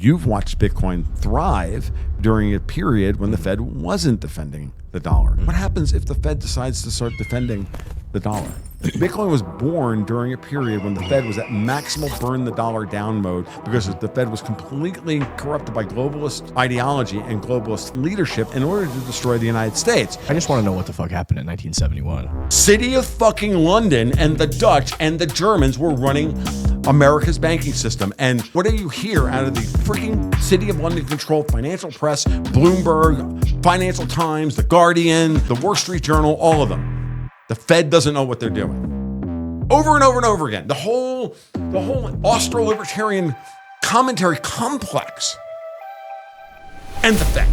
You've watched Bitcoin thrive during a period when the Fed wasn't defending the dollar. What happens if the Fed decides to start defending the dollar? Bitcoin was born during a period when the Fed was at maximal burn the dollar down mode because the Fed was completely corrupted by globalist ideology and globalist leadership in order to destroy the United States. I just want to know what the fuck happened in 1971. City of fucking London and the Dutch and the Germans were running America's banking system. And what do you hear out of the freaking City of London controlled financial press, Bloomberg, Financial Times, The Guardian, The Wall Street Journal, all of them? The Fed doesn't know what they're doing. Over and over and over again. The whole Austro-libertarian commentary complex. And the Fed.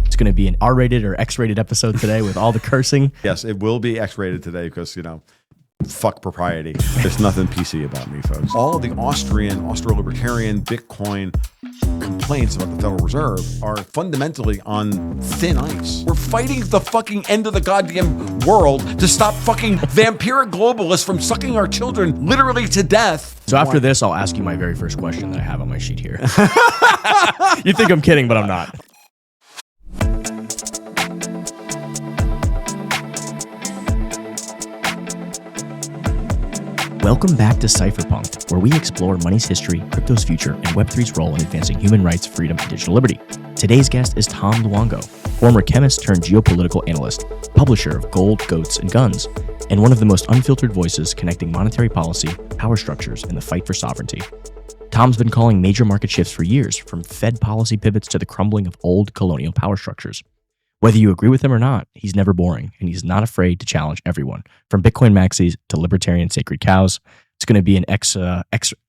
It's going to be an R-rated or X-rated episode today with all the cursing. Yes, it will be X-rated today because, fuck propriety. There's nothing PC about me, folks. All of the Austro-libertarian, Bitcoin complaints about the Federal Reserve are fundamentally on thin ice. We're fighting the fucking end of the goddamn world to stop fucking vampiric globalists from sucking our children literally to death. So after this, I'll ask you my very first question that I have on my sheet here. You think I'm kidding, but I'm not. Welcome back to Cypherpunk'd, where we explore money's history, crypto's future, and Web3's role in advancing human rights, freedom, and digital liberty. Today's guest is Tom Luongo, former chemist turned geopolitical analyst, publisher of Gold, Goats, and Guns, and one of the most unfiltered voices connecting monetary policy, power structures, and the fight for sovereignty. Tom's been calling major market shifts for years, from Fed policy pivots to the crumbling of old colonial power structures. Whether you agree with him or not, he's never boring, and he's not afraid to challenge everyone, from Bitcoin maxis to libertarian sacred cows. It's going to be an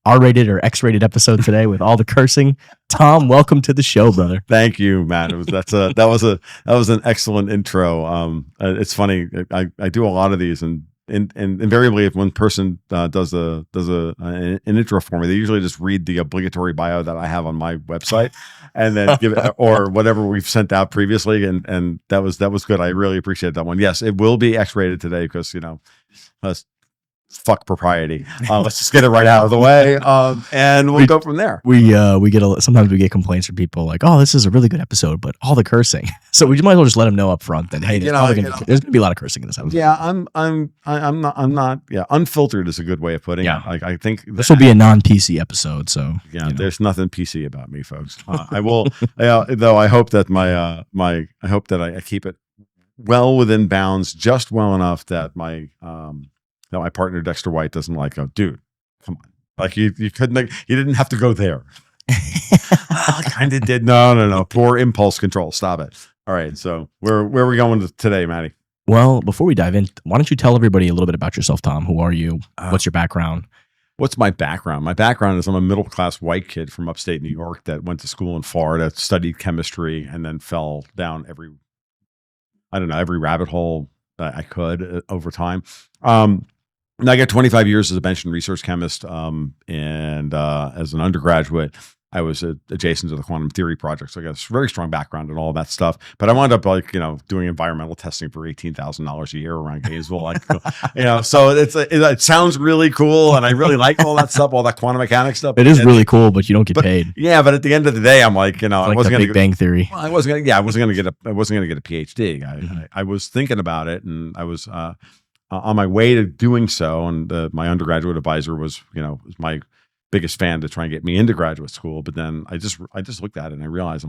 R-rated or X-rated episode today with all the cursing. Tom, welcome to the show, brother. Thank you, Matt. That was an excellent intro. It's funny. I do a lot of these, and invariably, if one person does an intro for me, they usually just read the obligatory bio that I have on my website, and then give it or whatever we've sent out previously, and that was good. I really appreciate that one. Yes, it will be X-rated today because fuck propriety. Let's just get it right out of the way, and we'll go from there. Sometimes we get complaints from people like, "Oh, this is a really good episode, but all the cursing." So we might as well just let them know up front that hey, there's going to be a lot of cursing in this episode. Yeah, I'm not. Yeah, unfiltered is a good way of putting it. Like I think this will be a non-PC episode. So there's nothing PC about me, folks. I will, though. I hope that I hope that I keep it well within bounds, just well enough that my partner Dexter White doesn't go, dude, come on. Like you didn't have to go there. I kind of did. No. Poor impulse control. Stop it. All right. So where are we going today, Matty? Well, before we dive in, why don't you tell everybody a little bit about yourself, Tom? Who are you? What's your background? What's my background? My background is I'm a middle-class white kid from upstate New York that went to school in Florida, studied chemistry, and then fell down every rabbit hole that I could over time. I got 25 years as a bench and research chemist, and as an undergraduate, I was adjacent to the quantum theory project, so I got a very strong background in all that stuff. But I wound up doing environmental testing for $18,000 a year around Gainesville, So it sounds really cool, and I really like all that stuff, all that quantum mechanics stuff. It is really cool, but you don't get paid. Yeah, but at the end of the day, I'm like, I wasn't going to Big Bang Theory. Well, I wasn't going to get a PhD. I was thinking about it, and I was on my way to doing so, and my undergraduate advisor was my biggest fan to try and get me into graduate school. But then I just looked at it and I realized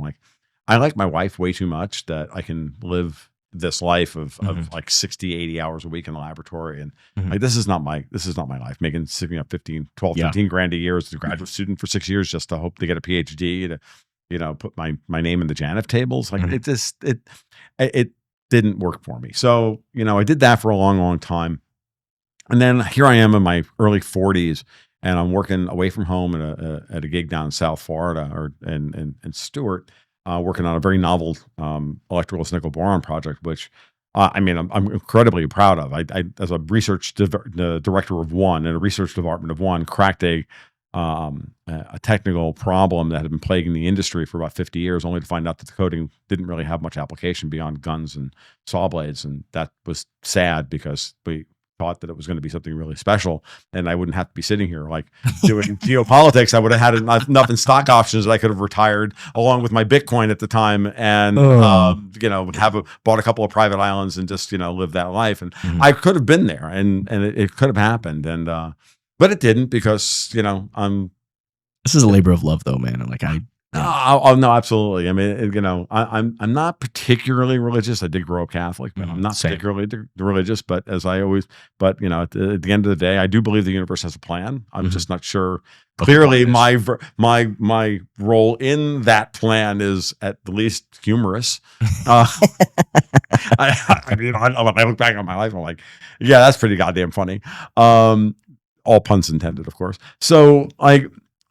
I like my wife way too much that I can live this life of 60, 80 hours a week in the laboratory. And this is not my life, making 15 grand a year as a graduate student for 6 years, just to hope to get a PhD to, put my name in the JANF tables. It didn't work for me. So, I did that for a long, long time. And then here I am in my early 40s, and I'm working away from home at a gig down in South Florida in Stewart, working on a very novel electrolytic nickel boron project, which I'm incredibly proud of. I as a research director of one in a research department of one, cracked a technical problem that had been plaguing the industry for about 50 years, only to find out that the coding didn't really have much application beyond guns and saw blades. And that was sad because we thought that it was going to be something really special, and I wouldn't have to be sitting here like doing geopolitics. I would have had enough in stock options that I could have retired along with my Bitcoin at the time, and bought a couple of private islands and just live that life. And I could have been there, and it could have happened, and but it didn't, because this is a labor of love, though, man. And Oh no, absolutely. I mean, I'm not particularly religious. I did grow up Catholic, but I'm not particularly religious. But at the end of the day, I do believe the universe has a plan. I'm just not sure. Clearly, my role in that plan is at the least humorous. I mean, when I look back on my life, I'm like, yeah, that's pretty goddamn funny. All puns intended, of course. So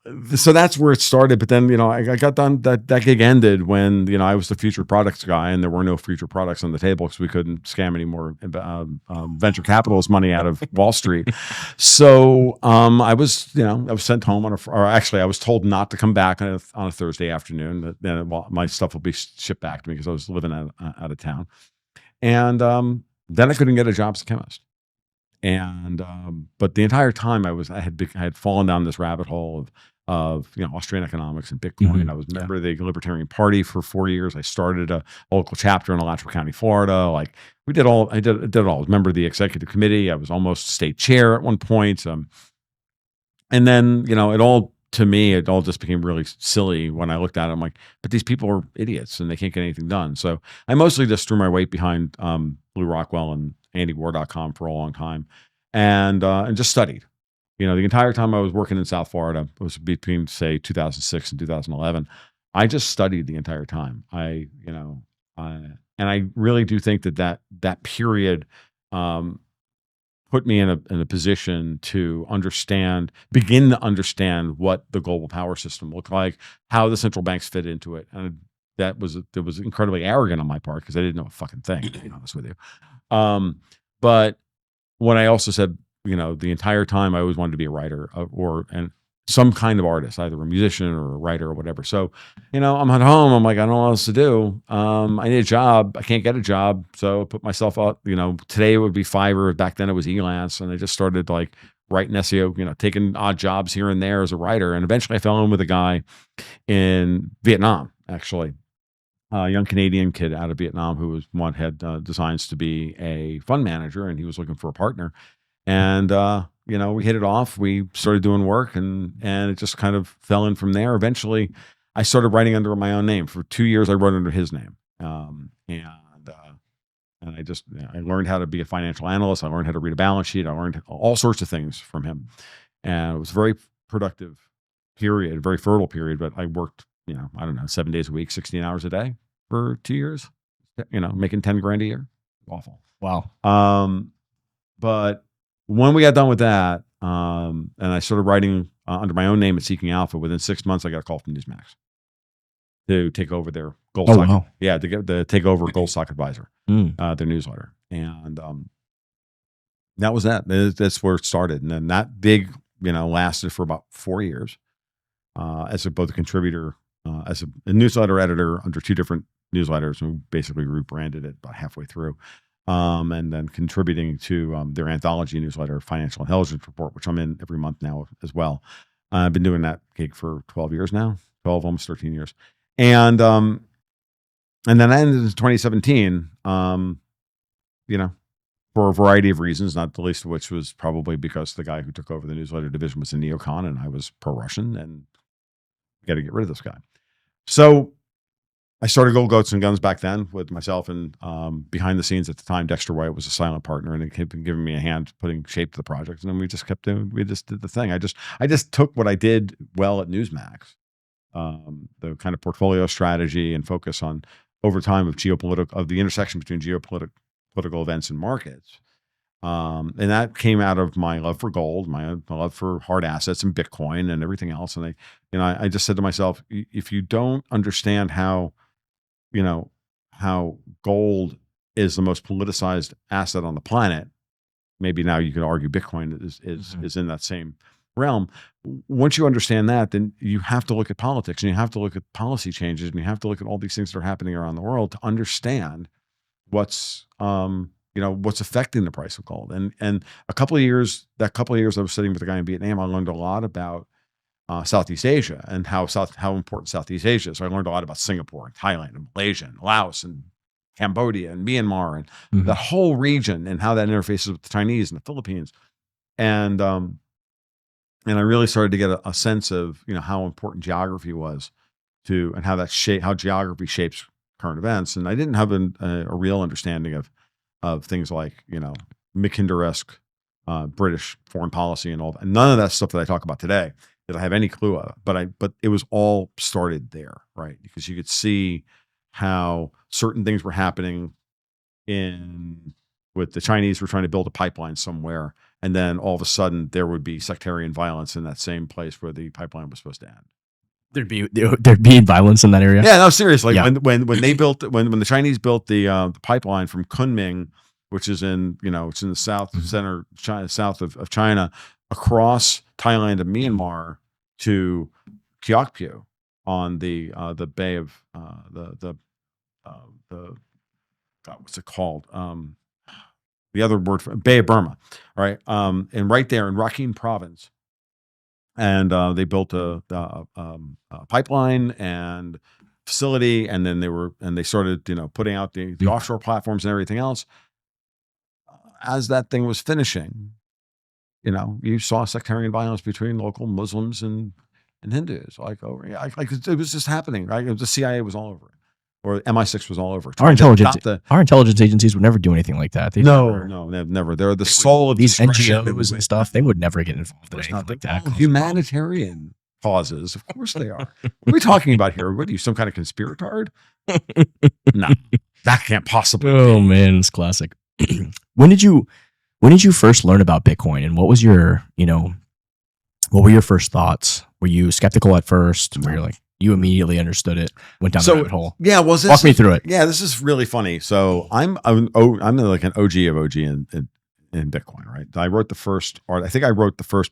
that's where it started. But then, I got done, that gig ended when, I was the future products guy, and there were no future products on the table because we couldn't scam any more venture capitalist money out of Wall Street. So I was sent home I was told not to come back on a Thursday afternoon. That then my stuff will be shipped back to me because I was living out of town. And then I couldn't get a job as a chemist. And but the entire time I had fallen down this rabbit hole of Austrian economics and Bitcoin. I was a member of the Libertarian Party for 4 years. I started a local chapter in Alachua County, Florida. Like I did it all. I was a member of the executive committee. I was almost state chair at one point. And then it all just became really silly when I looked at it. I'm like, but these people are idiots and they can't get anything done. So I mostly just threw my weight behind Lou Rockwell and AndyWar.com for a long time, and just studied. The entire time I was working in South Florida, it was between, say, 2006 and 2011. I just studied the entire time. And I really do think that period put me in a position to begin to understand what the global power system looked like, how the central banks fit into it. And it was incredibly arrogant on my part because I didn't know a fucking thing, to be honest with you. But when I also said, the entire time I always wanted to be a writer and some kind of artist, either a musician or a writer or whatever. So, I'm at home. I'm like, I don't know what else to do. I need a job. I can't get a job. So I put myself out, today it would be Fiverr. Back then it was Elance. And I just started writing SEO, taking odd jobs here and there as a writer. And eventually I fell in with a guy in Vietnam, actually. A young Canadian kid out of Vietnam who had designs to be a fund manager, and he was looking for a partner. And, we hit it off. We started doing work, and it just kind of fell in from there. Eventually, I started writing under my own name. For 2 years, I wrote under his name. And I learned how to be a financial analyst. I learned how to read a balance sheet. I learned all sorts of things from him. And it was a very productive period, very fertile period. But I worked, 7 days a week, 16 hours a day for 2 years, making 10 grand a year. Awful. Wow. But when we got done with that, and I started writing under my own name at Seeking Alpha, within 6 months, I got a call from Newsmax to take over their Gold Stock. Wow. Yeah, to take over Gold Stock Advisor, their newsletter. And that was that. That's where it started. And then that big, lasted for about 4 years as both a contributor, as a newsletter editor under two different newsletters. And we basically rebranded it about halfway through. And then contributing to their anthology newsletter, Financial Intelligence Report, which I'm in every month now as well. I've been doing that gig for 12 years now, 12, almost 13 years. And then I ended in 2017, for a variety of reasons, not the least of which was probably because the guy who took over the newsletter division was a neocon and I was pro-Russian, and got to get rid of this guy. So I started Gold Goats and Guns back then with myself, and behind the scenes at the time, Dexter White was a silent partner, and he had been giving me a hand putting shape to the project. And then we just did the thing. I just took what I did well at Newsmax, the kind of portfolio strategy and focus on over time of the intersection between geopolitical events and markets. And that came out of my love for gold, my love for hard assets and Bitcoin and everything else. And I just said to myself, if you don't understand how gold is the most politicized asset on the planet, maybe now you could argue Bitcoin is in that same realm. Once you understand that, then you have to look at politics, and you have to look at policy changes, and you have to look at all these things that are happening around the world to understand what's what's affecting the price of gold. And a couple of years I was sitting with a guy in Vietnam, I learned a lot about Southeast Asia and how important Southeast Asia is. So I learned a lot about Singapore and Thailand and Malaysia and Laos and Cambodia and Myanmar and the whole region and how that interfaces with the Chinese and the Philippines. And I really started to get a sense of, how important geography was and how how geography shapes current events. And I didn't have a real understanding of things like, Mackinder-esque British foreign policy and all that. And none of that stuff that I talk about today did I have any clue of, but it was all started there, right? Because you could see how certain things were happening with the Chinese were trying to build a pipeline somewhere. And then all of a sudden there would be sectarian violence in that same place where the pipeline was supposed to end. There'd be violence in that area. Yeah, no, seriously. Yeah. When the Chinese built the pipeline from Kunming, which is in it's in the center China, south of China, across Thailand and Myanmar to Kyaukphyu on the Bay of what's it called? The other word for Bay of Burma, right? And right there in Rakhine Province. And they built a pipeline and facility, and then they started, putting out the offshore platforms and everything else. As that thing was finishing, you saw sectarian violence between local Muslims and Hindus. Like it was just happening. Right? The CIA was all over it, or MI6 was all over it. Our intelligence agencies would never do anything like that. Never. They're the soul of these NGOs and stuff. They would never get involved in anything like that. Humanitarian causes, of course they are. What are we talking about here? What are you, some kind of conspiratard? No, that can't possibly. Oh man, it's classic. When did you first learn about Bitcoin, and what was your, what were your first thoughts? Were you skeptical at first? Were you like, you immediately understood it, went down the rabbit hole? Yeah, walk me through it. Yeah, this is really funny. So I'm like an OG of OG in Bitcoin, right? I wrote the first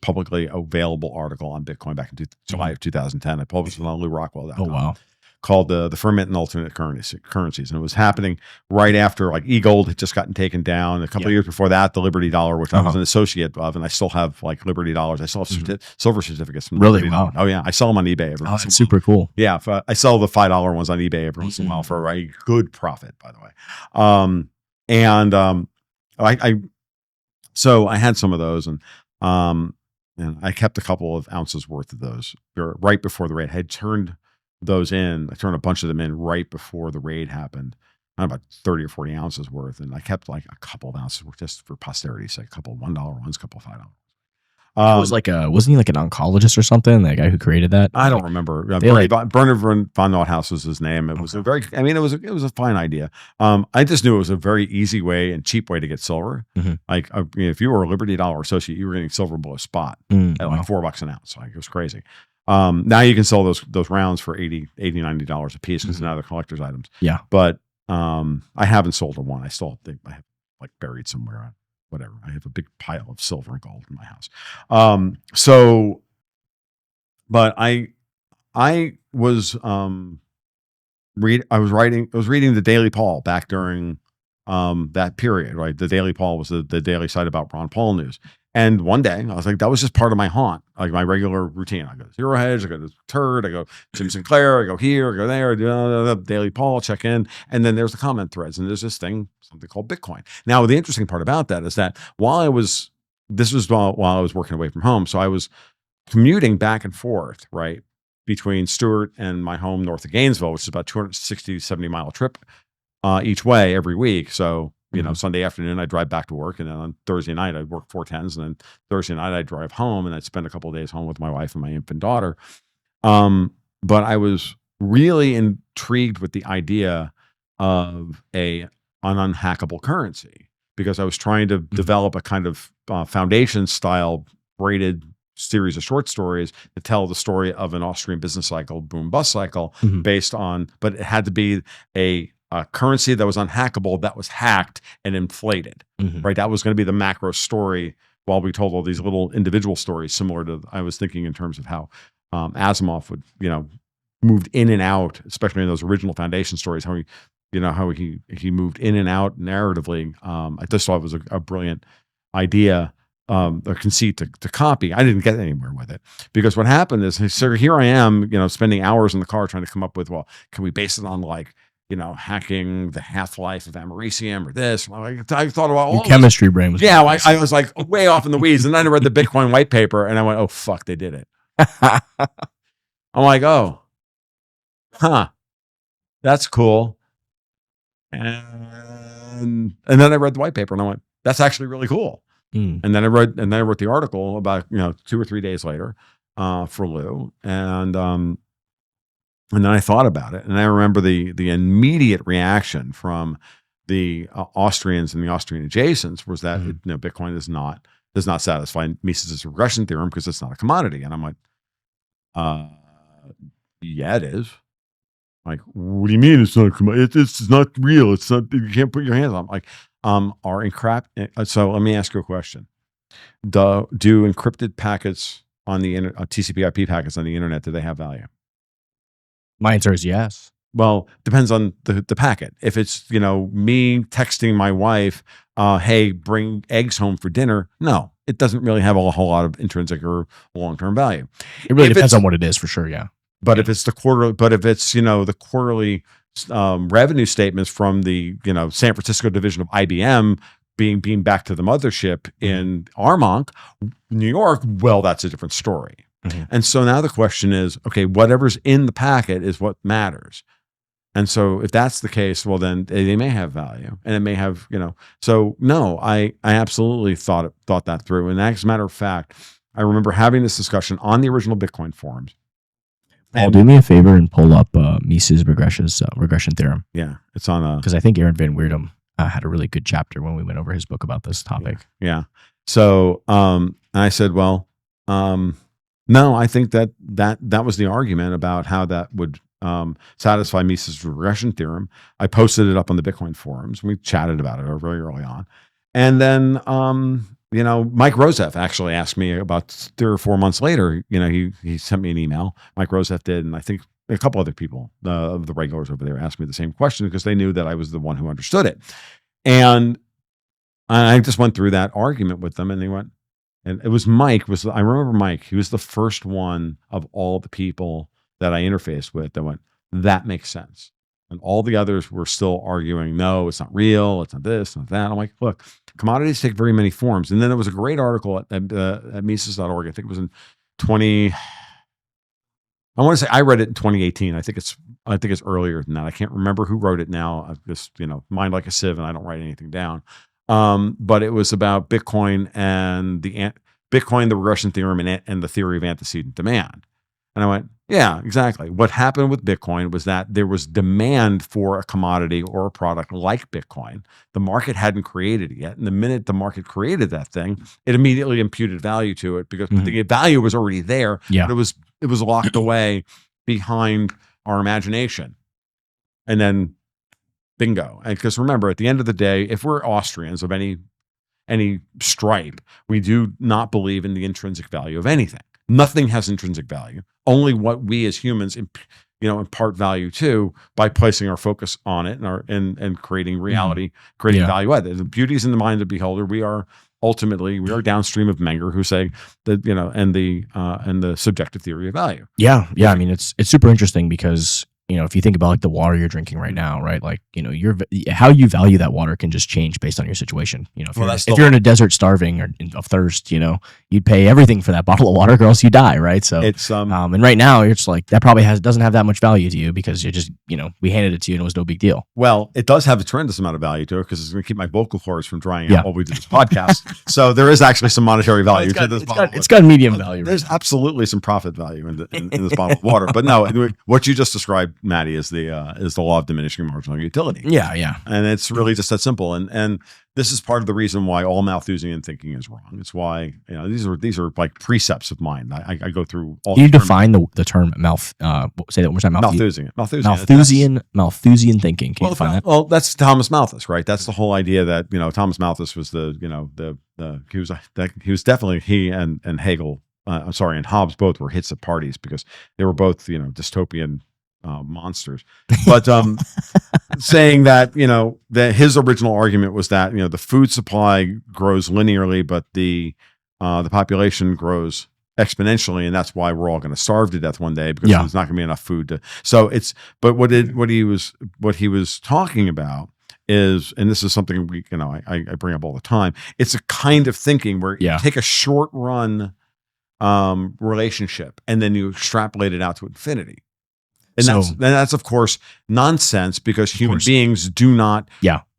publicly available article on Bitcoin back in July of 2010. I published it on LouRockwell.com. Oh wow. Called the Ferment and Alternate Currencies. And it was happening right after like eGold had just gotten taken down. A couple of years before that, the Liberty Dollar, which I was an associate of, and I still have like Liberty Dollars. I still have silver certificates from really? Liberty Wow. Dollar. Oh yeah, I sell them on eBay every once in a while. Super cool. Yeah, I sell the $5 ones on eBay every once in a while for a good profit, by the way. So I had some of those, and I kept a couple of ounces worth of those right before the raid. I had turned those in. I turned a bunch of them in right before the raid happened, about 30 or 40 ounces worth. And I kept like a couple of ounces worth just for posterity's sake, a couple of $1 ones, a couple of $5. It was wasn't he like an oncologist or something? The guy who created that? I don't remember. Bernard von Nothaus was his name. It was it was a fine idea. I just knew it was a very easy way and cheap way to get silver. Like if you were a Liberty Dollar associate, you were getting silver below spot at like $4 an ounce. Like it was crazy. Now you can sell those rounds for $80, $90 a piece because now they're collector's items. Yeah. But I haven't sold a one. I still think I have like buried somewhere. Whatever. I have a big pile of silver and gold in my house. But I was reading the Daily Paul back during that period, right? The Daily Paul was the daily site about Ron Paul news. And one day I was like, that was just part of my haunt, like my regular routine. I go to Zero Hedge, I go to Turd, I go Jim Sinclair, I go here, I go there, Daily Paul, check in. And then there's the comment threads, and there's this thing, something called Bitcoin. Now, the interesting part about that is that while I was working away from home, so I was commuting back and forth, right, between Stewart and my home north of Gainesville, which is about 260, 70-mile trip each way every week. So, Sunday afternoon, I drive back to work. And then on Thursday night, I'd work 4 10s. And then Thursday night, I'd drive home and I'd spend a couple of days home with my wife and my infant daughter. But I was really intrigued with the idea of an unhackable currency because I was trying to develop a kind of foundation style braided series of short stories to tell the story of an Austrian business cycle, boom bust cycle, but it had to be a currency that was unhackable, that was hacked and inflated, right? That was going to be the macro story while we told all these little individual stories similar to, I was thinking in terms of how Asimov would, moved in and out, especially in those original foundation stories, how he how he moved in and out narratively. I just thought it was a brilliant idea, or conceit to copy. I didn't get anywhere with it, because what happened is, so here I am, spending hours in the car trying to come up with, well, can we base it on like, hacking the half-life of americium or this? I thought about all Your chemistry brain was. Yeah, I was like way off in the weeds. And then I read the Bitcoin white paper and I went, oh, fuck, they did it. I'm like, oh, that's cool. And then I read the white paper and I went, that's actually really cool. And then I wrote the article about 2 or 3 days later for Lou, and then I thought about it, and I remember the immediate reaction from the Austrians and the Austrian adjacents was that Bitcoin does not satisfy Mises' regression theorem because it's not a commodity. And I'm like, yeah, it is. Like, what do you mean it's not a commodity? It's not real. It's not. You can't put your hands on it. Like, so let me ask you a question. Do encrypted packets on the TCP/IP packets on the internet, do they have value? My answer is yes. Well, depends on the packet. If it's, me texting my wife, hey, bring eggs home for dinner, no, it doesn't really have a whole lot of intrinsic or long-term value. It really depends on what it is, for sure. Yeah. But if it's the quarterly revenue statements from the, San Francisco division of IBM being beamed back to the mothership in Armonk, New York, well, that's a different story. And so now the question is, okay, whatever's in the packet is what matters. And so if that's the case, well, then they may have value, and it may have, so no, I absolutely thought that through. And as a matter of fact, I remember having this discussion on the original Bitcoin forums. Paul, do me a favor and pull up Mises' regression theorem. Yeah, it's on because I think Aaron Van Weirdum had a really good chapter when we went over his book about this topic. Yeah. So I said, well, no, I think that was the argument about how that would satisfy Mises' regression theorem. I posted it up on the Bitcoin forums. We chatted about it very early on. And then, Mike Rosef actually asked me about 3 or 4 months later, he sent me an email. Mike Rosef did. And I think a couple other people of the regulars over there asked me the same question because they knew that I was the one who understood it. And I just went through that argument with them, and they went, and it was Mike I remember Mike, he was the first one of all the people that I interfaced with that went, that makes sense. And all the others were still arguing, no, it's not real, it's not this, not that. I'm like, look, commodities take very many forms. And then there was a great article at Mises.org. I think it was in I want to say I read it in 2018. I think it's earlier than that. I can't remember who wrote it now. I've just, mind like a sieve, and I don't write anything down. But it was about Bitcoin and the regression theorem and the theory of antecedent demand. And I went, yeah, exactly. What happened with Bitcoin was that there was demand for a commodity or a product like Bitcoin. The market hadn't created it yet. And the minute the market created that thing, it immediately imputed value to it because the value was already there. Yeah. But it was locked away behind our imagination. And then bingo. And because remember, at the end of the day, if we're Austrians of any stripe, we do not believe in the intrinsic value of anything. Nothing has intrinsic value. Only what we as humans, impart value to by placing our focus on it and creating reality, creating value added. The beauty is in the mind of the beholder. We are downstream of Menger, who say that and the subjective theory of value. Yeah. I mean, it's super interesting because if you think about like the water you're drinking right now, right? Like, how you value that water can just change based on your situation. If you're in a desert starving or of thirst, you'd pay everything for that bottle of water or else you die, right? So it's and right now it's like that probably doesn't have that much value to you because you just, we handed it to you and it was no big deal. Well, it does have a tremendous amount of value to it because it's going to keep my vocal cords from drying out while we do this podcast. So there is actually some monetary value to this bottle. It's got medium value. There's absolutely some profit value in this bottle of water. But no, what you just described, Maddie, is the law of diminishing marginal utility. Yeah. And it's really just that simple. And this is part of the reason why all Malthusian thinking is wrong. It's why these are like precepts of mine. I go through all. Can you define the term say that one more time? Malthusian thinking. Can you define that? Well, that's Thomas Malthus, right? That's the whole idea that Thomas Malthus was he and Hegel. And Hobbes both were hits at parties because they were both dystopian monsters. But saying that, that his original argument was that, the food supply grows linearly, but the population grows exponentially, and that's why we're all going to starve to death one day, because there's not going to be enough food to. So but what he was talking about is, and this is something I bring up all the time. It's a kind of thinking where you take a short run relationship and then you extrapolate it out to infinity. And that's of course nonsense, because human beings do not.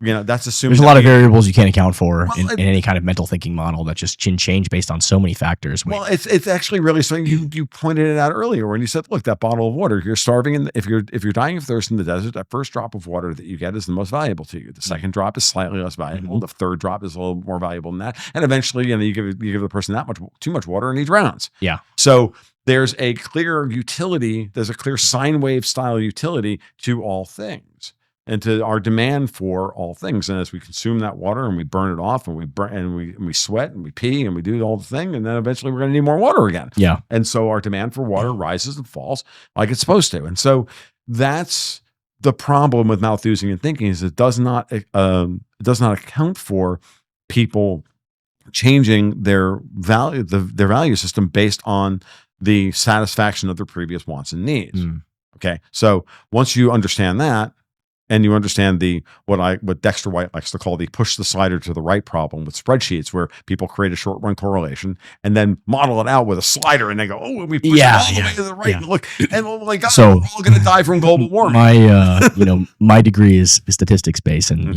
That's assuming there's a lot of variables you can't account for in any kind of mental thinking model that just can change based on so many factors. Well, it's actually really something you pointed it out earlier when you said, look, that bottle of water, you're starving, and if you're dying of thirst in the desert, that first drop of water that you get is the most valuable to you. The second drop is slightly less valuable. The third drop is a little more valuable than that, and eventually, you give the person too much water and he drowns. So there's a clear utility. There's a clear sine wave style utility to all things, and to our demand for all things. And as we consume that water and we burn it off, and we sweat and we pee and we do all the thing, and then eventually we're going to need more water again. And so our demand for water rises and falls like it's supposed to. And so that's the problem with Malthusian thinking, is it does not account for people changing their value system based on the satisfaction of their previous wants and needs. Okay. So once you understand that, and you understand what Dexter White likes to call the push the slider to the right problem with spreadsheets, where people create a short run correlation and then model it out with a slider, and they go, oh, we push it all the way to the right. And look, and oh my God, we're all going to die from global warming. My degree is statistics based, and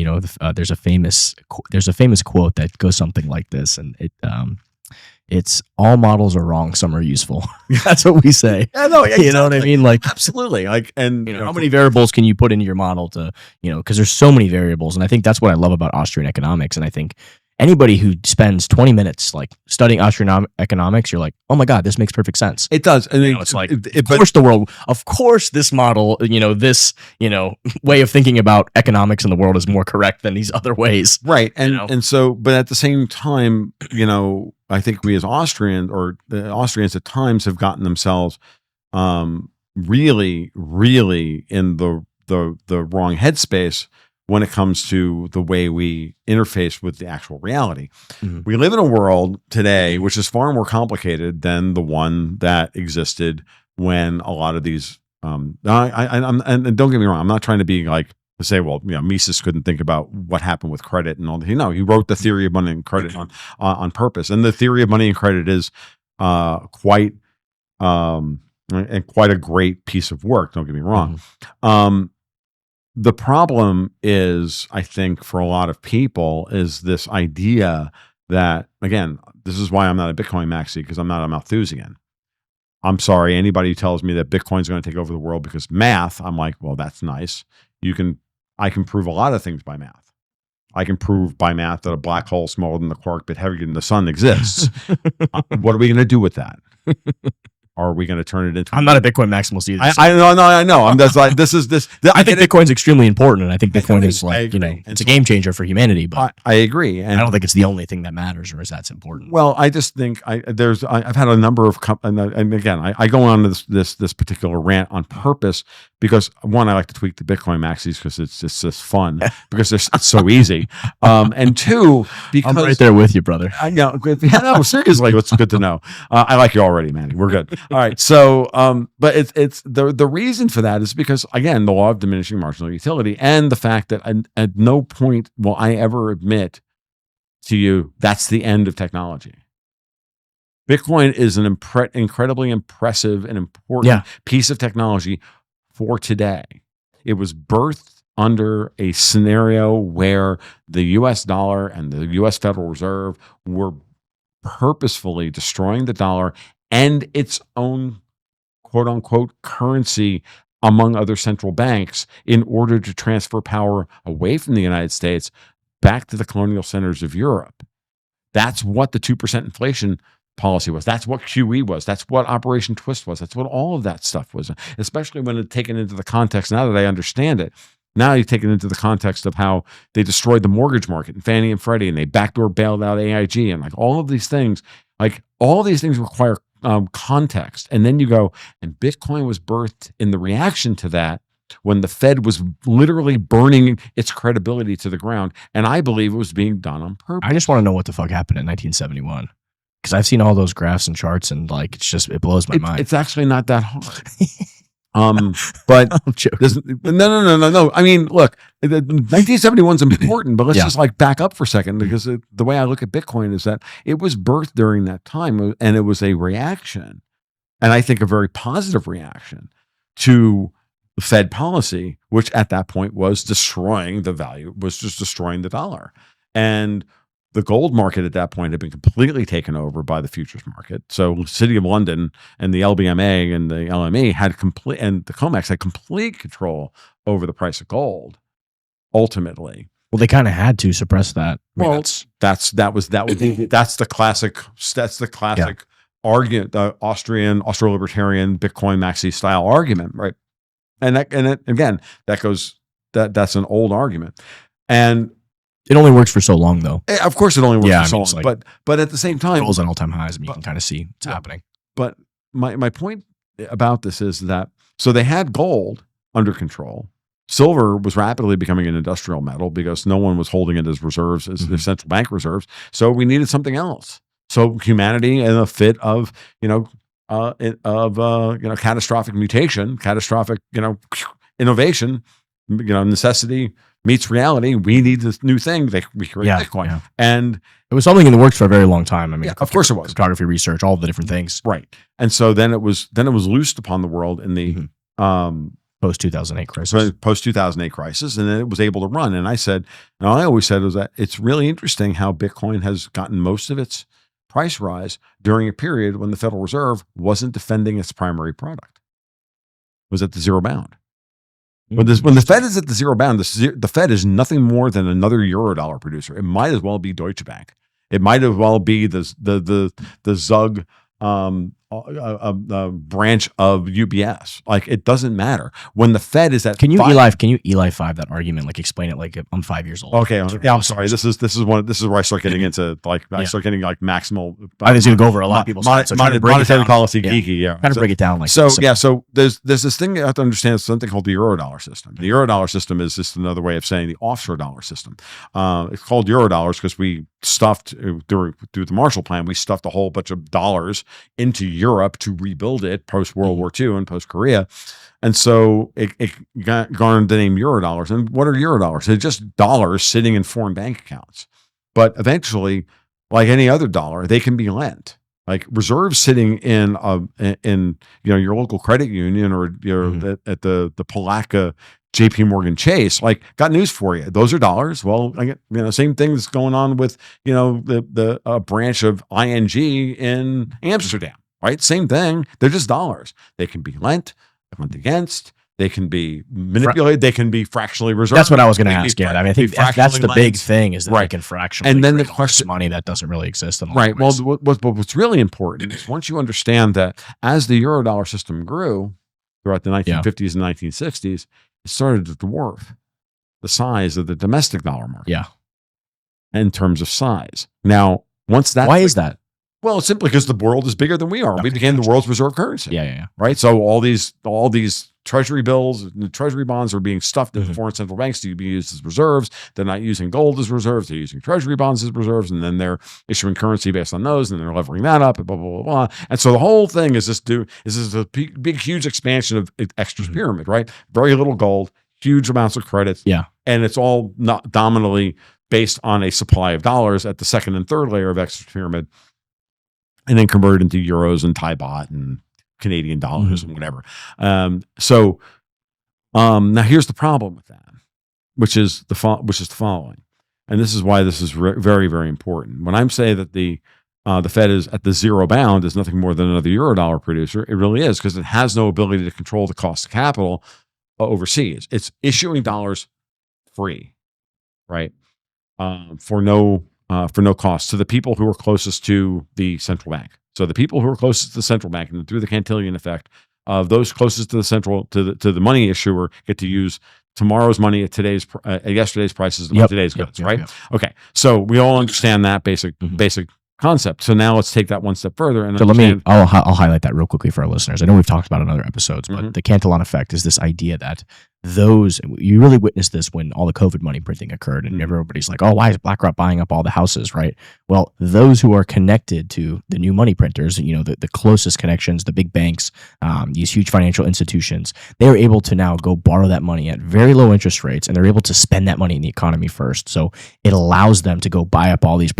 there's a famous quote that goes something like this, and it's all models are wrong, some are useful. That's what we say. Exactly. You know what I mean? Like, absolutely. And how many variables can you put into your model to, because there's so many variables. And I think that's what I love about Austrian economics. And I think anybody who spends 20 minutes like studying Austrian economics, you're like, oh my God, this makes perfect sense. It does. I mean, it's like, of course this model, this way of thinking about economics in the world is more correct than these other ways. Right. And so, but at the same time, I think we as Austrians, or the Austrians at times, have gotten themselves really, really in the wrong headspace when it comes to the way we interface with the actual reality. We live in a world today which is far more complicated than the one that existed when a lot of these. And don't get me wrong, I'm not trying to be like to say, well, Mises couldn't think about what happened with credit and all that. He wrote the theory of money and credit on purpose, and the theory of money and credit is quite a great piece of work. Don't get me wrong. The problem is, I think, for a lot of people, is this idea that, again, this is why I'm not a Bitcoin maxi, because I'm not a Malthusian. I'm sorry, anybody who tells me that Bitcoin's going to take over the world because math, I'm like, well, that's nice. I can prove a lot of things by math. I can prove by math that a black hole smaller than the quark but heavier than the sun exists. What are we going to do with that? Are we going to turn it into? I'm not a Bitcoin maximalist either. I know. I'm just like, this. I think Bitcoin's extremely important, and I think Bitcoin is like, it's a game changer for humanity. But I agree, and I don't think it's the only thing that matters or is that's important. Well, I just think I've had a number of and again, I go on to this particular rant on purpose because, one, I like to tweak the Bitcoin maxis because it's just fun because it's so easy, and two, because I'm right there with you, brother. I know. No, seriously, it's good to know. I like you already, Manny. We're good. All right. So, but it's the reason for that is because, again, the law of diminishing marginal utility, and the fact that at no point will I ever admit to you that's the end of technology. Bitcoin is an incredibly impressive and important piece of technology for today. It was birthed under a scenario where the U.S. dollar and the U.S. Federal Reserve were purposefully destroying the dollar and its own quote unquote currency among other central banks in order to transfer power away from the United States back to the colonial centers of Europe. That's what the 2% inflation policy was. That's what QE was. That's what Operation Twist was. That's what all of that stuff was, especially when it's taken into the context, now that I understand it, now you take it into the context of how they destroyed the mortgage market and Fannie and Freddie, and they backdoor bailed out AIG, and like all these things require context. And then you go, and Bitcoin was birthed in the reaction to that when the Fed was literally burning its credibility to the ground. And I believe it was being done on purpose. I just want to know what the fuck happened in 1971. Because I've seen all those graphs and charts, and like it blows my mind. It's actually not that hard. But I'm joking. no. I mean, look, 1971 is important, but let's just like back up for a second, because the way I look at Bitcoin is that it was birthed during that time, and it was a reaction, and I think a very positive reaction to the Fed policy, which at that point was destroying the value, was just destroying the dollar. And the gold market at that point had been completely taken over by the futures market. So the City of London and the LBMA and the LME had complete, and the COMEX had complete control over the price of gold. Ultimately, well, they kind of had to suppress that. Well, that's the classic argument, the Austro-libertarian Bitcoin maxi style argument, right? And that's an old argument, and it only works for so long, though. Of course, it only works for so long. But at the same time, gold's at all-time highs, and you can kind of see what's happening. But my point about this is that, so they had gold under control. Silver was rapidly becoming an industrial metal because no one was holding it as reserves, as their central bank reserves. So we needed something else. So humanity, in a fit of catastrophic mutation, catastrophic innovation, necessity meets reality. We need this new thing. We create Bitcoin. Yeah. And it was something in the works for a very long time. I mean, of course it was. Cryptography research, all the different things. Right. And so then it was loosed upon the world in the post-2008 crisis. And then it was able to run. And I always said was that it's really interesting how Bitcoin has gotten most of its price rise during a period when the Federal Reserve wasn't defending its primary product. It was at the zero bound. When the Fed is at the zero bound, the Fed is nothing more than another Eurodollar producer. It might as well be Deutsche Bank. It might as well be the Zug branch of UBS. Like, it doesn't matter when the Fed is at. Can you Eli 5 that argument? Like, explain it like I'm 5 years old. Okay, yeah, I'm sorry. This is where I start getting into start getting like maximal. I think it's gonna go over a lot of people's monetary policy geeky. Yeah, kind of break it down like so. Yeah, so there's this thing you have to understand. It's something called the Eurodollar system. The Eurodollar system is just another way of saying the offshore dollar system. It's called Eurodollars because we stuffed through the Marshall Plan. We stuffed a whole bunch of dollars into Europe to rebuild it post World War II and post Korea. And so it garnered the name Eurodollars. And what are Eurodollars? They're just dollars sitting in foreign bank accounts. But eventually, like any other dollar, they can be lent. Like reserves sitting in your local credit union or at the Palatka JP Morgan Chase, like, got news for you. Those are dollars. Well, same thing that's going on with, the branch of ING in Amsterdam, right? Same thing. They're just dollars. They can be lent against. They can be manipulated. They can be fractionally reserved. That's what I was going to ask. Yeah, I mean, I think that's the big thing is that they can fractionally. And then the question, money that doesn't really exist. Right. Well, what's really important is once you understand that as the Eurodollar system grew throughout the 1950s and 1960s, it started to dwarf the size of the domestic dollar market. Yeah. In terms of size. Now, once that. Why is that? Well, it's simply because the world is bigger than we are. We became the world's reserve currency. Yeah. Right. So all these treasury bills and treasury bonds are being stuffed into foreign central banks to be used as reserves. They're not using gold as reserves. They're using treasury bonds as reserves. And then they're issuing currency based on those, and they're levering that up and blah, blah, blah, blah. And so the whole thing is this a big, huge expansion of extra pyramid, right? Very little gold, huge amounts of credit. Yeah. And it's all not dominantly based on a supply of dollars at the second and third layer of extra pyramid, and then converted into euros and Thai baht and Canadian dollars and whatever. So now here's the problem with that, which is the following, and this is why this is very, very important. When I'm saying that the Fed is at the zero bound is nothing more than another Eurodollar producer, it really is, because it has no ability to control the cost of capital overseas. It's issuing dollars free, right? For no cost to the people who are closest to the central bank. So the people who are closest to the central bank, and through the Cantillon effect of those closest to the money issuer, get to use tomorrow's money at yesterday's prices of today's goods, right? Yep. Okay, so we all understand that basic concept. So now let's take that one step further. And so I'll highlight that real quickly for our listeners. I know we've talked about it in other episodes, but the Cantillon effect is this idea that you really witnessed this when all the COVID money printing occurred, and everybody's like, oh, why is BlackRock buying up all the houses, right? Well, those who are connected to the new money printers, the closest connections, the big banks, these huge financial institutions, they're able to now go borrow that money at very low interest rates, and they're able to spend that money in the economy first. So it allows them to go buy up all these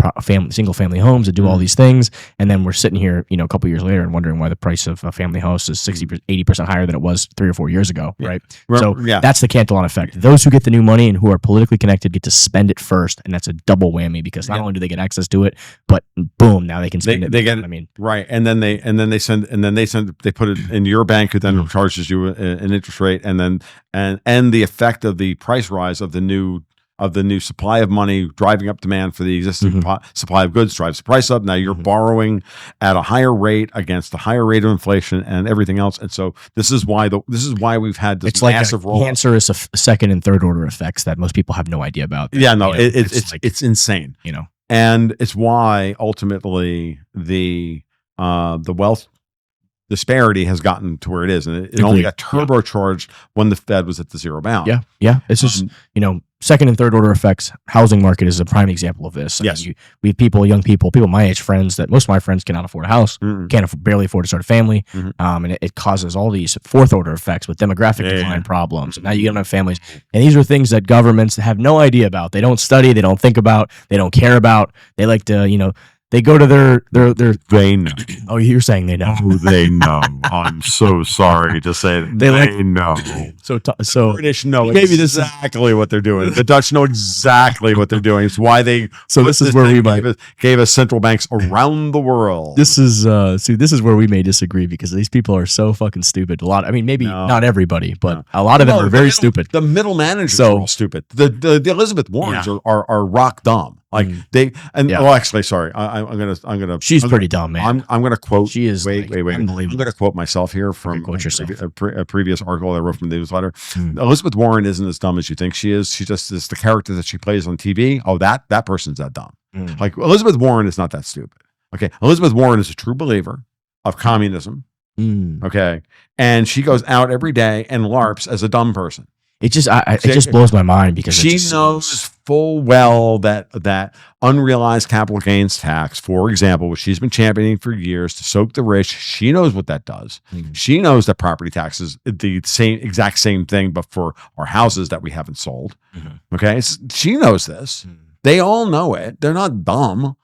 single family homes and do all these things. And then we're sitting here, a couple years later and wondering why the price of a family house is 80% higher than it was 3 or 4 years ago, right? So that's the Cantillon effect. Those who get the new money and who are politically connected get to spend it first, and that's a double whammy because not only do they get access to it, but boom, now they can spend it. They get, right, and then they put it in your bank, who then charges you an interest rate, and the effect of the price rise of the new supply of money driving up demand for the existing supply of goods drives the price up. Now you're borrowing at a higher rate against a higher rate of inflation and everything else. And so this is why we've had this massive like cancerous second and third order effects that most people have no idea about. Yeah, no, it's insane. And it's why ultimately the wealth disparity has gotten to where it is, and it only got turbocharged when the Fed was at the zero bound. Yeah. It's just second and third order effects. Housing market is a prime example of this. Yes, we have young people my age, friends that most of my friends cannot afford a house, barely afford to start a family, and it causes all these fourth order effects with demographic decline problems. And now you don't have families, and these are things that governments have no idea about. They don't study, they don't think about, they don't care about. They like to they go to their. They know. Oh, you're saying they know. Oh, they know. I'm so sorry to say that. They know. So British know exactly what they're doing. The Dutch know exactly what they're doing. It's why they. So this is where we gave us central banks around the world. This is this is where we may disagree, because these people are so fucking stupid. Maybe not everybody, but a lot of them are very stupid. The middle managers are all stupid. The Elizabeth Warrens are rock dumb. Actually, sorry. I'm gonna. She's pretty dumb, man. I'm gonna quote. She is wait. Unbelievable. I'm gonna quote myself here from a previous article I wrote from the newsletter. Hmm. Elizabeth Warren isn't as dumb as you think she is. She just is the character that she plays on TV. Oh, that person's that dumb. Hmm. Like Elizabeth Warren is not that stupid. Okay, Elizabeth Warren is a true believer of communism. Okay, and she goes out every day and LARPs as a dumb person. It just blows my mind because she knows full well that unrealized capital gains tax, for example, which she's been championing for years to soak the rich, she knows what that does. She knows that property tax is the exact same thing, but for our houses that we haven't sold. Okay, she knows this. They all know it. They're not dumb.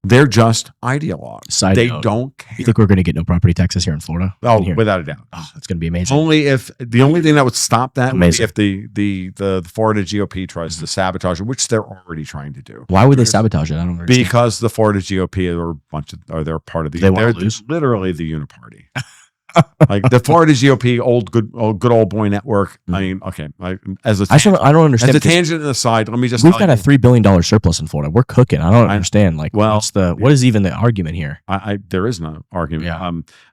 They're just ideologues. They don't care. You think we're going to get no property taxes here in Florida? Oh, without a doubt. Oh, it's going to be amazing. The only thing that would stop that would be if the Florida GOP tries to sabotage it, which they're already trying to do. Why would they sabotage it? I don't understand. Because the Florida GOP they're part of the. They're literally the uniparty. Like the Florida GOP, good old boy network. I mean, okay. I don't understand. As a tangent aside, let me just. We've got a $3 billion surplus in Florida. We're cooking. I don't understand. Like, what is even the argument here? There is no argument. Yeah.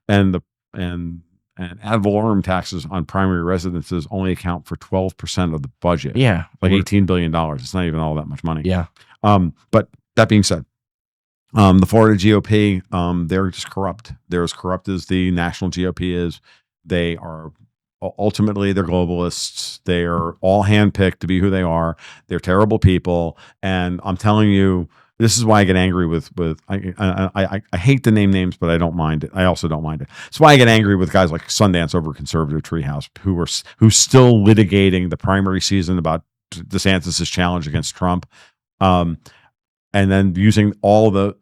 And ad valorem taxes on primary residences only account for 12% of the budget. Yeah, like $18 billion. It's not even all that much money. Yeah. But that being said. The Florida GOP, they're just corrupt. They're as corrupt as the national GOP is. They are ultimately they're globalists. They are all handpicked to be who they are. They're terrible people. And I'm telling you, this is why I get angry with I hate to name names, but I don't mind it. I also don't mind it. That's why I get angry with guys like Sundance over Conservative Treehouse, who's still litigating the primary season about DeSantis' challenge against Trump. And then using all of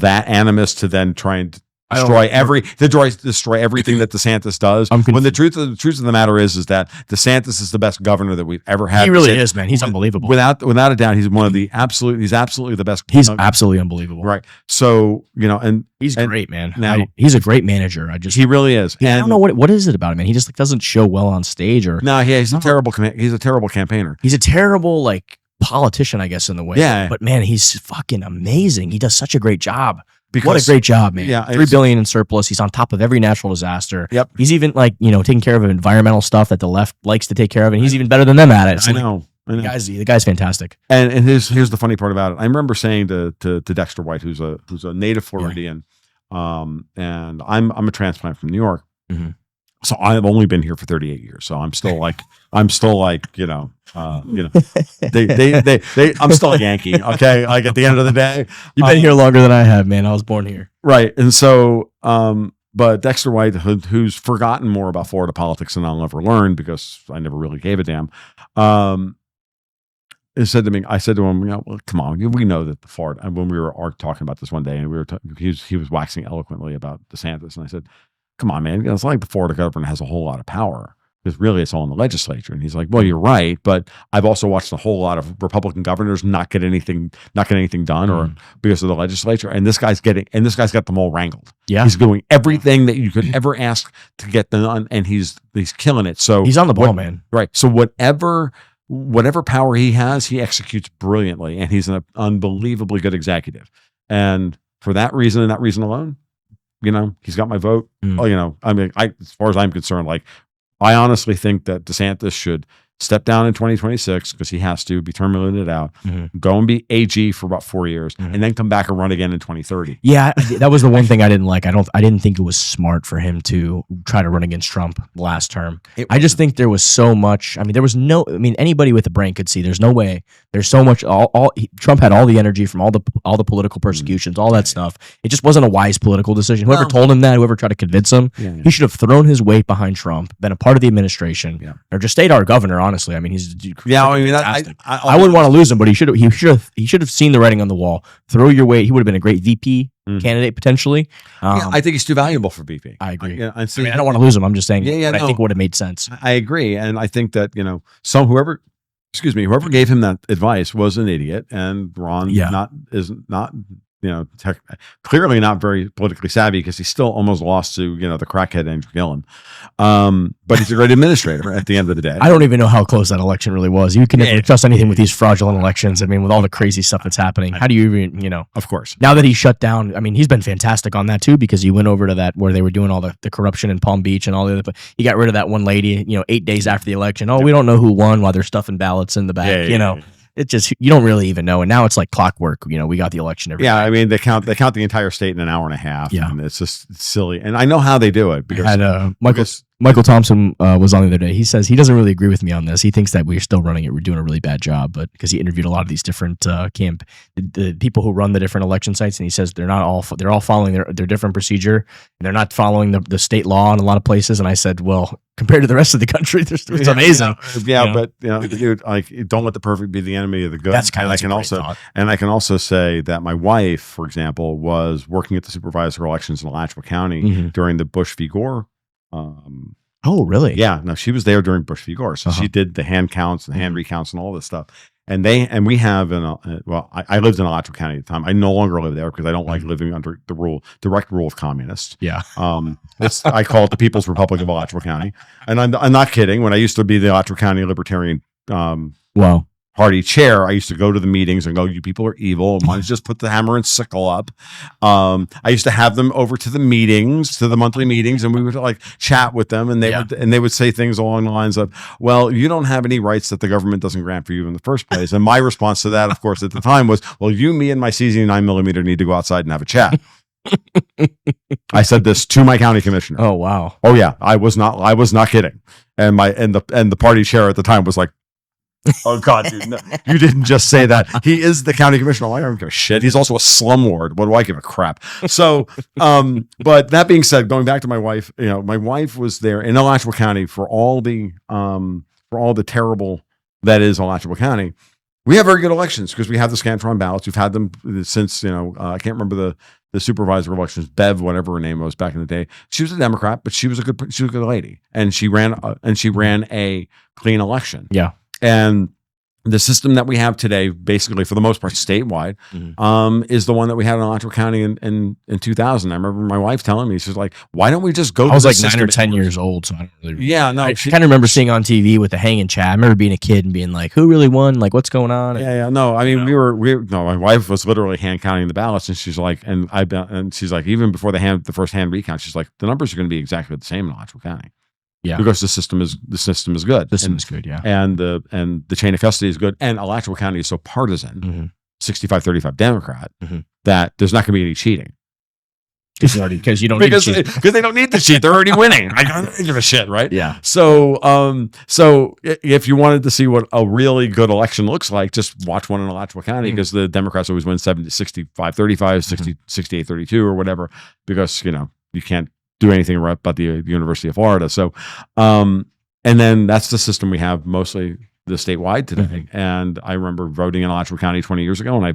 that animus to then try and destroy everything that DeSantis does. When the truth of the matter is that DeSantis is the best governor that we've ever had. He really is, man. He's unbelievable. Without a doubt, he's he's absolutely the best. He's absolutely unbelievable. Right. So, and he's great, man. Now he's a great manager. He really is. I don't know what is it about him, man. He just doesn't show well on stage he's a terrible campaigner. He's a terrible politician, I guess, in the way. Yeah. But man, he's fucking amazing. He does such a great job. What a great job, man. Yeah, $3 billion in surplus. He's on top of every natural disaster. Yep. He's even taking care of environmental stuff that the left likes to take care of, and he's even better than them at it. I know. The guy's fantastic. And here's the funny part about it. I remember saying to Dexter White, who's a native Floridian, and I'm a transplant from New York. So I've only been here for 38 years. So I'm still like, I'm still like, I'm still a Yankee. Okay. Like at the end of the day, You've been here longer than I have, man. I was born here. right. And so, but Dexter White, who's forgotten more about Florida politics than I'll ever learn because I never really gave a damn, he said to me, I said to him, well, come on, we know that the Florida, and when we were talking about this one day, and we were he was waxing eloquently about DeSantis, and I said, come on, man, it's like the Florida government has a whole lot of power because really it's all in the legislature. And he's like, well, you're right, but I've also watched a whole lot of Republican governors not get anything done, or because of the legislature. And this guy's got them all wrangled. Yeah, he's doing everything that you could ever ask to get done, and he's killing it. So he's on the ball, man. Right. So whatever power he has, he executes brilliantly, and he's an unbelievably good executive. And for that reason and that reason alone, he's got my vote. I mean, as far as I'm concerned, like, I honestly think that DeSantis should step down in 2026 because he has to be term limited out, go and be AG for about 4 years, and then come back and run again in 2030. Yeah, that was the one thing I didn't like. I didn't think it was smart for him to try to run against Trump last term. I just think there was so much. I mean, anybody with a brain could see there's no way. There's so much. Trump had all the energy from all the political persecutions, all that stuff. It just wasn't a wise political decision. Whoever told him that, whoever tried to convince him, he should have thrown his weight behind Trump, been a part of the administration, or just stayed our governor. Honestly, I mean, he's I wouldn't want to lose him, but he should have seen the writing on the wall. Throw your weight. He would have been a great VP candidate potentially. I think he's too valuable for VP. I agree. I don't want to lose him. I'm just saying. I think it would have made sense. I agree, and I think that whoever gave him that advice was an idiot, and Ron is not. Clearly not very politically savvy because he still almost lost to, the crackhead Andrew Gillum. But he's a great administrator at the end of the day. I don't even know how close that election really was. You can never trust anything with these fraudulent elections. I mean, with all the crazy stuff that's happening, how do you even, Of course. Now that he's shut down, I mean, he's been fantastic on that too, because he went over to that where they were doing all the corruption in Palm Beach and all the other, but he got rid of that one lady, 8 days after the election. Oh, we don't know who won while they're stuffing ballots in the back, It just, you don't really even know. And now it's like clockwork. We got the election every day. I mean, they count the entire state in an hour and a half. Yeah. And it's just silly. And I know how they do it because Michael Thompson was on the other day. He says he doesn't really agree with me on this. He thinks that we're still running it. We're doing a really bad job, but because he interviewed a lot of these different the people who run the different election sites, and he says they're all following their different procedure, and they're not following the state law in a lot of places. And I said, well, compared to the rest of the country, it's amazing. But dude, like, don't let the perfect be the enemy of the good. That's kind of I can also say that my wife, for example, was working at the supervisor elections in Alachua County during the Bush v. Gore. Oh, really? Yeah. No, she was there during Bush v. Gore. So she did the hand counts and hand recounts and all this stuff. And we have I lived in Alachua County at the time. I no longer live there because I don't like living under the direct rule of communists. Yeah. I call it the People's Republic of Alachua County. And I'm not kidding. When I used to be the Alachua County Libertarian Party chair, I used to go to the meetings and go, you people are evil. Why don't you just put the hammer and sickle up? I used to have them over to the meetings, to the monthly meetings, and we would like chat with them, and they would say things along the lines of, well, you don't have any rights that the government doesn't grant for you in the first place. And my response to that, of course, at the time was, well, you, me, and my CZ 9mm need to go outside and have a chat. I said this to my county commissioner. Oh, wow. Oh yeah. I was not kidding. And the party chair at the time was like, oh God, dude, no, you didn't just say that. He is the county commissioner. I don't give a shit. He's also a slumlord. What do I give a crap? So, but that being said, going back to my wife, my wife was there in Alachua County for all the terrible that is Alachua County. We have very good elections because we have the Scantron ballots. We've had them since, I can't remember the supervisor elections, Bev, whatever her name was back in the day. She was a Democrat, but she was a good lady, and she ran a clean election. Yeah. And the system that we have today, basically for the most part statewide, is the one that we had in Alachua County in 2000. I remember my wife telling me, she's like, "Why don't we just go?" I was like 9 or 10 years old, so I don't really. Yeah, no. I kind of remember seeing on TV with the hanging chat. I remember being a kid and being like, "Who really won? Like, what's going on?" Yeah. No, I mean, my wife was literally hand counting the ballots, and she's like, and she's like, even before the first hand recount, she's like, the numbers are going to be exactly the same in Alachua County. Yeah, because the system is good. The system is good, yeah. And the chain of custody is good. And Alachua County is so partisan, 65-35 Democrat, that there's not going to be any cheating. Because you don't need to cheat. Because they don't need to cheat. They're already winning. I don't give a shit, right? Yeah. So if you wanted to see what a really good election looks like, just watch one in Alachua County, because the Democrats always win 65-35, 68-32 or whatever, because, you can't do anything right about the University of Florida. So, and then that's the system we have mostly the statewide today. And I remember voting in Alachua County 20 years ago, and I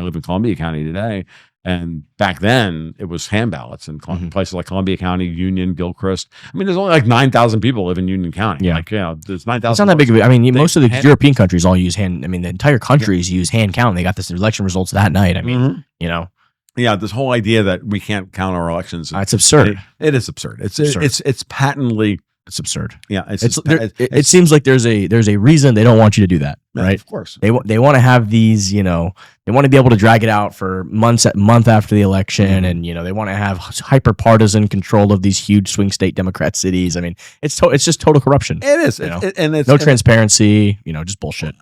live in Columbia County today. And back then, it was hand ballots in places like Columbia County, Union, Gilchrist. I mean, there's only like 9,000 people live in Union County. Yeah. There's 9,000. It's not that big of a, I mean, most of the European countries all use hand. I mean, the entire countries use hand count. They got this election results that night. I mean, Yeah, this whole idea that we can't count our elections. It's absurd. It is absurd. It's patently. It's absurd. Yeah, it seems like there's a reason they don't want you to do that, right? Of course, they want to have these, they want to be able to drag it out for month after the election, and they want to have hyper partisan control of these huge swing state Democrat cities. I mean, it's just total corruption. It is, and it's no transparency. Just bullshit.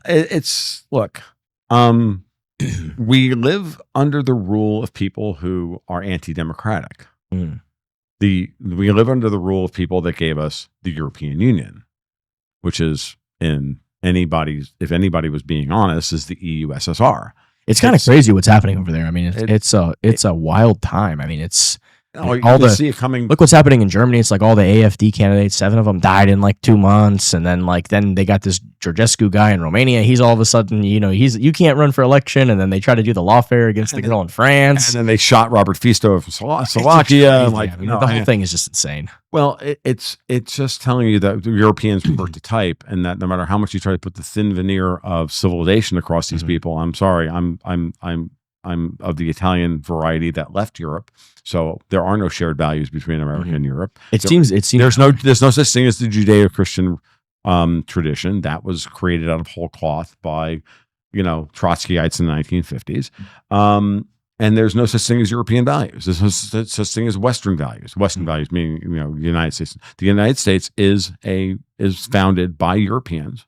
Look, we live under the rule of people who are anti-democratic. We live under the rule of people that gave us the European Union, which is, if anybody was being honest, is the EU SSR. It's kind of crazy what's happening over there. I mean, it's a wild time. I mean, it's see it coming. Look what's happening in Germany. It's like all the AfD candidates, 7 of them died in like 2 months, and then they got this Georgescu guy in Romania. He's all of a sudden, you can't run for election, and then they try to do the lawfare against the girl in France, and then they shot Robert Fico of Slovakia. The whole thing is just insane. Well, it's just telling you that the Europeans revert to type, and that no matter how much you try to put the thin veneer of civilization across these people, I'm sorry, I'm of the Italian variety that left Europe, so there are no shared values between America and Europe. It seems there's no such thing as the Judeo-Christian tradition that was created out of whole cloth by Trotskyites in the 1950s, and there's no such thing as European values. There's no such thing as Western values. Western values meaning the United States. The United States is founded by Europeans.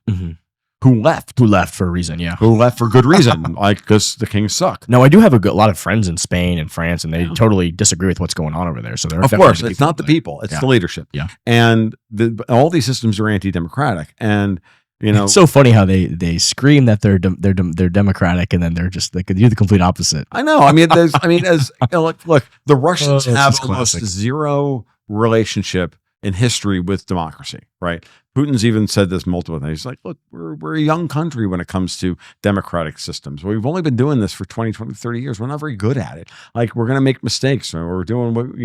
Who left for a reason, who left for good reason, because the kings suck. No, I do have a lot of friends in Spain and France, and they totally disagree with what's going on over there. So of course, it's not the people, it's the leadership. Yeah, and all these systems are anti-democratic, and it's so funny how they scream that they're democratic, and then they're just they do the complete opposite. I know. I mean, look, the Russians have almost zero relationship in history with democracy, right? Putin's even said this multiple times. He's like, look, we're a young country when it comes to democratic systems. We've only been doing this for 20, 30 years. We're not very good at it. Like, we're going to make mistakes, or we're doing what,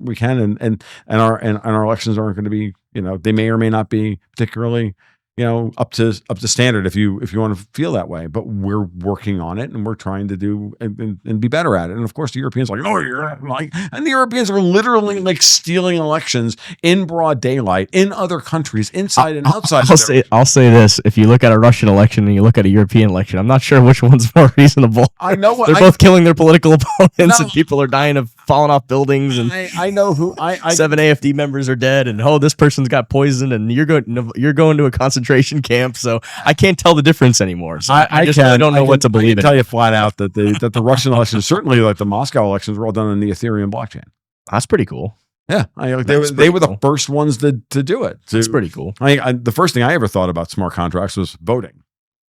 we can. And our elections aren't going to be, they may or may not be particularly, up to standard if you want to feel that way, but we're working on it, and we're trying to do and be better at it. And of course the Europeans are like, no, you're like, and the Europeans are literally like stealing elections in broad daylight in other countries, inside and outside. I'll say this: if you look at a Russian election and you look at a European election, I'm not sure which one's more reasonable. I know what they're both killing their political opponents, and people are dying of falling off buildings, and I know who 7 AfD members are dead, and this person's got poisoned, and you're going to a concentration camp, so I can't tell the difference anymore. So I don't know what to believe. I can tell you flat out that the Russian elections, certainly like the Moscow elections, were all done on the Ethereum blockchain. That's pretty cool. Yeah, they were the first ones to do it. That's pretty cool. The first thing I ever thought about smart contracts was voting.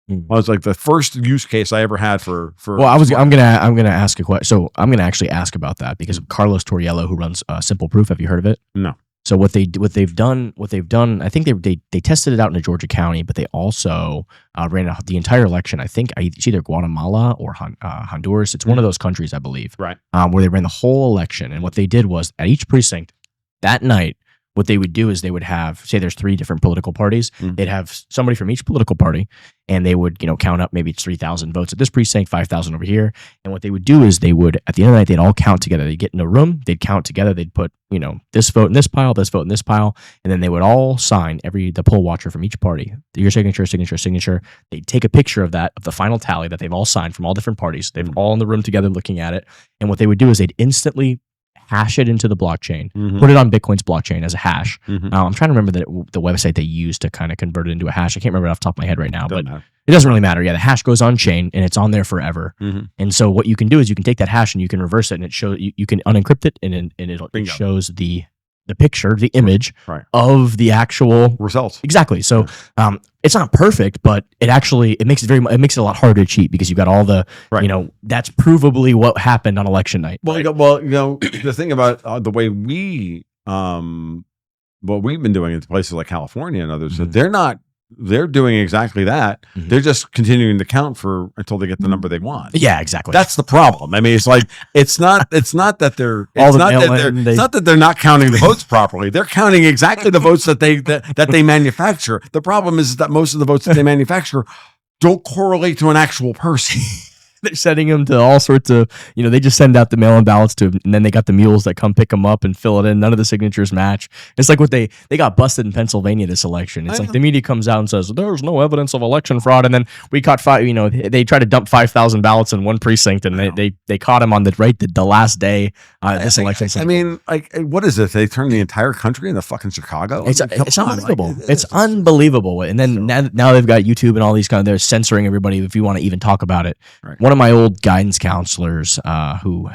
I was like the first use case I ever had for. Well, I'm gonna ask a question. So I'm gonna actually ask about that because Carlos Torriello, who runs Simple Proof, have you heard of it? No. So what they've done, I think they tested it out in Georgia County, but they also ran the entire election. I think it's either Guatemala or Honduras. It's one of those countries, I believe, right? Where they ran the whole election, and what they did was at each precinct that night, what they would do is they would have, say there's 3 different political parties. They'd have somebody from each political party, and they would, count up, maybe it's 3,000 votes at this precinct, 5,000 over here. And what they would do is they would, at the end of the night, they'd all count together. They'd get in a room, they'd count together, they'd put, this vote in this pile, this vote in this pile, and then they would all sign, the poll watcher from each party, your signature. They'd take a picture of that, of the final tally that they've all signed from all different parties. They've all in the room together looking at it. And what they would do is they'd instantly hash it into the blockchain, put it on Bitcoin's blockchain as a hash. I'm trying to remember the website they used to kind of convert it into a hash. I can't remember it off the top of my head right now, but It doesn't really matter. Yeah, the hash goes on chain and it's on there forever. Mhm. And so what you can do is you can take that hash and you can reverse it, and it shows you can unencrypt it, and it shows the picture, the image Right. of the actual Results. Exactly. So it's not perfect, but it makes it it makes it a lot harder to cheat because you've got all the Right. that's provably what happened on election night. Well, right? the thing about the way what we've been doing in places like California and others, Mhm. they're doing exactly that. Mhm. They're just continuing to count until they get the number they want. Yeah, exactly. That's the problem. I mean, it's like it's not that they're All not that they're not counting the votes properly. They're counting exactly the votes that they manufacture. The problem is that most of the votes that they manufacture don't correlate to an actual person. They're sending them to all sorts of, they just send out the mail-in ballots to, and then they got the mules that come pick them up and fill it in. None of the signatures match. It's like what they got busted in Pennsylvania this election. It's like the media comes out and says, there's no evidence of election fraud. And then we caught they tried to dump 5,000 ballots in one precinct, and they caught him on the last day this election. I mean, like, what is it? They turned the entire country into fucking Chicago? It's unbelievable. It's unbelievable. And then now they've got YouTube and all these they're censoring everybody if you want to even talk about it. Right. One of my old guidance counselors who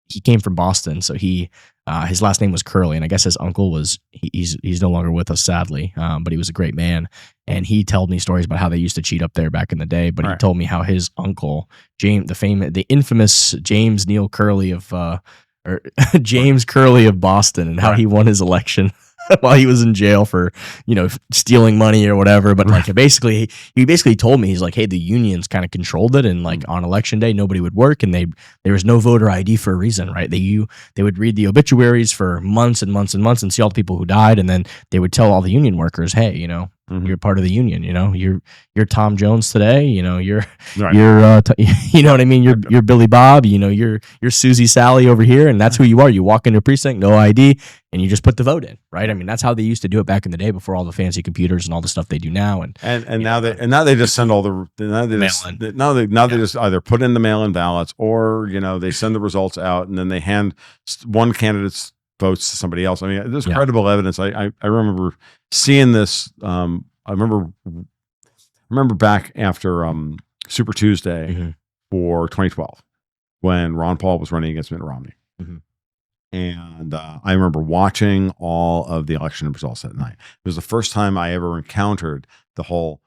he came from Boston, so his last name was Curley, and I guess his uncle was he's no longer with us, sadly, but he was a great man, and he told me stories about how they used to cheat up there back in the day. But he told me how his uncle James, the infamous James Neal Curley of James Curley of Boston, and how he won his election while he was in jail for, stealing money or whatever. But he basically told me, he's like, hey, the unions kind of controlled it. And on election day, nobody would work, and there was no voter ID for a reason, right? They would read the obituaries for months and months and months and see all the people who died. And then they would tell all the union workers, hey, you're part of the union, you're Tom Jones today, you're you know what I mean? You're Billy Bob, you're Susie Sally over here, and that's who you are. You walk into a precinct, no ID, and you just put the vote in, right? I mean, that's how they used to do it back in the day before all the fancy computers and all the stuff they do now. And now they just send all they just either put in the mail-in ballots, or they send the results out, and then they hand one candidate's votes to somebody else. I mean, there's credible evidence. I remember seeing this. I remember back after Super Tuesday for 2012, when Ron Paul was running against Mitt Romney. And I remember watching all of the election results that night. It was the first time I ever encountered the whole,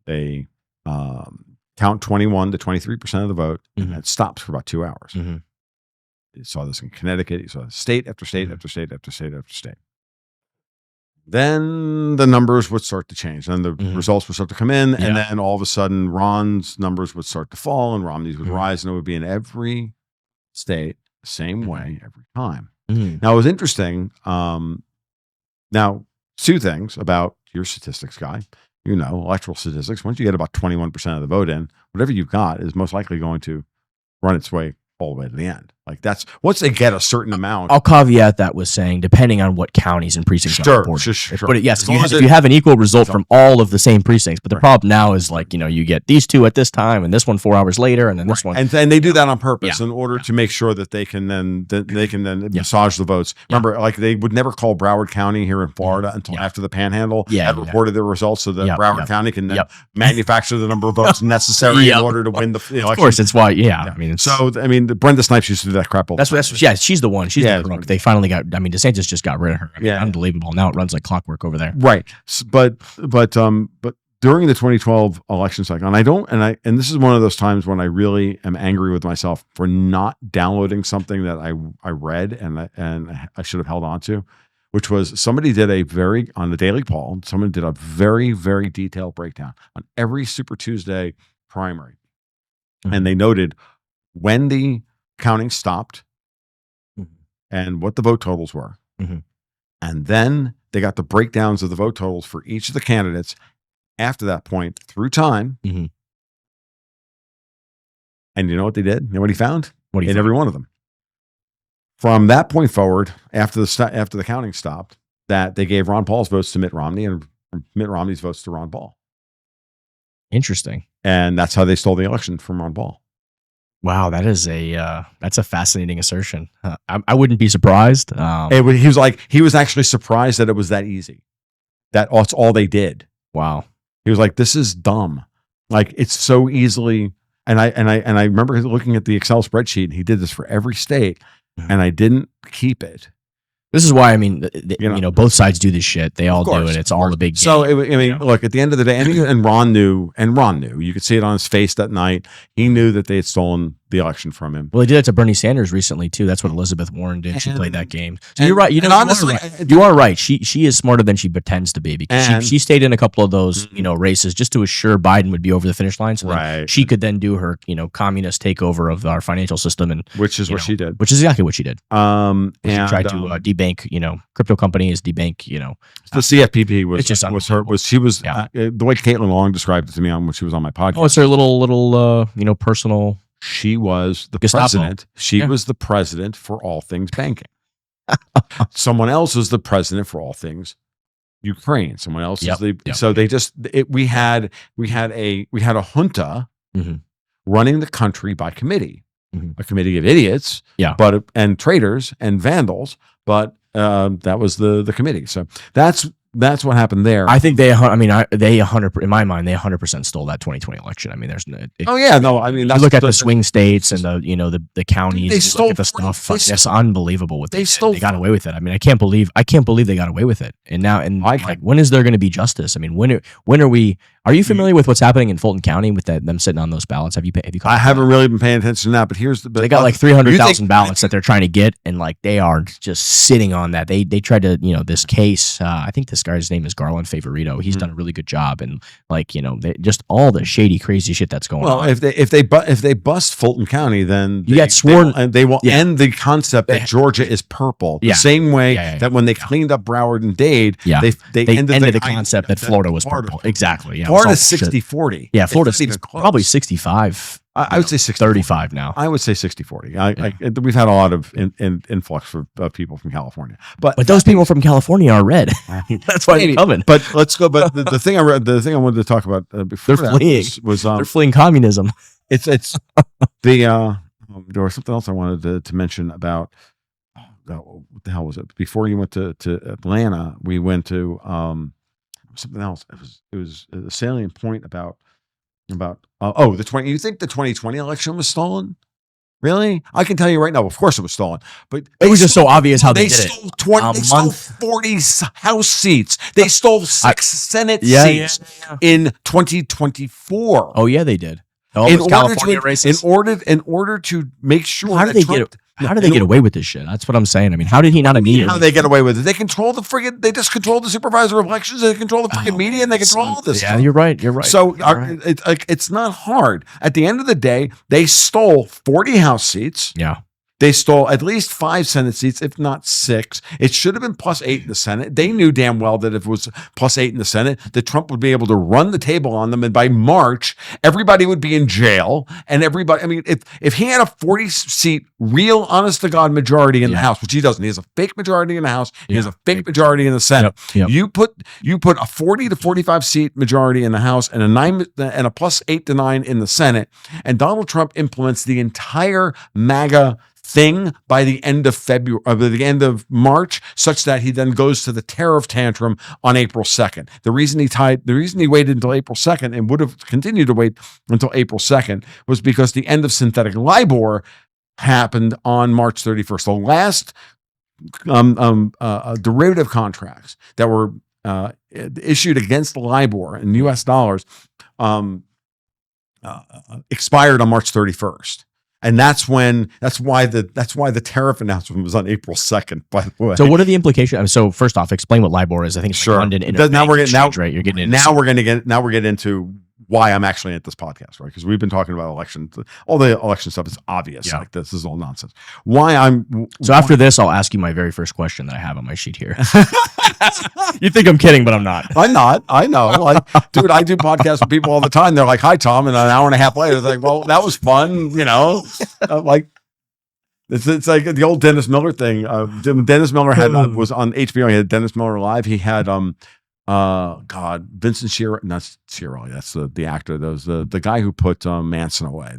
they count 21 to 23% of the vote, and it stops for about 2 hours. You saw this in Connecticut. You saw state after state after state after state after state. Then the numbers would start to change. Then the results would start to come in. And then all of a sudden, Ron's numbers would start to fall and Romney's would rise. And it would be in every state the same way every time. Now, it was interesting. Now, two things about your statistics guy. Electoral statistics. Once you get about 21% of the vote in, whatever you've got is most likely going to run its way all the way to the end. Like, that's once they get a certain amount. I'll caveat that with saying, depending on what counties and precincts are reported. Sure. But yes, if you have an equal result from all of the same precincts, but the problem now is you get these two at this time and this one 4 hours later, and then this one. And they do that on purpose in order to make sure that they can then massage the votes. Remember, they would never call Broward County here in Florida until after the Panhandle had reported their results, so that Broward County can then manufacture the number of votes necessary in order to win the election. Of course, it's why. I mean, Brenda Snipes used to do that crap all the time. She's the one. She's the crook. They finally got. I mean, DeSantis just got rid of her. Unbelievable. Now it runs like clockwork over there. Right. But during the 2012 election cycle, and this is one of those times when I really am angry with myself for not downloading something that I read and I should have held on to, which was somebody did on the Daily Poll. Someone did a very, very detailed breakdown on every Super Tuesday primary, and they noted when the counting stopped and what the vote totals were. And then they got the breakdowns of the vote totals for each of the candidates after that point through time. And you know what they did? You know what he found? In every one of them. From that point forward, after the counting stopped, that they gave Ron Paul's votes to Mitt Romney and Mitt Romney's votes to Ron Paul. Interesting. And that's how they stole the election from Ron Paul. Wow, that's a fascinating assertion. I wouldn't be surprised. He was actually surprised that it was that easy. That's all they did. Wow. He was like, "This is dumb. Like it's so easily." And I remember looking at the Excel spreadsheet. And he did this for every state, and I didn't keep it. This is why, I mean, both sides do this shit. They all do it. It's all a big game. So, look, at the end of the day, and Ron knew, you could see it on his face that night. He knew that they had stolen the election from him. Well, they did it to Bernie Sanders recently, too. That's what Elizabeth Warren did. She played that game. So you're right. Honestly, you are right. She is smarter than she pretends to be, because she stayed in a couple of those, races just to assure Biden would be over the finish line. So she could then do her, communist takeover of our financial system. Which is what she did. Which is exactly what she did. She tried to debank, crypto companies, debank, the CFPB was her. The way Caitlin Long described it to me when she was on my podcast. Oh, it's her little personal. She was the president. She was the president for all things banking. Someone else was the president for all things Ukraine. Someone else is so they just we had a junta running the country by committee, a committee of idiots, and traitors and vandals, but that was the committee. So that's what happened there. I think they 100%, in my mind, they 100% stole that 2020 election. I mean, there's no. That's, look at the swing states and the counties. They stole look at the stuff. That's unbelievable what they stole. They got away with it. I mean, I can't believe they got away with it. And now, when is there going to be justice? I mean, when are we? Are you familiar with what's happening in Fulton County with them sitting on those ballots? Have you? I haven't really been paying attention to that, but here's they got like 300,000 ballots that they're trying to get, and like they are just sitting on that. They tried to this case. I think this guy's name is Garland Favorito. He's done a really good job, and they just all the shady, crazy shit that's going on. Well, if they bust Fulton County, then you get sworn, and they will end the concept that Georgia is purple. The same way that when they cleaned up Broward and Dade, they ended the concept that Florida was purple. Exactly. Yeah. Florida's 60-40. Yeah, Florida's probably 65. I would say 35 now. I would say 60-40. We've had a lot of influx of people from California, but those people from California are red. That's why they're coming. But let's go. But the thing I wanted to talk about before they're fleeing. Was they're fleeing communism. It's there was something else I wanted to mention about. What the hell was it? Before you went to Atlanta, we went to something else. It was a salient point about the 20. You think the 2020 election was stolen? Really? I can tell you right now. Of course, it was stolen, but it was just so obvious how they did stole it. They stole 40 House seats. They stole 6 Senate seats in 2024. Oh yeah, they did. In order to make sure. How did they get away with this shit? That's what I'm saying. I mean, how did he not immediately? How did they get away with it? They control they just control the supervisor of elections. They control the freaking media, and they control all this stuff. You're right. So it's not hard. At the end of the day, they stole 40 House seats. Yeah. They stole at least 5 Senate seats, if not 6. It should have been +8 in the Senate. They knew damn well that if it was +8 in the Senate, that Trump would be able to run the table on them. And by March, everybody would be in jail. And everybody, I mean, if he had a 40-seat, real, honest-to-God majority in the House, which he doesn't, he has a fake majority in the House, he has a fake majority in the Senate. Yep. You put a 40 to 45-seat majority in the House and a +8 to 9 in the Senate, and Donald Trump implements the entire MAGA thing by the end of February, by the end of March, such that he then goes to the tariff tantrum on April 2nd. The reason he waited until April 2nd and would have continued to wait until April 2nd was because the end of synthetic LIBOR happened on March 31st. The last derivative contracts that were issued against LIBOR in U.S. dollars expired on March 31st. And that's why the tariff announcement was on April 2nd, by the way. So what are the implications? So first off, explain what LIBOR is. I think it's London now we're getting right. You're getting into now we're getting into why I'm actually at this podcast, right? Because we've been talking about elections. All the election stuff is obvious. Like this is all nonsense. After this, I'll ask you my very first question that I have on my sheet here. You think I'm kidding, but I'm not. I'm not. I know. Like, dude, I do podcasts with people all the time. They're like, "Hi, Tom," and an hour and a half later, they're like, "Well, that was fun," you know. Like it's like the old Dennis Miller thing. Dennis Miller was on HBO. He had Dennis Miller Live. He had Vincent Chiarelli, not Chiarelli. That's the actor. The guy who put Manson away.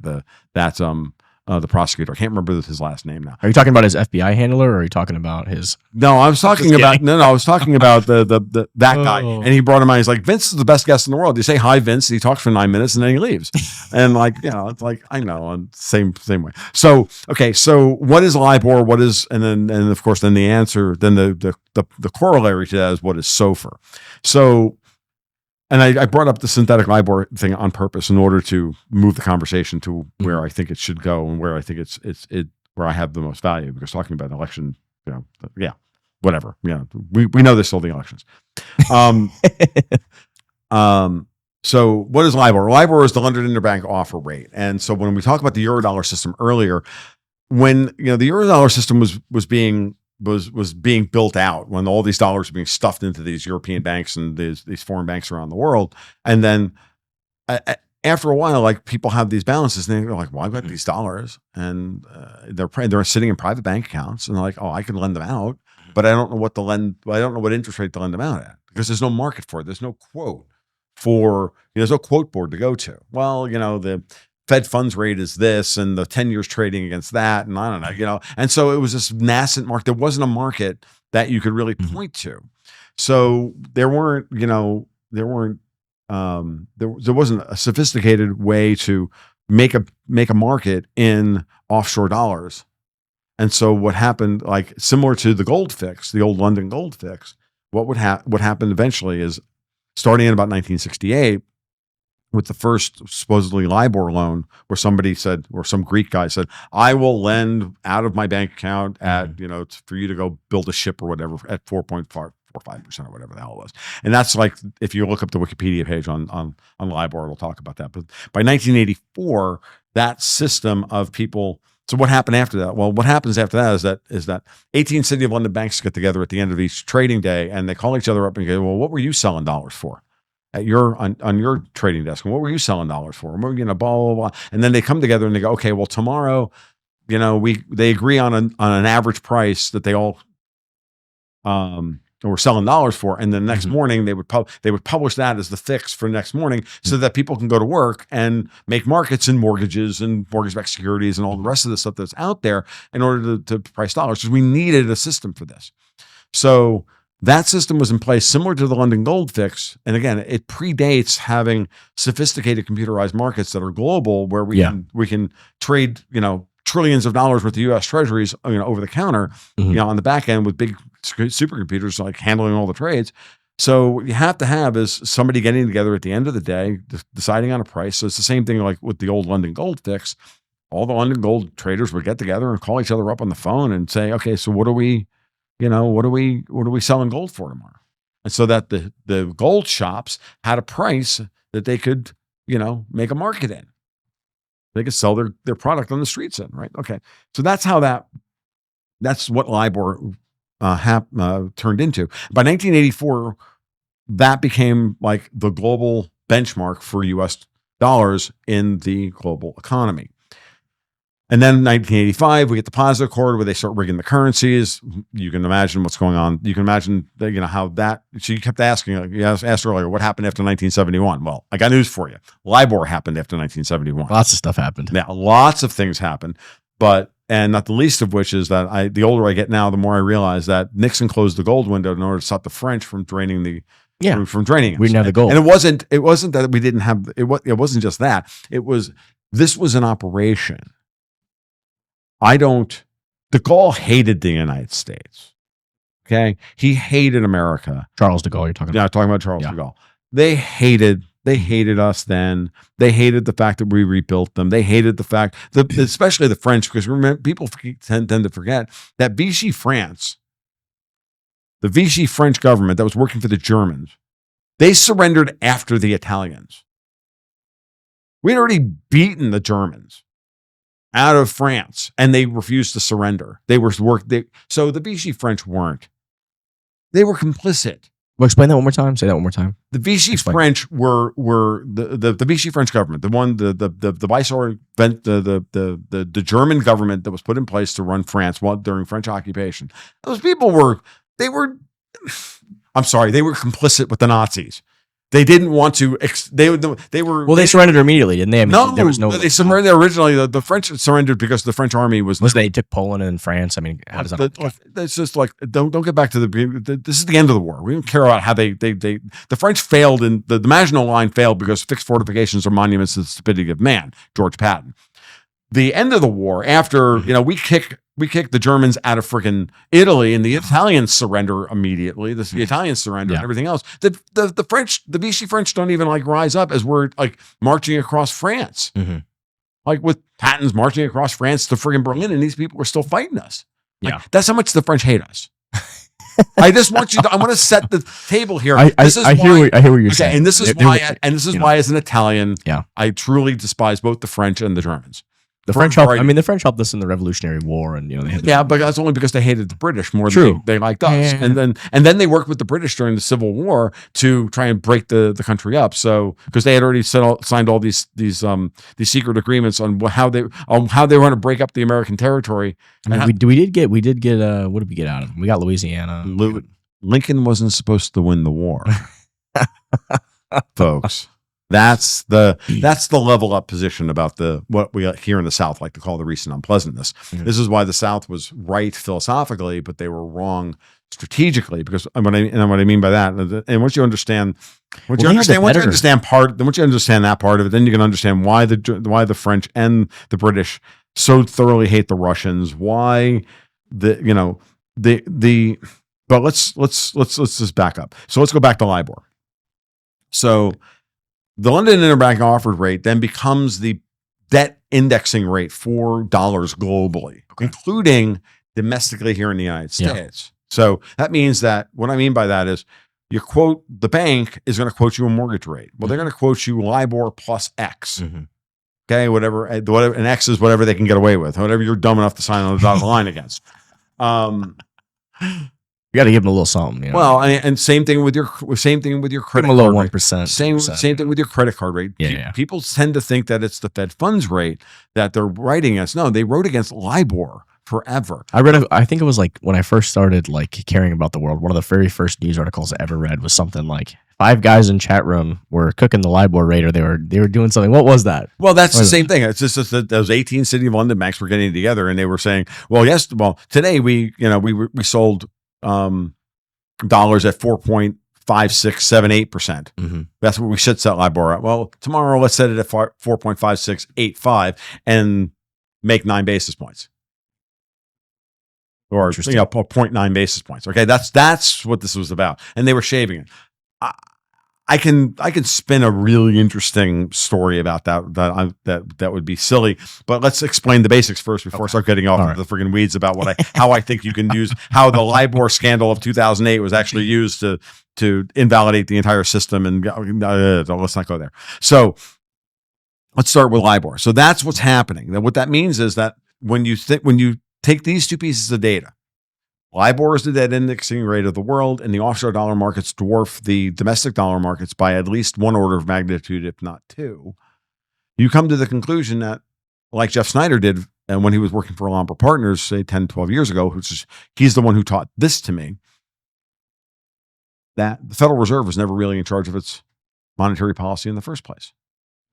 the prosecutor. I can't remember his last name now. Are you talking about his FBI handler, or are you talking about his? No, I was talking about I was talking about that guy, and he brought him out. He's like, Vince is the best guest in the world. You say hi, Vince. He talks for 9 minutes and then he leaves, and it's like I know, same way. So okay, so what is LIBOR? What is and of course then the answer, then the corollary to that is what is SOFR. So. And I brought up the synthetic LIBOR thing on purpose in order to move the conversation to where I think it should go and where I think it's where I have the most value, because talking about an election, whatever. We know there's still the elections. So what is LIBOR? LIBOR is the London Interbank Offer Rate. And so when we talk about the Eurodollar system earlier, when the Eurodollar system was being built out, when all these dollars were being stuffed into these European banks and these foreign banks around the world. And then after a while, like, people have these balances and they're like, well, I've got these dollars, and they're sitting in private bank accounts, and they're like, oh, I can lend them out, but I don't know what interest rate to lend them out at, because there's no market for it. There's no quote there's no quote board to go to. Well, the Fed funds rate is this, and the 10 years trading against that, and I don't know, and so it was this nascent market. There wasn't a market that you could really point to. So there wasn't a sophisticated way to make a market in offshore dollars. And so what happened, like similar to the gold fix, the old London gold fix, what happened eventually is, starting in about 1968, with the first supposedly LIBOR loan, where somebody said, or some Greek guy said, I will lend out of my bank account at, for you to go build a ship or whatever at 4.5% or whatever the hell it was. And that's like, if you look up the Wikipedia page on LIBOR, it'll talk about that. But by 1984, that system of people. So what happened after that? Well, what happens after that is that 18 City of London banks get together at the end of each trading day, and they call each other up and go, well, what were you selling dollars for at on your trading desk? And what were you selling dollars for? And blah, blah, blah. And then they come together and they go, okay, well, tomorrow, they agree on an average price that they all were selling dollars for. And then the next morning they would publish that as the fix for next morning, so that people can go to work and make markets in mortgages and mortgage-backed securities and all the rest of the stuff that's out there in order to price dollars, because we needed a system for this. So that system was in place similar to the London gold fix. And again, it predates having sophisticated computerized markets that are global, where we can trade, trillions of dollars worth of US treasuries, over the counter, on the back end with big supercomputers, like handling all the trades. So what you have to have is somebody getting together at the end of the day, deciding on a price. So it's the same thing like with the old London gold fix. All the London gold traders would get together and call each other up on the phone and say, okay, so what are we selling gold for tomorrow? And so that the gold shops had a price that they could, make a market in. They could sell their product on the streets in, right? Okay. So that's what LIBOR turned into. By 1984, that became like the global benchmark for US dollars in the global economy. And then in 1985, we get the Positive Accord, where they start rigging the currencies. You can imagine what's going on. You can imagine that, how that. So you kept asking, you asked earlier, what happened after 1971? Well, I got news for you. LIBOR happened after 1971. Lots of stuff happened. Yeah, lots of things happened. And not the least of which is that the older I get now, the more I realize that Nixon closed the gold window in order to stop the French from draining from draining us. We didn't have the gold. And it wasn't that we didn't have it. It wasn't just that. This was an operation. De Gaulle hated the United States. Okay. He hated America. Charles de Gaulle, you're talking about. Yeah, talking about Charles de Gaulle. They hated us then. They hated the fact that we rebuilt them. They hated the fact that, especially the French, because remember, people tend to forget that Vichy France, the Vichy French government that was working for the Germans, they surrendered after the Italians. We'd already beaten the Germans out of France, and they refused to surrender. So the Vichy French weren't. They were complicit. Well, explain that one more time. Say that one more time. The Vichy French were the Vichy French government, the viceroy, the German government that was put in place to run France during French occupation. Those people were complicit with the Nazis. They didn't want to. They were. Well, they surrendered immediately, didn't they? I mean, No, there was no. they surrendered originally. The French surrendered because the French army was. They took Poland and France. I mean, how does that? It's just like don't get back to this is the end of the war. We don't care about how the French failed and the Maginot Line failed because fixed fortifications are monuments to the stupidity of man. George Patton. The end of the war, after we kick the Germans out of freaking Italy, and the Italians surrender immediately. The Italians surrender and everything else. The French, the Vichy French, don't even like rise up as we're like marching across France, like with Patton's marching across France to freaking Berlin, and these people are still fighting us. Like, that's how much the French hate us. I just want I want to set the table here. I hear what you're saying, and this is why. And this is why, as an Italian, I truly despise both the French and the Germans. The French helped. I mean, the French helped us in the Revolutionary War, and they had but that's only because they hated the British more than they liked us. Yeah. And then they worked with the British during the Civil War to try and break the country up. So because they had already signed all these secret agreements on how they want to break up the American territory. I mean, we did get what did we get out of them? We got Louisiana. Lincoln wasn't supposed to win the war, folks. That's the level up position about what we here in the South like to call the recent unpleasantness. Mm-hmm. This is why the South was right philosophically, but they were wrong strategically. Because what I mean by that, and once you understand that part of it, then you can understand why the French and the British so thoroughly hate the Russians. Why but let's just back up. So let's go back to LIBOR. So the London Interbank Offered Rate then becomes the debt indexing rate for dollars globally, including domestically here in the United States. So that means that what I mean by that is the bank is going to quote you a mortgage rate. Well, they're going to quote you LIBOR plus X. Mm-hmm. Okay, whatever, and X is whatever they can get away with, whatever you're dumb enough to sign on the dotted line against. You got to give them a little something. Well, and same thing with your credit. Give them a little 1%. Same thing with your credit card rate. People tend to think that it's the Fed funds rate that they're writing against. No, they wrote against LIBOR forever. I think it was like when I first started like caring about the world. One of the very first news articles I ever read was something like 5 guys in chat room were cooking the LIBOR rate, or they were doing something. What was that? Well, that's the same thing. It's just that those 18 City of London banks were getting together, and they were saying, today we sold dollars at 4.5678%. Mm-hmm. That's what we should set LIBOR at. Well, tomorrow let's set it at 4.5685 and make 9 basis points. Or 0.9 basis points. Okay, that's what this was about. And they were shaving it. I can spin a really interesting story about that would be silly, but let's explain the basics first before I start getting off the friggin' weeds about how I think you can use how the LIBOR scandal of 2008 was actually used to invalidate the entire system. And let's not go there. So let's start with LIBOR. So that's what's happening. Then what that means is that when you take these two pieces of data, LIBOR is the debt indexing rate of the world, and the offshore dollar markets dwarf the domestic dollar markets by at least 1 order of magnitude, if not 2. You come to the conclusion that, like Jeff Snyder did, and when he was working for Alhambra Partners, say 10, 12 years ago, he's the one who taught this to me, that the Federal Reserve was never really in charge of its monetary policy in the first place.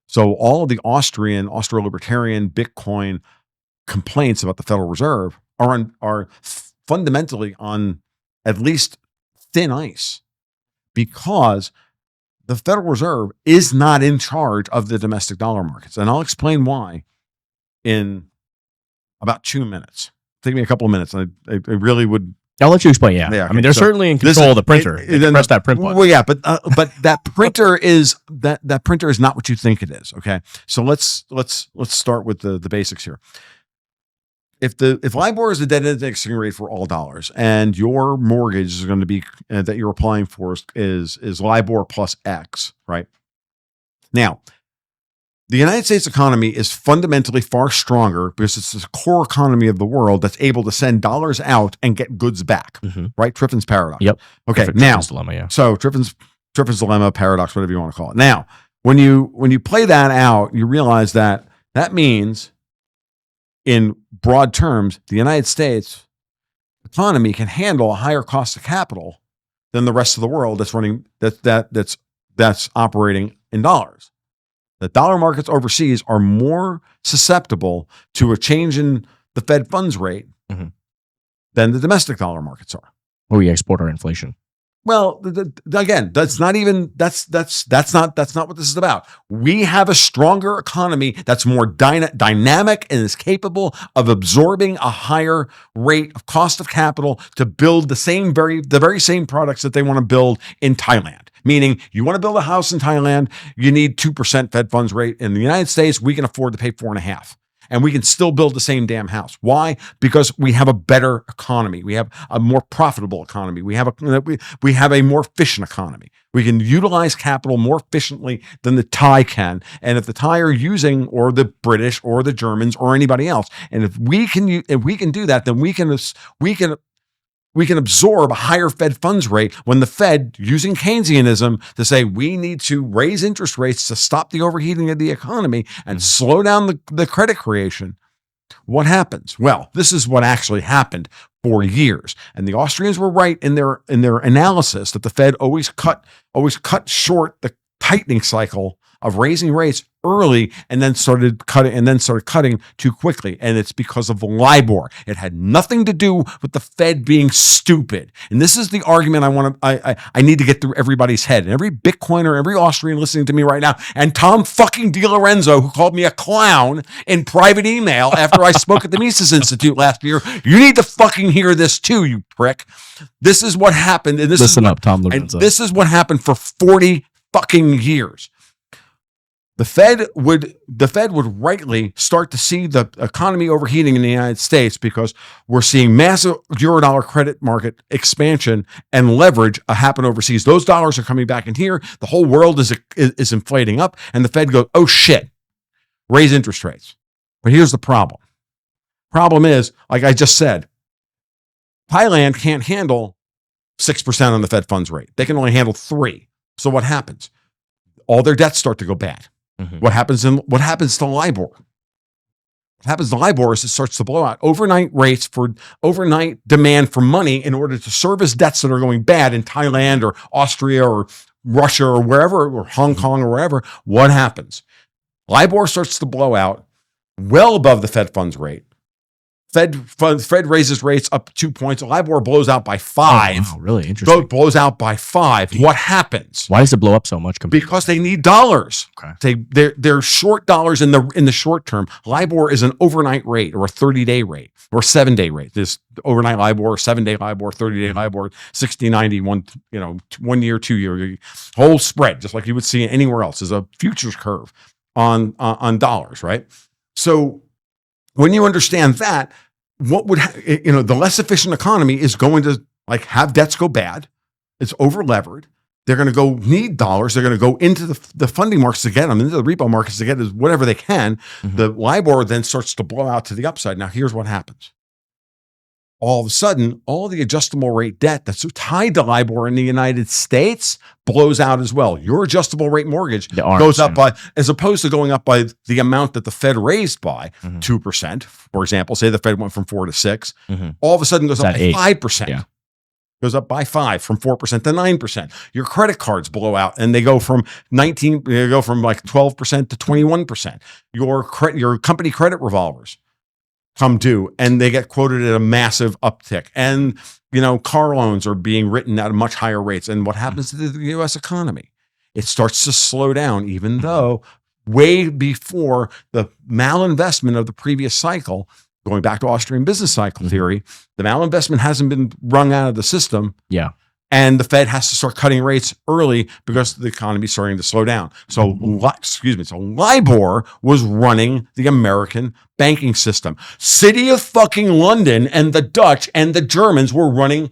So all of the Austro-libertarian, Bitcoin complaints about the Federal Reserve are fundamentally on at least thin ice, because the Federal Reserve is not in charge of the domestic dollar markets. And I'll explain why in about 2 minutes. Take me a couple of minutes. I really would. I'll let you explain. Yeah. I mean, they're certainly in control of the printer. Press that print button. Well, yeah, but that printer is that printer is not what you think it is. Okay. So let's start with the basics here. If LIBOR is the debt indexing rate for all dollars, and your mortgage is going to be that you're applying for is LIBOR plus X, right? Now, the United States economy is fundamentally far stronger because it's the core economy of the world that's able to send dollars out and get goods back, right? Triffin's paradox. Yep. Okay. Triffin's dilemma, yeah. So Triffin's dilemma, paradox, whatever you want to call it. Now, when you play that out, you realize that means, in broad terms, the United States economy can handle a higher cost of capital than the rest of the world that's that's operating in dollars. The dollar markets overseas are more susceptible to a change in the Fed funds rate than the domestic dollar markets are. Where we export our inflation. Well, again, that's not what this is about. We have a stronger economy that's more dynamic and is capable of absorbing a higher rate of cost of capital to build the very same products that they want to build in Thailand. Meaning, you want to build a house in Thailand, you need 2% Fed funds rate. In the United States, we can afford to pay 4.5%. And we can still build the same damn house. Why? Because we have a better economy. We have a more profitable economy. We have a more efficient economy. We can utilize capital more efficiently than the Thai can. And if the Thai are using, or the British, or the Germans, or anybody else, and if we can do that, then we can absorb a higher Fed funds rate when the Fed, using Keynesianism to say we need to raise interest rates to stop the overheating of the economy and slow down the credit creation. What happens? Well, this is what actually happened for years. And the Austrians were right in their analysis that the Fed always cut short the tightening cycle of raising rates early and then started cutting too quickly. And it's because of LIBOR. It had nothing to do with the Fed being stupid. And this is the argument I need to get through everybody's head. And every Bitcoiner, every Austrian listening to me right now, and Tom fucking DiLorenzo, who called me a clown in private email after I spoke at the Mises Institute last year, you need to fucking hear this too, you prick. This is what happened. And Listen up, Tom Lorenzo. And this is what happened for 40 fucking years. The Fed would rightly start to see the economy overheating in the United States because we're seeing massive Eurodollar credit market expansion and leverage happen overseas. Those dollars are coming back in here. The whole world is inflating up, and the Fed goes, oh shit, raise interest rates. But here's the problem. Problem is, like I just said, Thailand can't handle 6% on the Fed funds rate. They can only handle 3%. So what happens? All their debts start to go bad. What happens to LIBOR? What happens to LIBOR is it starts to blow out. Overnight demand for money in order to service debts that are going bad in Thailand or Austria or Russia or wherever, or Hong Kong or wherever. What happens? LIBOR starts to blow out well above the Fed funds rate. Fed raises rates up 2 points. LIBOR blows out by 5. Oh, wow, really interesting. Blows out by 5. What happens? Why does it blow up so much? Because they need dollars. Okay. They're short dollars in the short term. LIBOR is an overnight rate or a 30-day rate or a 7-day rate. This overnight LIBOR, 7-day LIBOR, 30-day LIBOR, 60, 90, 1 year, 2 year, whole spread, just like you would see anywhere else, is a futures curve on dollars, right? So when you understand that, the less efficient economy is going to have debts go bad. It's over levered. They're going to go need dollars. They're going to go into the funding markets to get them, into the repo markets to get whatever they can. The LIBOR then starts to blow out to the upside. Now, here's what happens. All of a sudden, all the adjustable rate debt that's tied to LIBOR in the United States blows out as well. Your adjustable rate mortgage goes up by, as opposed to going up by the amount that the Fed raised by 2%, for example, say the Fed went from 4 to 6, all of a sudden goes up by 5%. Yeah. Goes up by 5 from 4% to 9%. Your credit cards blow out and they go from 12% to 21%. Your company credit revolvers come due and they get quoted at a massive uptick. And, car loans are being written at much higher rates. And what happens to the U.S. economy? It starts to slow down, even though way before the malinvestment of the previous cycle, going back to Austrian business cycle theory, the malinvestment hasn't been wrung out of the system. Yeah. And the Fed has to start cutting rates early because the economy is starting to slow down. So LIBOR was running the American banking system. City of fucking London and the Dutch and the Germans were running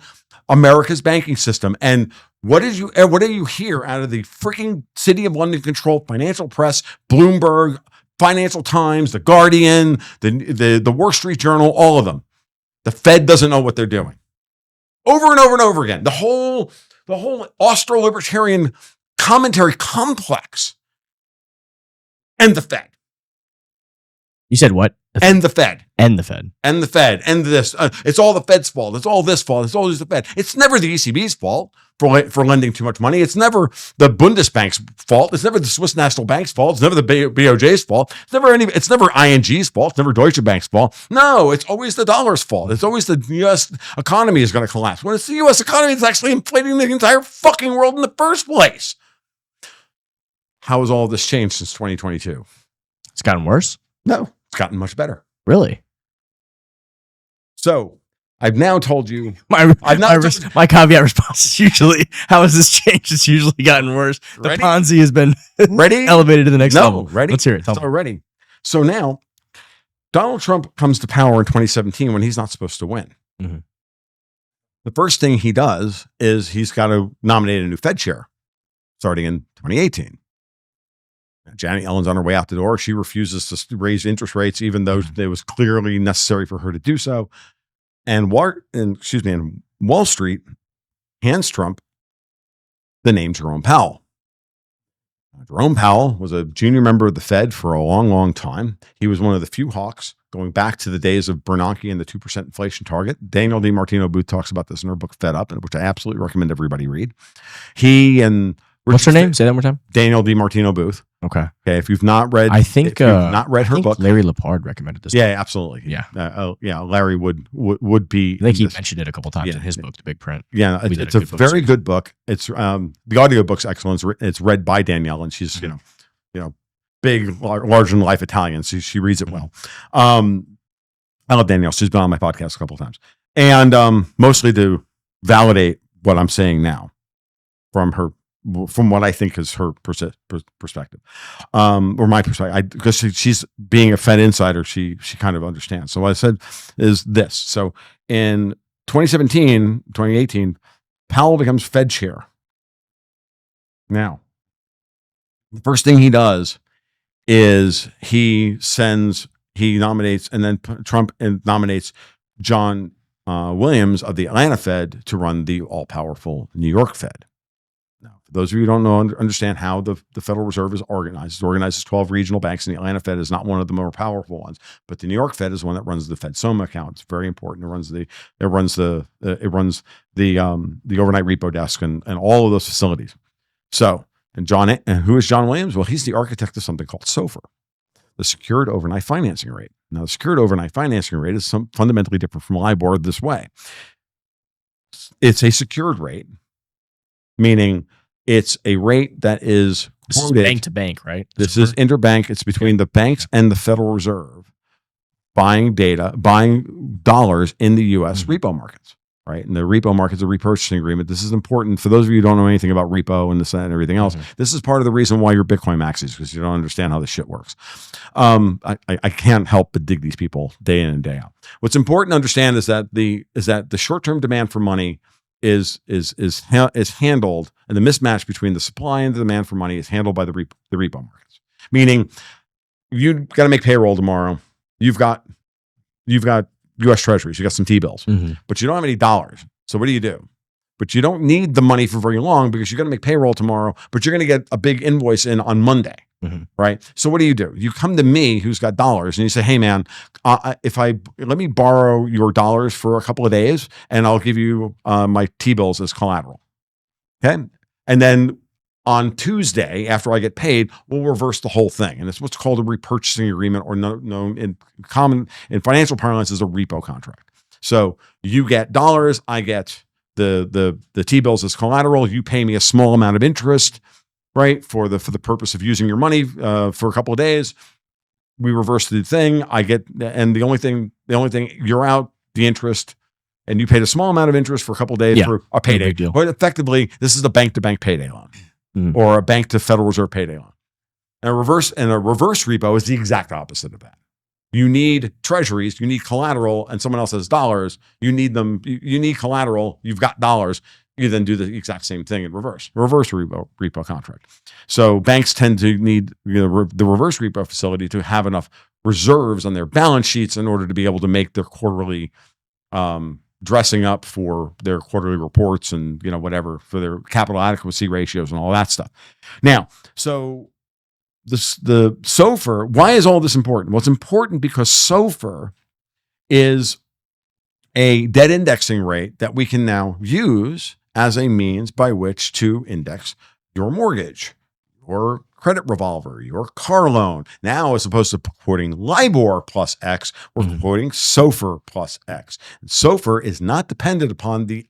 America's banking system. And what do you hear out of the freaking City of London controlled financial press, Bloomberg, Financial Times, The Guardian, the Wall Street Journal, all of them? The Fed doesn't know what they're doing. Over and over and over again. The whole Austro-libertarian commentary complex. And the Fed. You said what? And the Fed. And the Fed. And the Fed. And this. It's all the Fed's fault. It's all this fault. It's always the Fed. It's never the ECB's fault. for lending too much money. It's never the Bundesbank's fault. It's never the Swiss National Bank's fault. It's never the BOJ's fault. It's never ING's fault. It's never Deutsche Bank's fault. No, it's always the dollar's fault. It's always the U.S. economy is going to collapse. When it's the U.S. economy that's actually inflating the entire fucking world in the first place. How has all this changed since 2022? It's gotten worse? No, it's gotten much better. Really? So I've now told you. My caveat response is usually, how has this changed? It's usually gotten worse. The Ready? Ponzi has been Ready? elevated to the next level. Ready? Let's hear it. Tell me. Ready. So now, Donald Trump comes to power in 2017 when he's not supposed to win. Mm-hmm. The first thing he does is he's got to nominate a new Fed chair starting in 2018. Janet Yellen's on her way out the door. She refuses to raise interest rates, even though it was clearly necessary for her to do so. And Wall Street hands Trump the name Jerome Powell. Jerome Powell was a junior member of the Fed for a long, long time. He was one of the few hawks going back to the days of Bernanke and the 2% inflation target. Danielle DiMartino Booth talks about this in her book, Fed Up, which I absolutely recommend everybody read. He and what's her name? Say that one more time. Danielle DiMartino Booth. Okay. If you've not read, I think her book, Larry Lepard recommended this. Yeah, absolutely. Yeah. Larry would be. I think he mentioned it a couple times in his book, The Big Print. Yeah, it's a very good book. It's the audiobook's excellent. It's read by Danielle, and she's big, larger than life Italian. So she reads it well. I love Danielle. She's been on my podcast a couple of times, and mostly to validate what I'm saying now from what I think is her perspective, or my perspective, because she's being a Fed insider, she kind of understands. So what I said is this. So in 2018, Powell becomes Fed chair. Now, the first thing he does is nominates, and then Trump nominates John Williams of the Atlanta Fed to run the all-powerful New York Fed. Now, for those of you who don't know, understand how the Federal Reserve is organized. It organizes 12 regional banks, and the Atlanta Fed is not one of the more powerful ones. But the New York Fed is one that runs the Fed Soma account. It's very important. It runs the overnight repo desk and all of those facilities. So, and who is John Williams? Well, he's the architect of something called SOFR, the Secured Overnight Financing Rate. Now, the Secured Overnight Financing Rate is fundamentally different from LIBOR this way. It's a secured rate, meaning it's a rate that is quoted. Bank to bank, right? This is interbank. It's between the banks and the Federal Reserve buying dollars in the U.S. repo markets, right? And the repo market is a repurchasing agreement. This is important for those of you who don't know anything about repo and this and everything else. This is part of the reason why you're Bitcoin maxis, because you don't understand how this shit works. I can't help but dig these people day in and day out. What's important to understand is that the short-term demand for money is handled, and the mismatch between the supply and the demand for money is handled by the repo markets. Meaning, you've got to make payroll tomorrow. You've got U.S. Treasuries. You got some T-bills, but you don't have any dollars. So what do? But you don't need the money for very long because you're going to make payroll tomorrow. But you're going to get a big invoice in on Monday, right? So what do? You come to me, who's got dollars, and you say, "Hey, man, let me borrow your dollars for a couple of days, and I'll give you my T-bills as collateral." Okay, and then on Tuesday, after I get paid, we'll reverse the whole thing, and it's what's called a repurchasing agreement, or known in financial parlance as a repo contract. So you get dollars, I get the T-bills as collateral. You pay me a small amount of interest, right, for the purpose of using your money for a couple of days. We reverse the thing. And the only thing you're out the interest, and you paid a small amount of interest for a couple of days for a payday deal. But effectively, this is a bank-to-bank payday loan, or a bank to Federal Reserve payday loan. And a reverse repo is the exact opposite of that. You need treasuries, you need collateral, and someone else has dollars. You need them. You need collateral. You've got dollars. You then do the exact same thing in reverse repo contract. So banks tend to need the reverse repo facility to have enough reserves on their balance sheets in order to be able to make their quarterly dressing up for their quarterly reports and whatever for their capital adequacy ratios and all that stuff. Now, so the SOFR, why is all this important? Well, it's important because SOFR is a debt indexing rate that we can now use as a means by which to index your mortgage, your credit revolver, your car loan. Now, as opposed to quoting LIBOR plus X, we're quoting SOFR plus X. And SOFR is not dependent upon the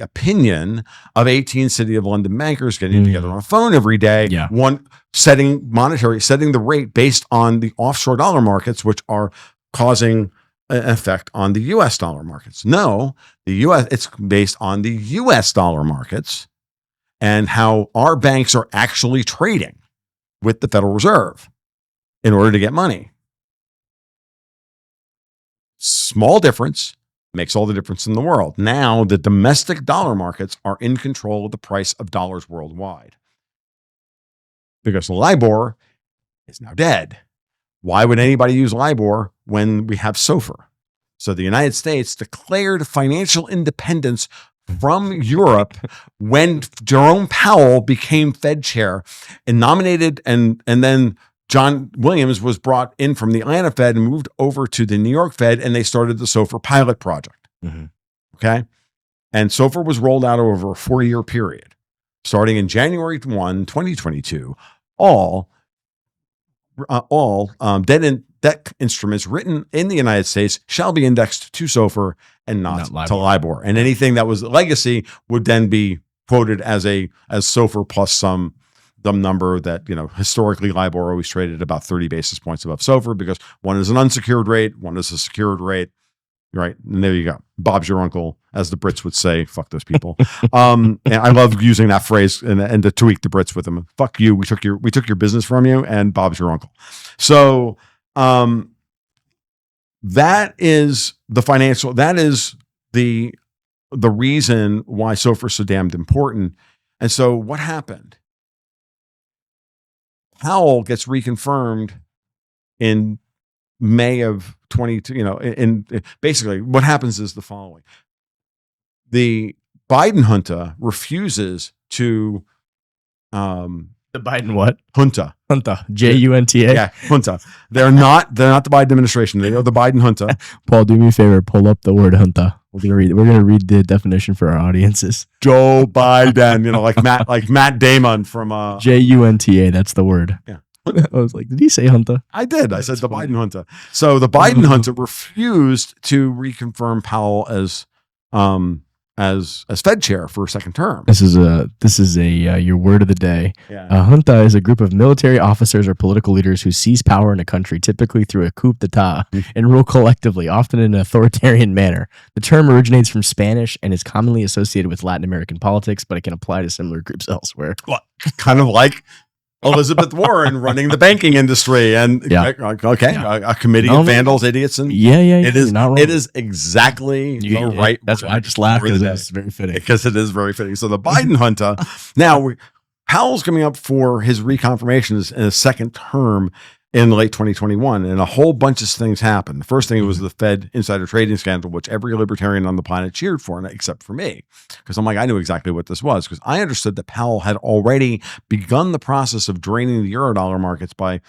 opinion of 18 City of London bankers getting together on a phone every day, one setting the rate based on the offshore dollar markets, which are causing an effect on the US dollar markets. No, it's based on the US dollar markets and how our banks are actually trading with the Federal Reserve in order to get money. Small difference makes all the difference in the world. Now, the domestic dollar markets are in control of the price of dollars worldwide because LIBOR is now dead. Why would anybody use LIBOR when we have SOFR? So the United States declared financial independence from Europe when Jerome Powell became Fed chair and nominated, and then John Williams was brought in from the Atlanta Fed and moved over to the New York Fed, and they started the SOFR pilot project. Okay. And SOFR was rolled out over a 4-year period, starting in January 1, 2022. All debt instruments written in the United States shall be indexed to SOFR and not to LIBOR. And anything that was legacy would then be quoted as SOFR plus some number that, historically LIBOR always traded about 30 basis points above SOFR because one is an unsecured rate, one is a secured rate, right? And there you go. Bob's your uncle, as the Brits would say. Fuck those people. And I love using that phrase and to tweak the Brits with them. Fuck you. We took your business from you, and Bob's your uncle. So that is the reason why SOFR is so damned important. And so what happened? Powell gets reconfirmed in May of 22, basically what happens is the following. The Biden junta refuses to, the Biden what? Junta. Junta. Junta. Yeah, junta. They're not the Biden administration. They are the Biden junta. Paul, do me a favor. Pull up the word junta. We're gonna read the definition for our audiences. Joe Biden, like Matt Damon from Junta. That's the word. Yeah. I was like, did he say junta? I did. I said the Biden junta. So the Biden junta refused to reconfirm Powell as Fed chair for a second term. This is your word of the day. Yeah. A junta is a group of military officers or political leaders who seize power in a country, typically through a coup d'etat, and rule collectively, often in an authoritarian manner. The term originates from Spanish and is commonly associated with Latin American politics, but it can apply to similar groups elsewhere. Well, kind of like Elizabeth Warren running the banking industry, and a committee of vandals, idiots, and it is not wrong. It is exactly the right. That's why I just laughed because it's very fitting. Because it is very fitting. So the Biden junta. Now Powell's coming up for his reconfirmation in a second term in late 2021, and a whole bunch of things happened. The first thing was the Fed insider trading scandal, which every libertarian on the planet cheered for, except for me, because I'm like, I knew exactly what this was, because I understood that Powell had already begun the process of draining the Eurodollar markets by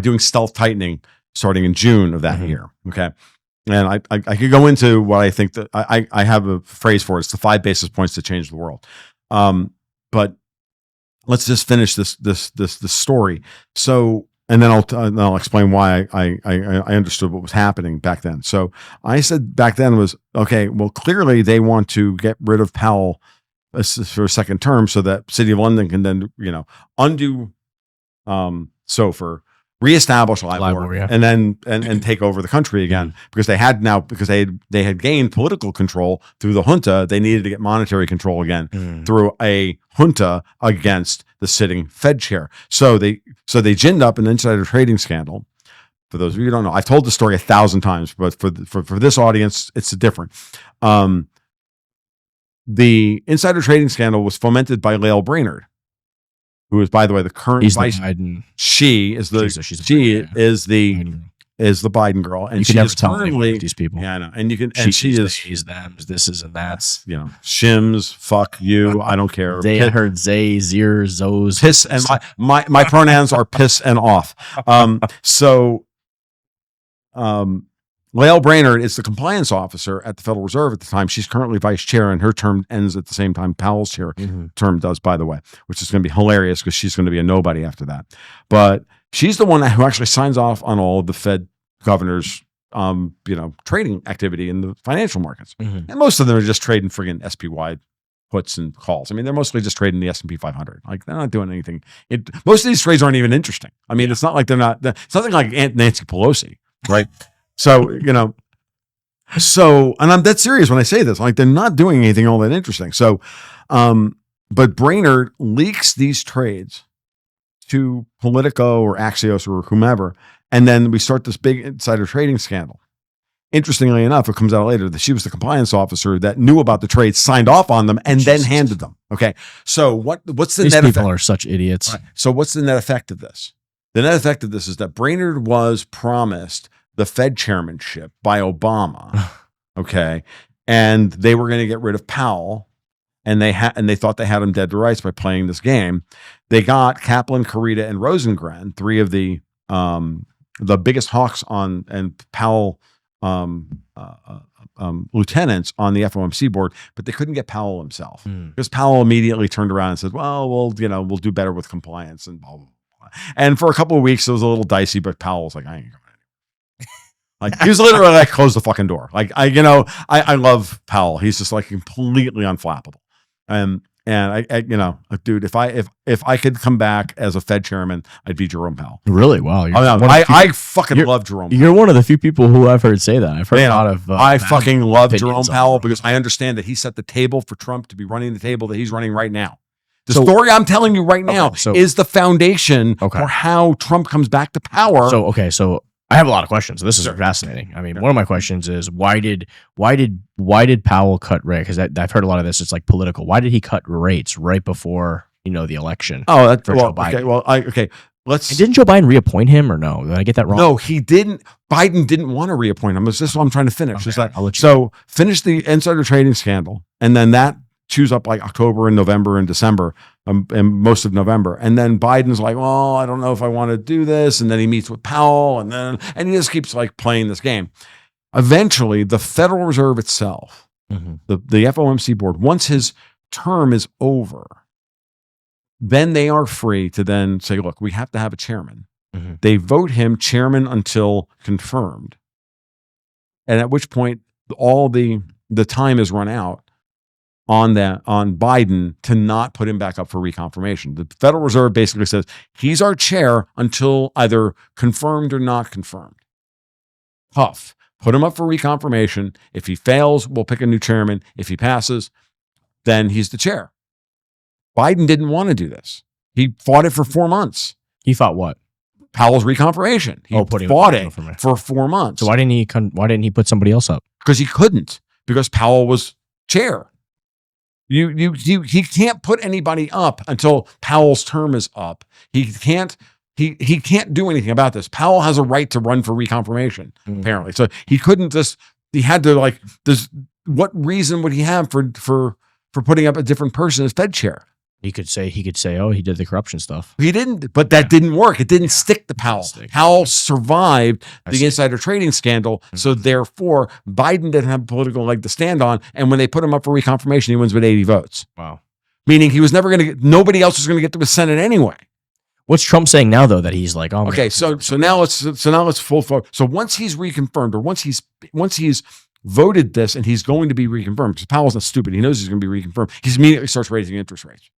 doing stealth tightening starting in June of that year. Okay. And I could go into what I think that I have a phrase for it. It's the 5 basis points that changed the world. But let's just finish this story. So, and then I'll explain why I understood what was happening back then. So I said back then was, okay, well, clearly they want to get rid of Powell for a second term so that City of London can then, undo SOFR, reestablish LIBOR, and then and take over the country again, because they had gained political control through the junta. They needed to get monetary control again through a junta against the sitting Fed chair. So they ginned up an insider trading scandal. For those of you who don't know, I've told the story 1,000 times, but for this audience, it's different. The insider trading scandal was fomented by Lael Brainerd, who is, by the way, the current vice. She is the Biden girl, and you can never tell these people. Yeah, I know, and you can. And she is she's them. This is and that's. Shims. Fuck you. I don't care. I heard zay, zir, zos. Piss and my pronouns are piss and off. So, Lael Brainerd is the compliance officer at the Federal Reserve at the time. She's currently vice chair, and her term ends at the same time Powell's term does, by the way, which is going to be hilarious because she's going to be a nobody after that. But she's the one who actually signs off on all of the Fed governors' trading activity in the financial markets. And most of them are just trading friggin' SPY puts and calls. I mean, they're mostly just trading the S&P 500. Like, they're not doing anything. Most of these trades aren't even interesting. I mean, it's not like it's nothing like Nancy Pelosi, right? So, and I'm dead serious when I say this. Like, they're not doing anything all that interesting. So, but Brainerd leaks these trades to Politico or Axios or whomever, and then we start this big insider trading scandal. Interestingly enough, it comes out later that she was the compliance officer that knew about the trades, signed off on them, and then handed them. Okay, so what's the These net effect? people are such idiots. Right. So what's the net effect of this? The net effect of this is that Brainerd was promised the Fed chairmanship by Obama, okay, and they were going to get rid of Powell, and they thought they had him dead to rights by playing this game. They got Kaplan, Carita, and Rosengren, three of the biggest hawks and Powell lieutenants on the FOMC board, but they couldn't get Powell himself because Powell immediately turned around and said, "Well, we'll do better with compliance and blah blah blah." And for a couple of weeks, it was a little dicey, but Powell was like, "I ain't going anywhere." Like, he was literally like, "Close the fucking door." Like, I love Powell. He's just like completely unflappable. And I dude, if I could come back as a Fed chairman, I'd be Jerome Powell. Really? Wow. I fucking love Jerome Powell. You're one of the few people who I've heard say that. I've heard a lot of. I fucking love Jerome Powell because I understand that he set the table for Trump to be running the table that he's running right now. The story I'm telling you right now is the foundation for how Trump comes back to power. So I have a lot of questions. This is fascinating. I mean, one of my questions is why did Powell cut rates? Because I've heard a lot of this. It's like political. Why did he cut rates right before the election? Oh, that's Joe Biden. Didn't Joe Biden reappoint him or no? Did I get that wrong? No, he didn't. Biden didn't want to reappoint him. This is what I'm trying to finish. Okay, I'll let you so finish the insider trading scandal, and then that chews up like October and November and December, and most of November. And then Biden's like, well, I don't know if I want to do this. And then he meets with Powell, and he just keeps like playing this game. Eventually, the Federal Reserve itself, the FOMC board, once his term is over, then they are free to then say, look, we have to have a chairman. They vote him chairman until confirmed. And at which point all the time is run out on Biden to not put him back up for reconfirmation. The Federal Reserve basically says he's our chair until either confirmed or not confirmed. Tough. Put him up for reconfirmation. If he fails, we'll pick a new chairman. If he passes, then he's the chair. Biden didn't want to do this. He fought it for 4 months. He fought what? Powell's reconfirmation. He fought it for 4 months. So why didn't he put somebody else up? Because he couldn't. Because Powell was chair. He can't put anybody up until Powell's term is up. He can't do anything about this. Powell has a right to run for reconfirmation, apparently. So he couldn't he had to what reason would he have for putting up a different person as Fed chair? He could say, oh, he did the corruption stuff. He didn't, but that didn't work. It didn't stick to Powell. Powell survived the insider trading scandal. So therefore, Biden didn't have a political leg to stand on. And when they put him up for reconfirmation, he wins with 80 votes. Wow. Meaning he was never going to get, nobody else was going to get to the Senate anyway. What's Trump saying now though, that he's like, oh, okay. So now let's full focus. So once he's reconfirmed, or once he's voted this and he's going to be reconfirmed, because Powell's not stupid. He knows he's going to be reconfirmed. He immediately starts raising interest rates.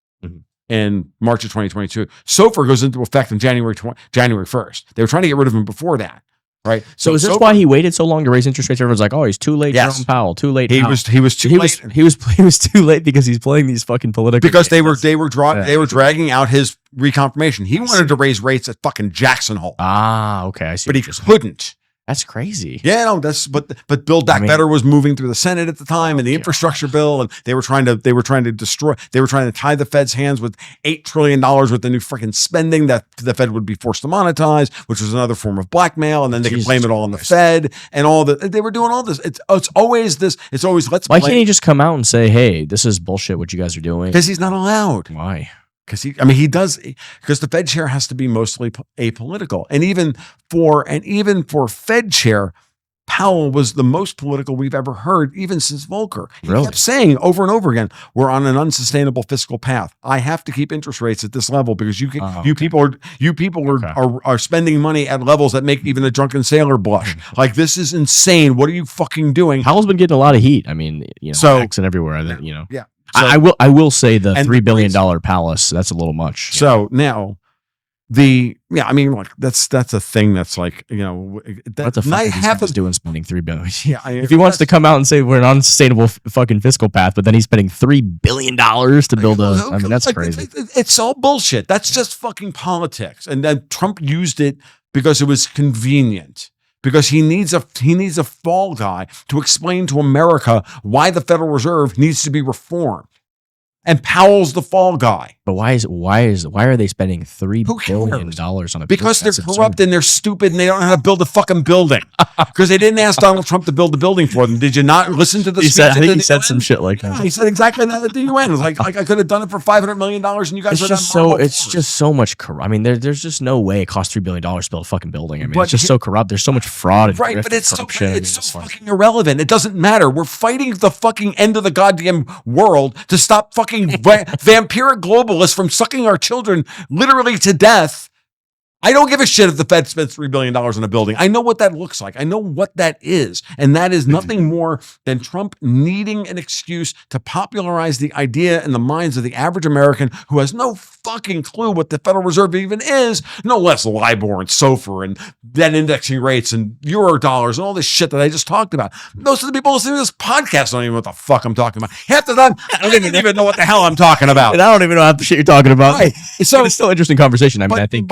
In March of 2022. SOFR goes into effect on January 1st. They were trying to get rid of him before that, right? So is this why he waited so long to raise interest rates? Everyone's like, oh, he's too late, Jerome Powell, too late. He was too late. He was too late because he's playing these fucking political because games. they were dragging out his reconfirmation. He wanted to raise rates at fucking Jackson Hole. Ah, okay, I see. But he couldn't. That's crazy. Yeah, no, but Build Back Better was moving through the Senate at the time, and the infrastructure bill, and they were trying to tie the Fed's hands with $8 trillion with the new freaking spending that the Fed would be forced to monetize, which was another form of blackmail, and then they could blame it all on the Fed and all that. They were doing all this. It's always this. It's always let's. Why can't he just come out and say, "Hey, this is bullshit. What you guys are doing"? Because he's not allowed. Why? Because he does, because the Fed chair has to be mostly apolitical. And even for Fed chair, Powell was the most political we've ever heard, even since Volcker. He Really? kept saying over and over again, we're on an unsustainable fiscal path. I have to keep interest rates at this level because you people are spending money at levels that make even a drunken sailor blush. Like, this is insane. What are you fucking doing? Powell's been getting a lot of heat. I mean, accent everywhere. Yeah. So, I will say the $3 billion palace, that's a little much. So now that's a thing that's like, what the fuck is he doing spending $3 billion? Yeah, if he wants to come out and say we're an unsustainable fucking fiscal path, but then he's spending $3 billion to build that's crazy. It's all bullshit. That's just fucking politics. And then Trump used it because it was convenient. Because he needs a fall guy to explain to America why the Federal Reserve needs to be reformed. And Powell's the fall guy. But why are they spending $3 billion on a because they're corrupt and they're stupid and they don't know how to build a fucking building. Because they didn't ask Donald Trump to build the building for them. Did you not listen to the speech? I think he said some shit like that. He said exactly that at the UN. It was like I could have done it for $500 million and you guys it's just so much corrupt. I mean, there's just no way it costs $3 billion to build a fucking building. I mean, it's just so corrupt. There's so much fraud and but it's so fucking irrelevant. It doesn't matter. We're fighting the fucking end of the goddamn world to stop fucking vampiric globalists from sucking our children literally to death. I don't give a shit if the Fed spends $3 billion on a building. I know what that looks like. I know what that is. And that is nothing more than Trump needing an excuse to popularize the idea in the minds of the average American who has no fucking clue what the Federal Reserve even is, no less LIBOR and SOFR and debt indexing rates and euro dollars and all this shit that I just talked about. Most of the people listening to this podcast don't even know what the fuck I'm talking about. Half the time, I don't even know what the hell I'm talking about. And I don't even know half the shit you're talking about. Right. So it's still an interesting conversation. I mean, I think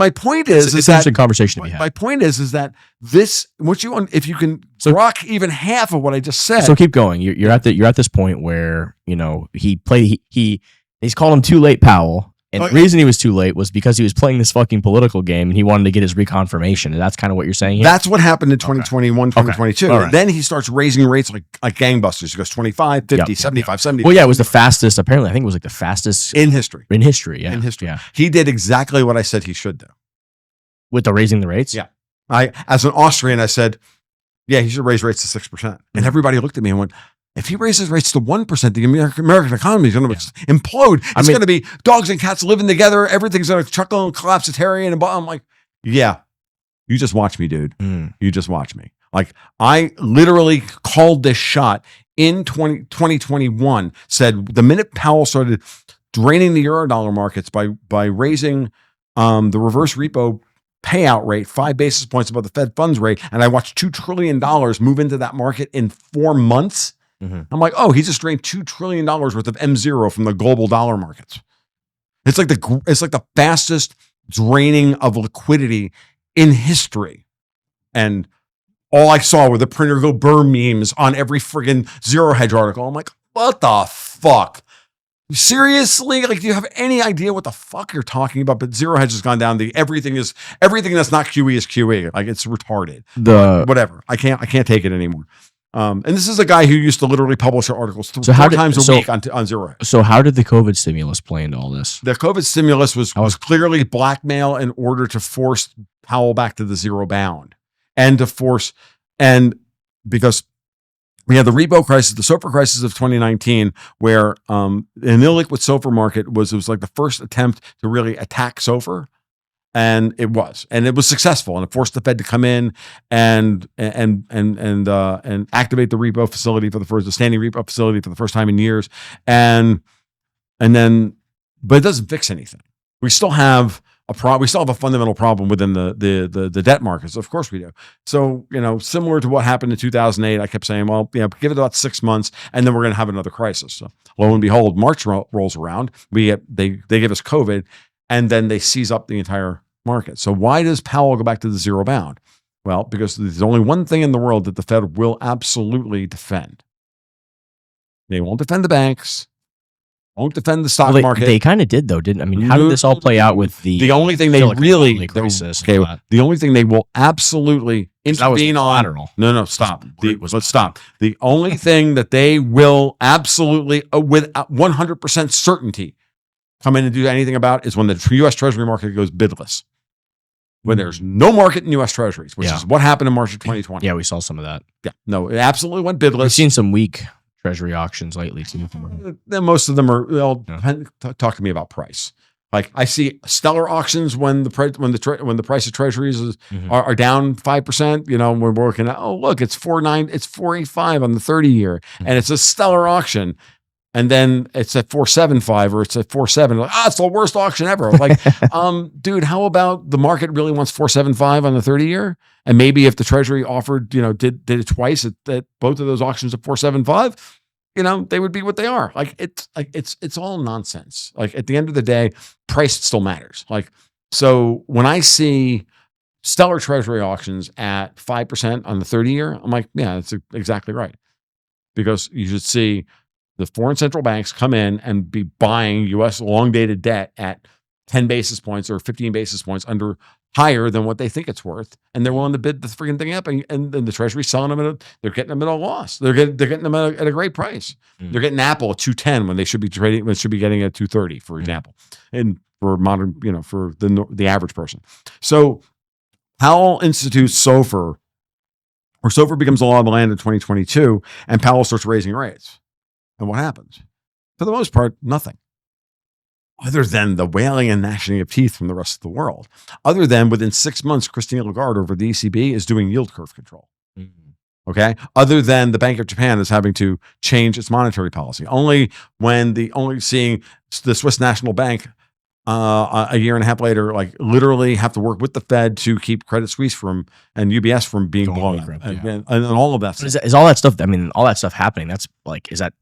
my point is, it's an interesting conversation to be had. My point is that this, if you can rock even half of what I just said. So keep going. You're at this point where, he's called him too late Powell. And the reason he was too late was because he was playing this fucking political game and he wanted to get his reconfirmation. And that's kind of what you're saying here? That's what happened in 2021, 2022. Right. Then he starts raising rates like gangbusters. He goes 25, 50, 75, 70. Well, yeah, it was the fastest. Apparently, I think it was like the fastest in history. In history, yeah. In history. Yeah. He did exactly what I said he should do. With the raising the rates? Yeah. As an Austrian, I said, yeah, he should raise rates to 6%. And everybody looked at me and went, if he raises rates to 1%, the American economy is going to implode. It's going to be dogs and cats living together. Everything's going to chuckle and collapse. It's Harry and I'm like, yeah, you just watch me, dude. You just watch me. Like, I literally called this shot in 2021, said the minute Powell started draining the Eurodollar markets by raising the reverse repo payout rate 5 basis points above the Fed funds rate, and I watched $2 trillion move into that market in 4 months. I'm like, oh, he just drained $2 trillion worth of M0 from the global dollar markets. It's like the fastest draining of liquidity in history. And all I saw were the printer go burr memes on every friggin' Zero Hedge article. I'm like, what the fuck? Seriously? Like, do you have any idea what the fuck you're talking about? But Zero Hedge has gone down. Everything that's not QE is QE. Like, it's retarded. Whatever. I can't take it anymore. And this is a guy who used to literally publish articles 4 times a week on Zero Hedge. So how did the COVID stimulus play into all this? The COVID stimulus was clearly blackmail in order to force Powell back to the zero bound, and because we had the repo crisis, the SOFR crisis of 2019, where an illiquid SOFR market was like the first attempt to really attack SOFR. And it was successful, and it forced the Fed to come in and activate the repo facility the standing repo facility for the first time in years. But it doesn't fix anything. We still have a fundamental problem within the debt markets. Of course we do. So, similar to what happened in 2008, I kept saying, well, give it about 6 months and then we're going to have another crisis. So lo and behold, March rolls around. They give us COVID, and then they seize up the entire market. So why does Powell go back to the zero bound? Well, because there's only one thing in the world that the Fed will absolutely defend. They won't defend the banks. Won't defend the stock market. They kind of did, though, didn't? I mean, how did this all play out with the only thing they really crisis? The only thing they will absolutely intervene on. No, stop. Let's stop. The only thing that they will absolutely, with 100% certainty, come in and do anything about is when the U.S. Treasury market goes bidless. when there's no market in U.S. Treasuries, which is what happened in March of 2020. Yeah, we saw some of that. Yeah, no, it absolutely went bidless. We've seen some weak Treasury auctions lately too. Then most of them are. Talk to me about price. Like I see stellar auctions when the price of Treasuries are down 5%. You know, we're working at, oh look, it's 4.85 on the 30-year, and it's a stellar auction. And then it's at 4.75 or it's at 4.7. Like, it's the worst auction ever. Like, dude, how about the market really wants 4.75 on the 30-year? And maybe if the Treasury offered, did it twice at both of those auctions at 4.75, they would be what they are. Like it's all nonsense. Like at the end of the day, price still matters. Like, so when I see stellar Treasury auctions at 5% on the 30-year, I'm like, yeah, that's exactly right. Because you should see the foreign central banks come in and be buying U.S. long-dated debt at 10 basis points or 15 basis points higher than what they think it's worth, and they're willing to bid the freaking thing up, and the Treasury's selling them they're getting them at a loss. They're getting them at a great price. They're getting Apple at 210 when they should be trading. When should be getting at 230, for example, and for modern, for the average person. So Powell institutes SOFR, or SOFR becomes the law of the land in 2022, and Powell starts raising rates. And what happens? For the most part, nothing. Other than the wailing and gnashing of teeth from the rest of the world. Other than within 6 months, Christine Lagarde over the ECB is doing yield curve control. Okay. Other than the Bank of Japan is having to change its monetary policy. Only seeing the Swiss National Bank a year and a half later, like literally have to work with the Fed to keep Credit Suisse and UBS from being blown up, and all of that. Is all that stuff? I mean, all that stuff happening. That's like, is that?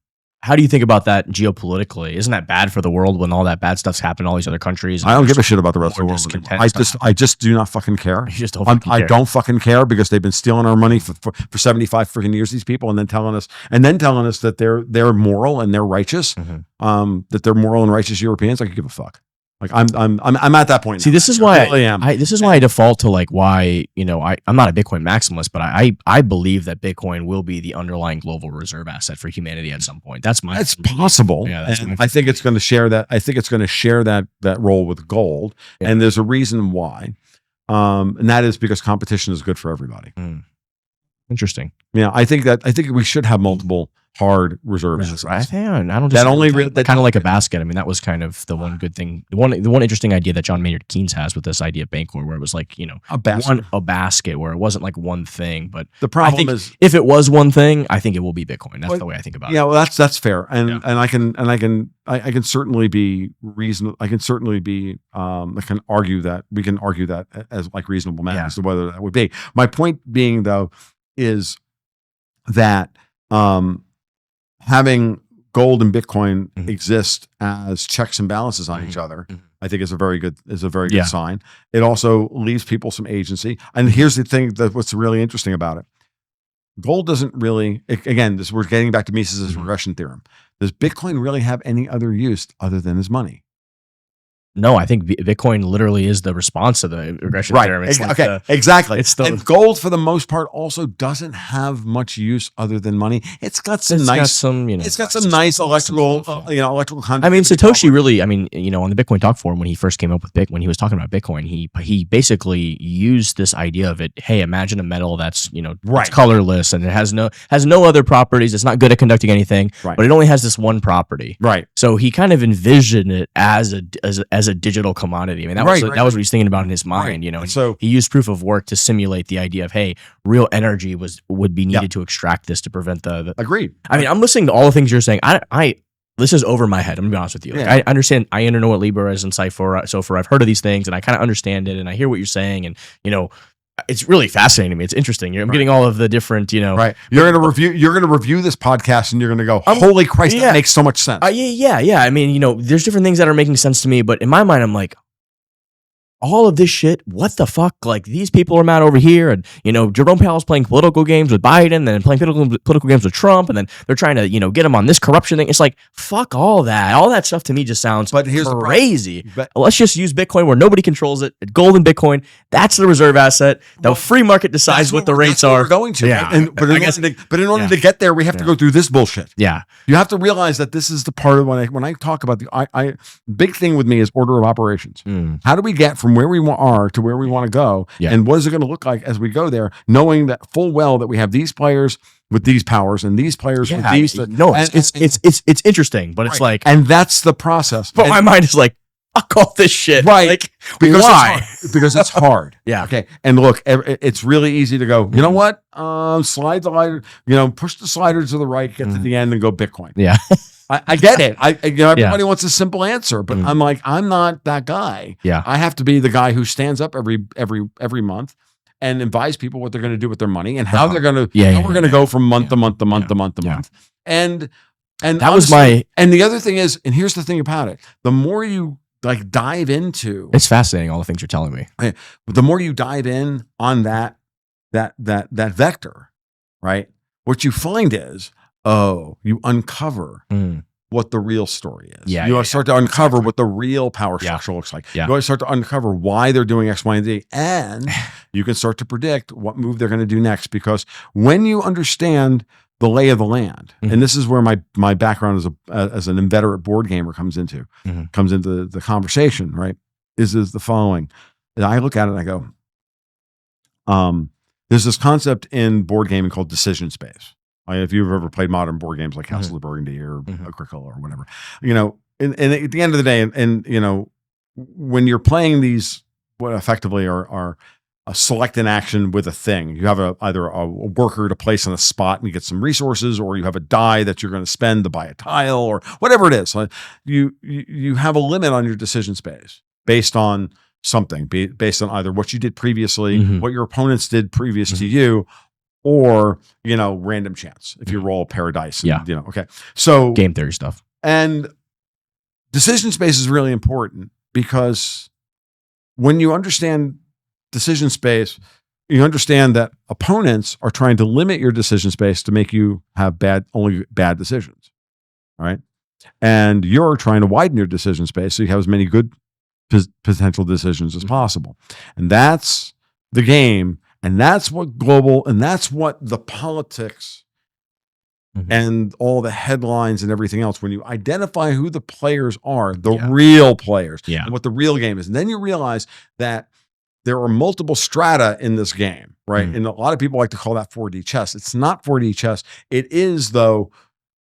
How do you think about that geopolitically? Isn't that bad for the world when all that bad stuff's happening in all these other countries? I don't give a shit about the rest of the world. I just do not fucking care. You just don't fucking care. I don't fucking care because they've been stealing our money for 75 freaking years, these people, and then telling us that they're moral and they're righteous, that they're moral and righteous Europeans. I could give a fuck. Like I'm at that point. See, this is why I default to like why, I'm not a Bitcoin maximalist, but I believe that Bitcoin will be the underlying global reserve asset for humanity at some point. That's possible. Yeah, I think it's going to share that. I think it's going to share that role with gold. Yeah. And there's a reason why. And that is because competition is good for everybody. Interesting. Yeah, I think we should have multiple hard reserves. I don't just kind of like a basket. I mean, that was kind of the one good thing. The one interesting idea that John Maynard Keynes has with this idea of Bancor, where it was like, a basket where it wasn't like one thing. But the problem is, if it was one thing, I think it will be Bitcoin. That's the way I think about it. Yeah, well, that's fair, and I can certainly be reasonable. I can argue that as like reasonable matter as to whether that would be. My point being though is that having gold and Bitcoin exist as checks and balances on each other, I think is a very good sign. It also leaves people some agency. And here's the thing what's really interesting about it. Gold doesn't really, again, we're getting back to Mises's regression theorem. Does Bitcoin really have any other use other than as money? No, I think Bitcoin literally is the response to the regression theorem. It's exactly. And gold, for the most part, also doesn't have much use other than money. It's got some nice electrical content. I mean, Satoshi really. I mean, on the Bitcoin Talk Forum when he first came up with when he was talking about Bitcoin, he basically used this idea of it. Hey, imagine a metal that's it's colorless and it has no other properties. It's not good at conducting anything, but it only has this one property. Right. So he kind of envisioned it as a digital commodity. I mean, that was what he was thinking about in his mind, And so he used proof of work to simulate the idea of, hey, real energy would be needed to extract this to prevent the Agreed. I mean, I'm listening to all the things you're saying. This is over my head. I'm gonna be honest with you. Like, I understand. I know what LIBOR is and SOFR. I've heard of these things and I kind of understand it and I hear what you're saying and it's really fascinating to me. It's interesting. I'm getting all of the different, Right. You're going to review this podcast and you're going to go, holy Christ, that makes so much sense. Yeah. I mean, there's different things that are making sense to me, but in my mind, I'm like, all of this shit, what the fuck? Like, these people are mad over here, and Jerome Powell's playing political games with Biden, and then playing political games with Trump, and then they're trying to get him on this corruption thing. It's like, fuck all that. All that stuff to me just sounds crazy. Let's just use Bitcoin where nobody controls it. Gold and Bitcoin, that's the reserve asset. The free market decides what the rates are. We're going to. Yeah. But in order to get there, we have to go through this bullshit. Yeah. You have to realize that this is the part of when I talk about the big thing with me is order of operations. How do we get from from where we are to where we want to go. Yeah. And what is it going to look like as we go there, knowing that full well that we have these players with these powers and these players with these. No, it's interesting, but it's like, and that's the process. But my mind is like, I'll call this shit. Right. Like, because why? Because it's hard. Yeah. Okay. And look, it's really easy to go, you know what? Slide the slider, push the slider to the right, get to the end and go Bitcoin. Yeah. I get it. Everybody wants a simple answer, but I'm like, I'm not that guy. Yeah. I have to be the guy who stands up every month and advise people what they're going to do with their money and how they're going to, how we're going to go from month to month to month to month to month. And that honestly, was my, and the other thing is, and here's the thing about it, the more you like dive into, it's fascinating all the things you're telling me. The more you dive in on that vector, right? What you find is, you uncover what the real story is. Yeah, you start to uncover what the real power structure looks like. Yeah. You start to uncover why they're doing X, Y, and Z, and you can start to predict what move they're going to do next. Because when you understand the lay of the land, and this is where my background as an inveterate board gamer comes into the conversation, right? Is the following. And I look at it and I go, there's this concept in board gaming called decision space. If you've ever played modern board games like Castle of Burgundy or Agricola or whatever, and at the end of the day, and when you're playing these, what effectively are a select an action with a thing, you have either a worker to place on a spot and you get some resources, or you have a die that you're going to spend to buy a tile or whatever it is. You have a limit on your decision space based on something, based on either what you did previously, what your opponents did previous to you, or random chance if you roll a pair of dice. Okay. So game theory stuff. And decision space is really important because when you understand decision space, you understand that opponents are trying to limit your decision space to make you have only bad decisions. All right. And you're trying to widen your decision space so you have as many good potential decisions as possible. And that's the game. And that's what that's what the politics and all the headlines and everything else, when you identify who the players are, the real players, and what the real game is. And then you realize that there are multiple strata in this game, right? And a lot of people like to call that 4D chess. It's not 4D chess. It is, though.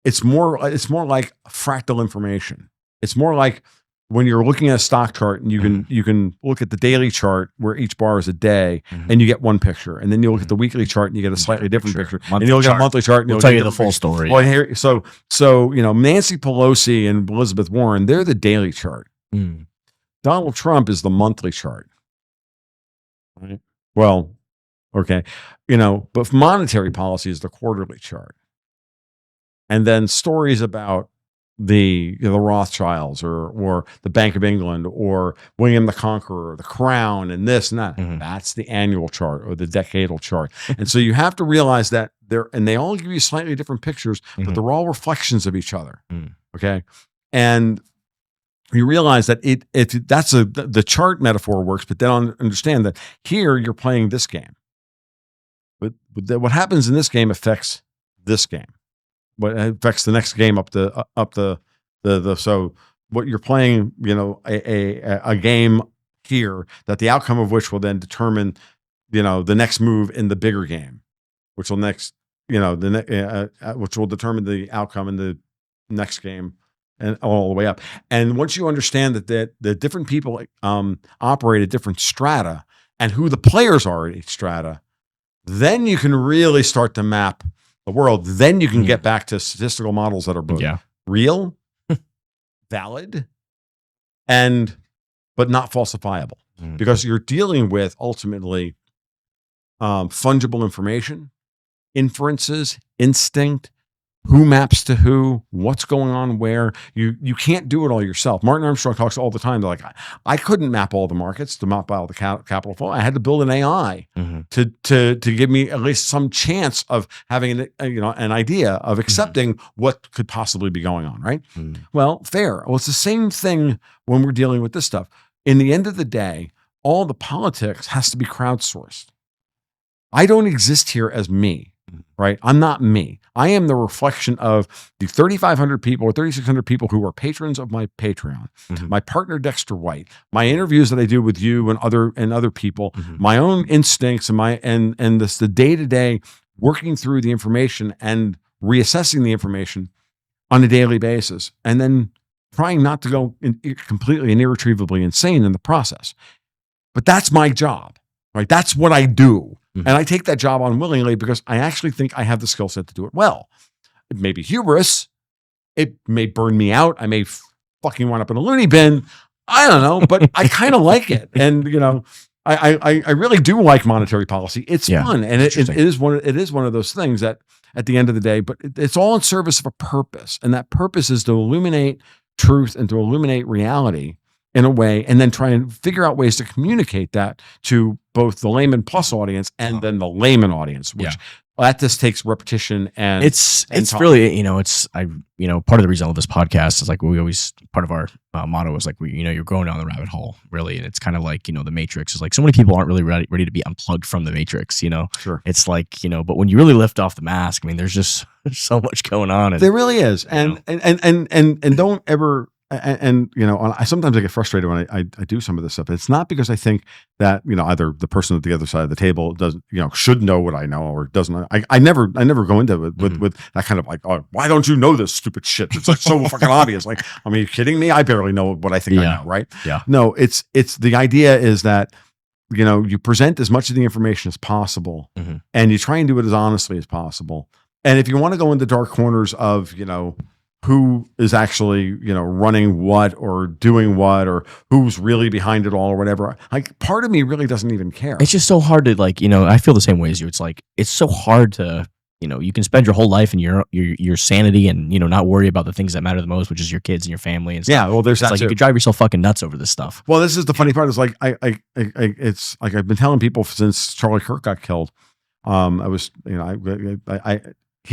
It's more like fractal information. It's more like when you're looking at a stock chart and you can look at the daily chart where each bar is a day and you get one picture, and then you look at the weekly chart and you get a slightly different picture, and you look at a monthly chart and we'll tell you the full story. Well, so Nancy Pelosi and Elizabeth Warren, they're the daily chart. Donald Trump is the monthly chart. Right? Well, okay, but monetary policy is the quarterly chart, and then stories about the Rothschilds or the Bank of England or William the Conqueror, the Crown, and this and that. That's the annual chart or the decadal chart. And so you have to realize that they all give you slightly different pictures, but they're all reflections of each other. Okay. And you realize that the chart metaphor works, but then understand that here you're playing this game. But what happens in this game affects this game. What affects the next game up the so what you're playing, a game here that the outcome of which will then determine, the next move in the bigger game, which will which will determine the outcome in the next game and all the way up. And once you understand that the different people operate at different strata and who the players are at each strata, then you can really start to map the world. Then you can get back to statistical models that are both real, valid, but not falsifiable, because you're dealing with ultimately fungible information, inferences, instinct, who maps to who, what's going on where. You can't do it all yourself. Martin Armstrong talks all the time. They're like, I couldn't map all the markets, to map all the capital flow. I had to build an AI to give me at least some chance of having an idea of accepting what could possibly be going on, right? Well, fair. Well, it's the same thing when we're dealing with this stuff. In the end of the day, all the politics has to be crowdsourced. I don't exist here as me. right? I'm not me. I am the reflection of the 3,500 people or 3,600 people who are patrons of my Patreon, my partner Dexter White, my interviews that I do with you and other people, my own instincts and this the day-to-day working through the information and reassessing the information on a daily basis, and then trying not to go completely and irretrievably insane in the process. But that's my job, right? That's what I do. And I take that job on willingly because I actually think I have the skill set to do it well. It may be hubris. It may burn me out. I may fucking wind up in a loony bin. I don't know, but I kind of like it. And, I really do like monetary policy. It's fun. And it is one of those things that at the end of the day, but it's all in service of a purpose. And that purpose is to illuminate truth and to illuminate reality in a way, and then try and figure out ways to communicate that to both the layman plus audience and then the layman audience, which that just takes repetition and it's really, part of the reason I love this podcast is like we always, part of our motto is like, you're going down the rabbit hole really. And it's kind of like, the Matrix is like, so many people aren't really ready to be unplugged from the Matrix, Sure. It's like, but when you really lift off the mask, I mean, there's so much going on. And, there really is. And don't ever, sometimes I get frustrated when I do some of this stuff. It's not because I think that, either the person at the other side of the table doesn't, should know what I know or doesn't. I never go into it with that kind of like, oh, why don't you know this stupid shit? It's like so fucking obvious. Like, I mean, are you kidding me? I barely know what I think I know, right? Yeah. No, it's the idea is that, you present as much of the information as possible and you try and do it as honestly as possible. And if you want to go into dark corners of, who is actually, running what or doing what or who's really behind it all or whatever. Like part of me really doesn't even care. It's just so hard to like, I feel the same way as you. It's like, it's so hard to, you can spend your whole life in your sanity and, not worry about the things that matter the most, which is your kids and your family and stuff. Yeah. Well, there's that like too. You could drive yourself fucking nuts over this stuff. Well, this is the funny part is like, it's like, I've been telling people since Charlie Kirk got killed. He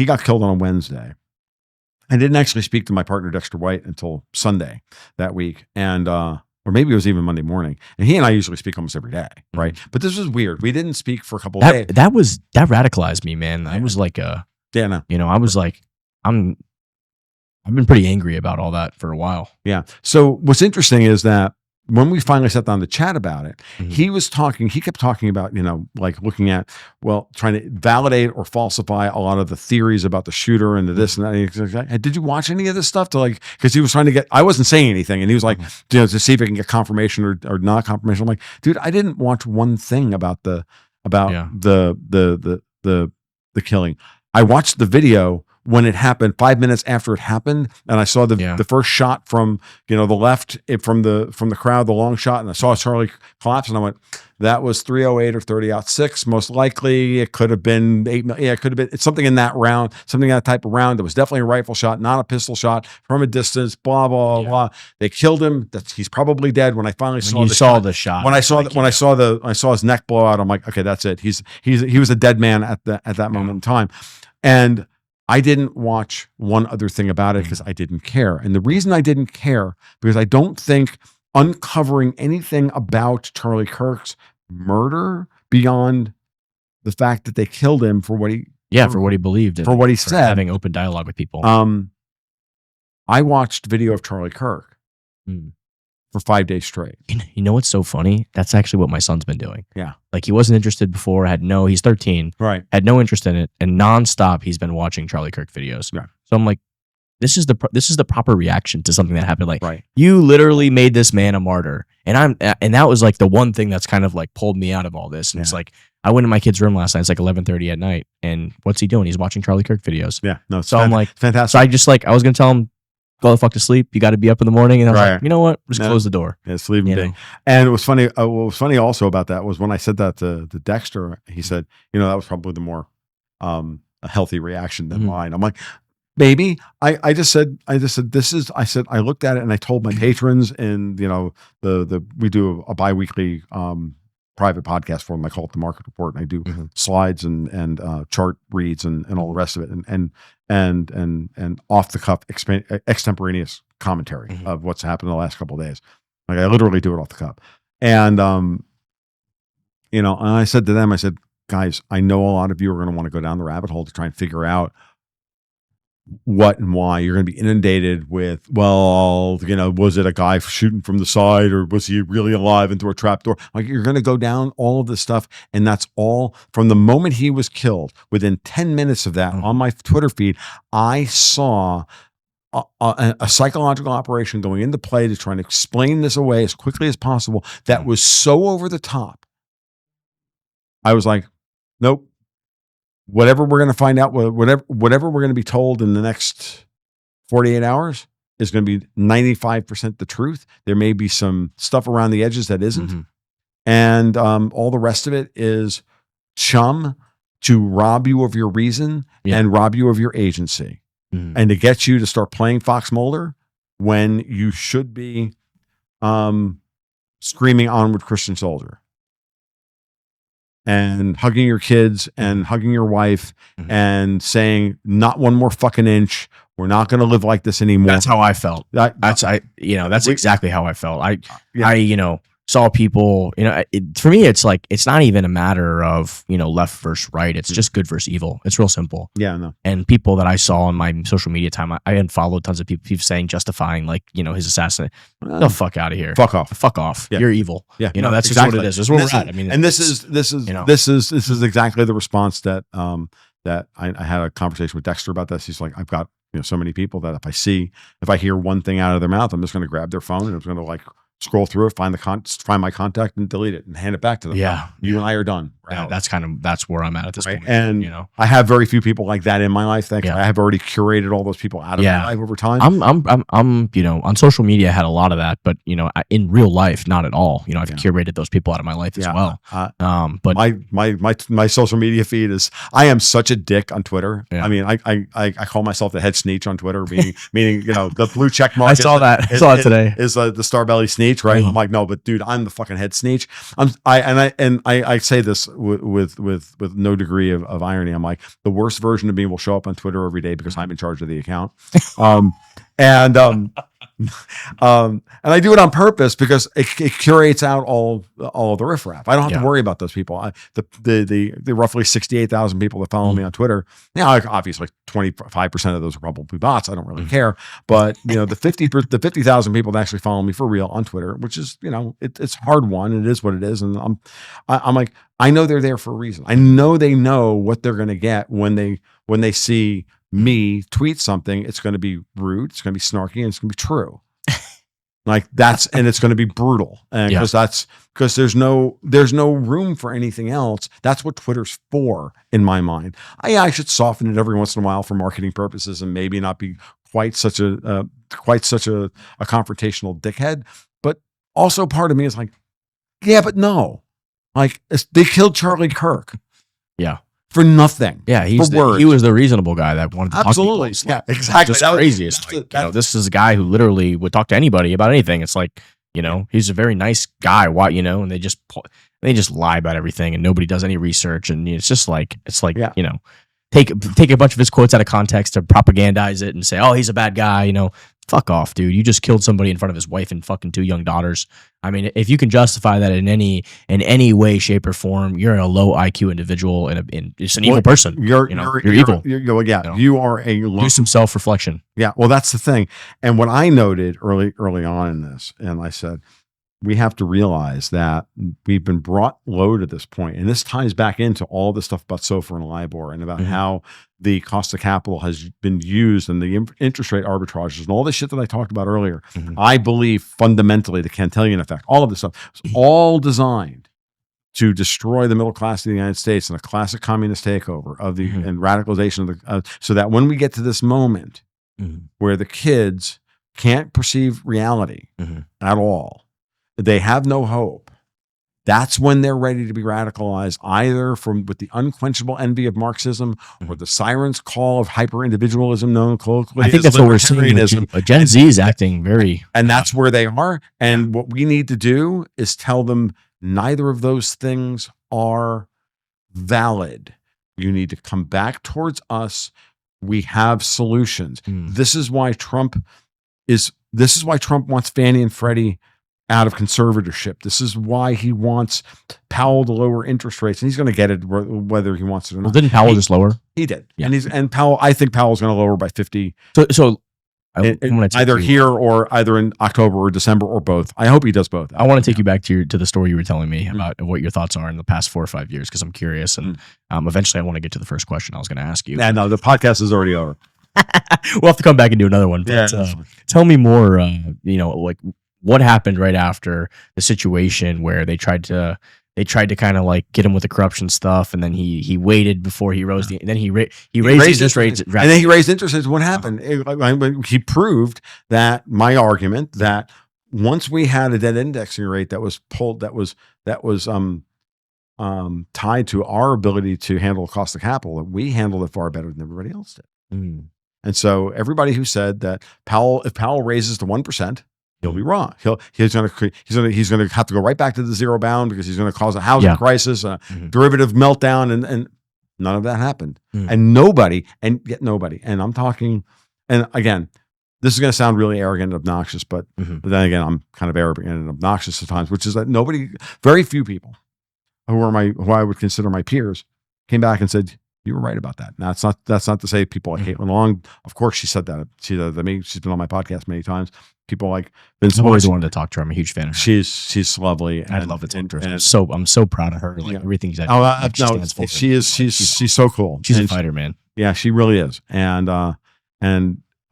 got killed on a Wednesday. I didn't actually speak to my partner, Dexter White, until Sunday that week. And, or maybe it was even Monday morning. And he and I usually speak almost every day. Right. But this was weird. We didn't speak for a couple of days. That radicalized me, man. I was like, I was like, I've been pretty angry about all that for a while. Yeah. So what's interesting is that when we finally sat down to chat about it, he kept talking about, like looking at, trying to validate or falsify a lot of the theories about the shooter and the this and that. And he's like, hey, did you watch any of this stuff because he was trying to get, I wasn't saying anything. And he was like, to see if I can get confirmation or not confirmation. I'm like, dude, I didn't watch one thing about the killing. I watched the video when it happened, 5 minutes after it happened, and I saw the first shot from the left from the crowd, the long shot, and I saw Charlie collapse, and I went, that was 308 or 30-06, most likely. It could have been 8 million. Yeah, it could have been. It's something in that round, something in that type of round. It was definitely a rifle shot, not a pistol shot from a distance. Blah blah blah. They killed him. He's probably dead. When I finally saw the shot, when I saw his neck blow out, I'm like, okay, that's it. He was a dead man at that moment in time, and I didn't watch one other thing about it because I didn't care. And the reason I didn't care, because I don't think uncovering anything about Charlie Kirk's murder beyond the fact that they killed him for what he believed and for what he said, having open dialogue with people. I watched video of Charlie Kirk for 5 days straight. You know what's so funny? That's actually what my son's been doing. Yeah. Like he wasn't interested before, he's 13. Right. Had no interest in it. And nonstop he's been watching Charlie Kirk videos. Yeah. So I'm like, this is the proper reaction to something that happened. Like, right. You literally made this man a martyr. And that was like the one thing that's kind of like pulled me out of all this. And it's like, I went in my kid's room last night. It's like 11:30 at night. And what's he doing? He's watching Charlie Kirk videos. Yeah. No. So I'm like, fantastic. So I just like, I was going to tell him, go the fuck to sleep. You got to be up in the morning. And I was like, you know what? Just close the door. Yeah, sleep and be. And it was funny. What was funny also about that was when I said that to Dexter, he said, that was probably the more a healthy reaction than mine. I'm like, baby, I just said, I looked at it and I told my patrons and, we do a bi-weekly private podcast for them. I call it the Market Report, and I do slides and chart reads and all the rest of it, and off the cuff extemporaneous commentary of what's happened in the last couple of days. Like I literally do it off the cuff, and and I said to them, I said, guys, I know a lot of you are going to want to go down the rabbit hole to try and figure out what and why. You're going to be inundated with, well, was it a guy shooting from the side, or was he really alive into a trap door? Like, you're going to go down all of this stuff, and that's all from the moment he was killed. Within 10 minutes of that, on my Twitter feed, I saw a psychological operation going into play to try and explain this away as quickly as possible. That was so over the top. I was like, nope. Whatever we're going to find out, whatever we're going to be told in the next 48 hours is going to be 95% the truth. There may be some stuff around the edges that isn't. And all the rest of it is chum to rob you of your reason and rob you of your agency. And to get you to start playing Fox Mulder when you should be screaming onward Christian soldier. And hugging your kids and hugging your wife and saying, not one more fucking inch. We're not going to live like this anymore. That's how I felt. That's exactly how I felt. I saw people, for me, it's like, it's not even a matter of, left versus right. It's just good versus evil. It's real simple. Yeah, no. And people that I saw on my social media time, I unfollowed tons of people saying, justifying, like, his assassination. The fuck out of here. Fuck off. Fuck off. Yeah. You're evil. Yeah. That's exactly what it is. This is where we're at. I mean, and this is exactly the response that I had a conversation with Dexter about this. He's like, I've got so many people that if I hear one thing out of their mouth, I'm just going to grab their phone and I'm going to like scroll through it, find my contact and delete it and hand it back to them. Yeah. You and I are done. Yeah, that's where I'm at this point. And I have very few people like that in my life. Thankfully, I have already curated all those people out of my life over time. I'm on social media, I had a lot of that, but in real life, not at all. I've curated those people out of my life as well. But my social media feed is, I am such a dick on Twitter. Yeah. I mean, I call myself the head sneech on Twitter, meaning the blue check mark. I saw that. I saw it today. Is the star belly sneech, right? I'm like, no, but dude, I'm the fucking head sneech. I say this with no degree of irony. I'm like, the worst version of me will show up on Twitter every day because I'm in charge of the account. And I do it on purpose because it curates out all the riffraff. I don't have to worry about those people. The roughly 68,000 people that follow me on Twitter. Obviously 25% of those are probably bots. I don't really care. But the 50,000 people that actually follow me for real on Twitter, which is it's hard won. It is what it is. And I'm like, I know they're there for a reason. I know they know what they're going to get when they see me tweet something. It's going to be rude, it's going to be snarky, and it's going to be true. Like and it's going to be brutal. And because there's no room for anything else. That's what Twitter's for in my mind. I should soften it every once in a while for marketing purposes and maybe not be quite such a confrontational dickhead. But also part of me is like, yeah, but no. Like, they killed Charlie Kirk. Yeah. For nothing. Yeah, he was the reasonable guy that wanted to talk to people. Yeah, exactly. Just crazy. It's like, this is a guy who literally would talk to anybody about anything. It's like, he's a very nice guy. Why, and they just lie about everything and nobody does any research. And it's like, take a bunch of his quotes out of context to propagandize it and say, oh, he's a bad guy, Fuck off, dude. You just killed somebody in front of his wife and fucking 2 young daughters. I mean, if you can justify that in any way, shape, or form, you're a low IQ individual and it's an evil person. You're evil. You are a do some self-reflection. Yeah, well, that's the thing. And what I noted early on in this, and I said, we have to realize that we've been brought low to this point. And this ties back into all the stuff about SOFR and LIBOR and about how the cost of capital has been used and the interest rate arbitrages and all this shit that I talked about earlier. I believe fundamentally the Cantillon effect, all of this stuff, is all designed to destroy the middle class of the United States and a classic communist takeover of the and radicalization of so that when we get to this moment where the kids can't perceive reality at all, they have no hope. That's when they're ready to be radicalized, either with the unquenchable envy of Marxism or the siren's call of hyper-individualism known colloquially. I think that's what we're seeing. Gen Z is acting very... And that's where they are. And what we need to do is tell them neither of those things are valid. You need to come back towards us. We have solutions. This is why Trump wants Fannie and Freddie out of conservatorship. This is why he wants Powell to lower interest rates, and he's going to get it whether he wants it or not. Well, didn't Powell just lower? He did, Yeah. and Powell. I think Powell's going to lower by 50. So Either here or either in October or December or both. I hope he does both. I want to take you back to the story you were telling me about what your thoughts are in the past 4 or 5 years, because I'm curious, and eventually I want to get to the first question I was going to ask you. Yeah, no, the podcast is already over. We'll have to come back and do another one. But tell me more. Like what happened right after the situation where they tried to kind of like get him with the corruption stuff, and then he waited before he rose then he raised interest rates, and then he raised interest rates. What happened? He proved that my argument that once we had a debt indexing rate that was pulled, that was tied to our ability to handle the cost of capital, that we handled it far better than everybody else did. And so everybody who said that if Powell raises to 1%, he'll be wrong. He's going to have to go right back to the zero bound because he's going to cause a housing crisis, a derivative meltdown, and none of that happened. And nobody. And I'm talking. And again, this is going to sound really arrogant and obnoxious, but then again, I'm kind of arrogant and obnoxious at times, which is that very few people who I would consider my peers came back and said, you were right about that. Now, that's not to say people like Caitlin Long. Of course, she said that. She said that to me. She's been on my podcast many times. People like Vince. I've always wanted to talk to her. I'm a huge fan of her. She's lovely. I love its interest. I'm so proud of her. Like everything she's she's so cool. She's a fighter, man. Yeah, she really is. And I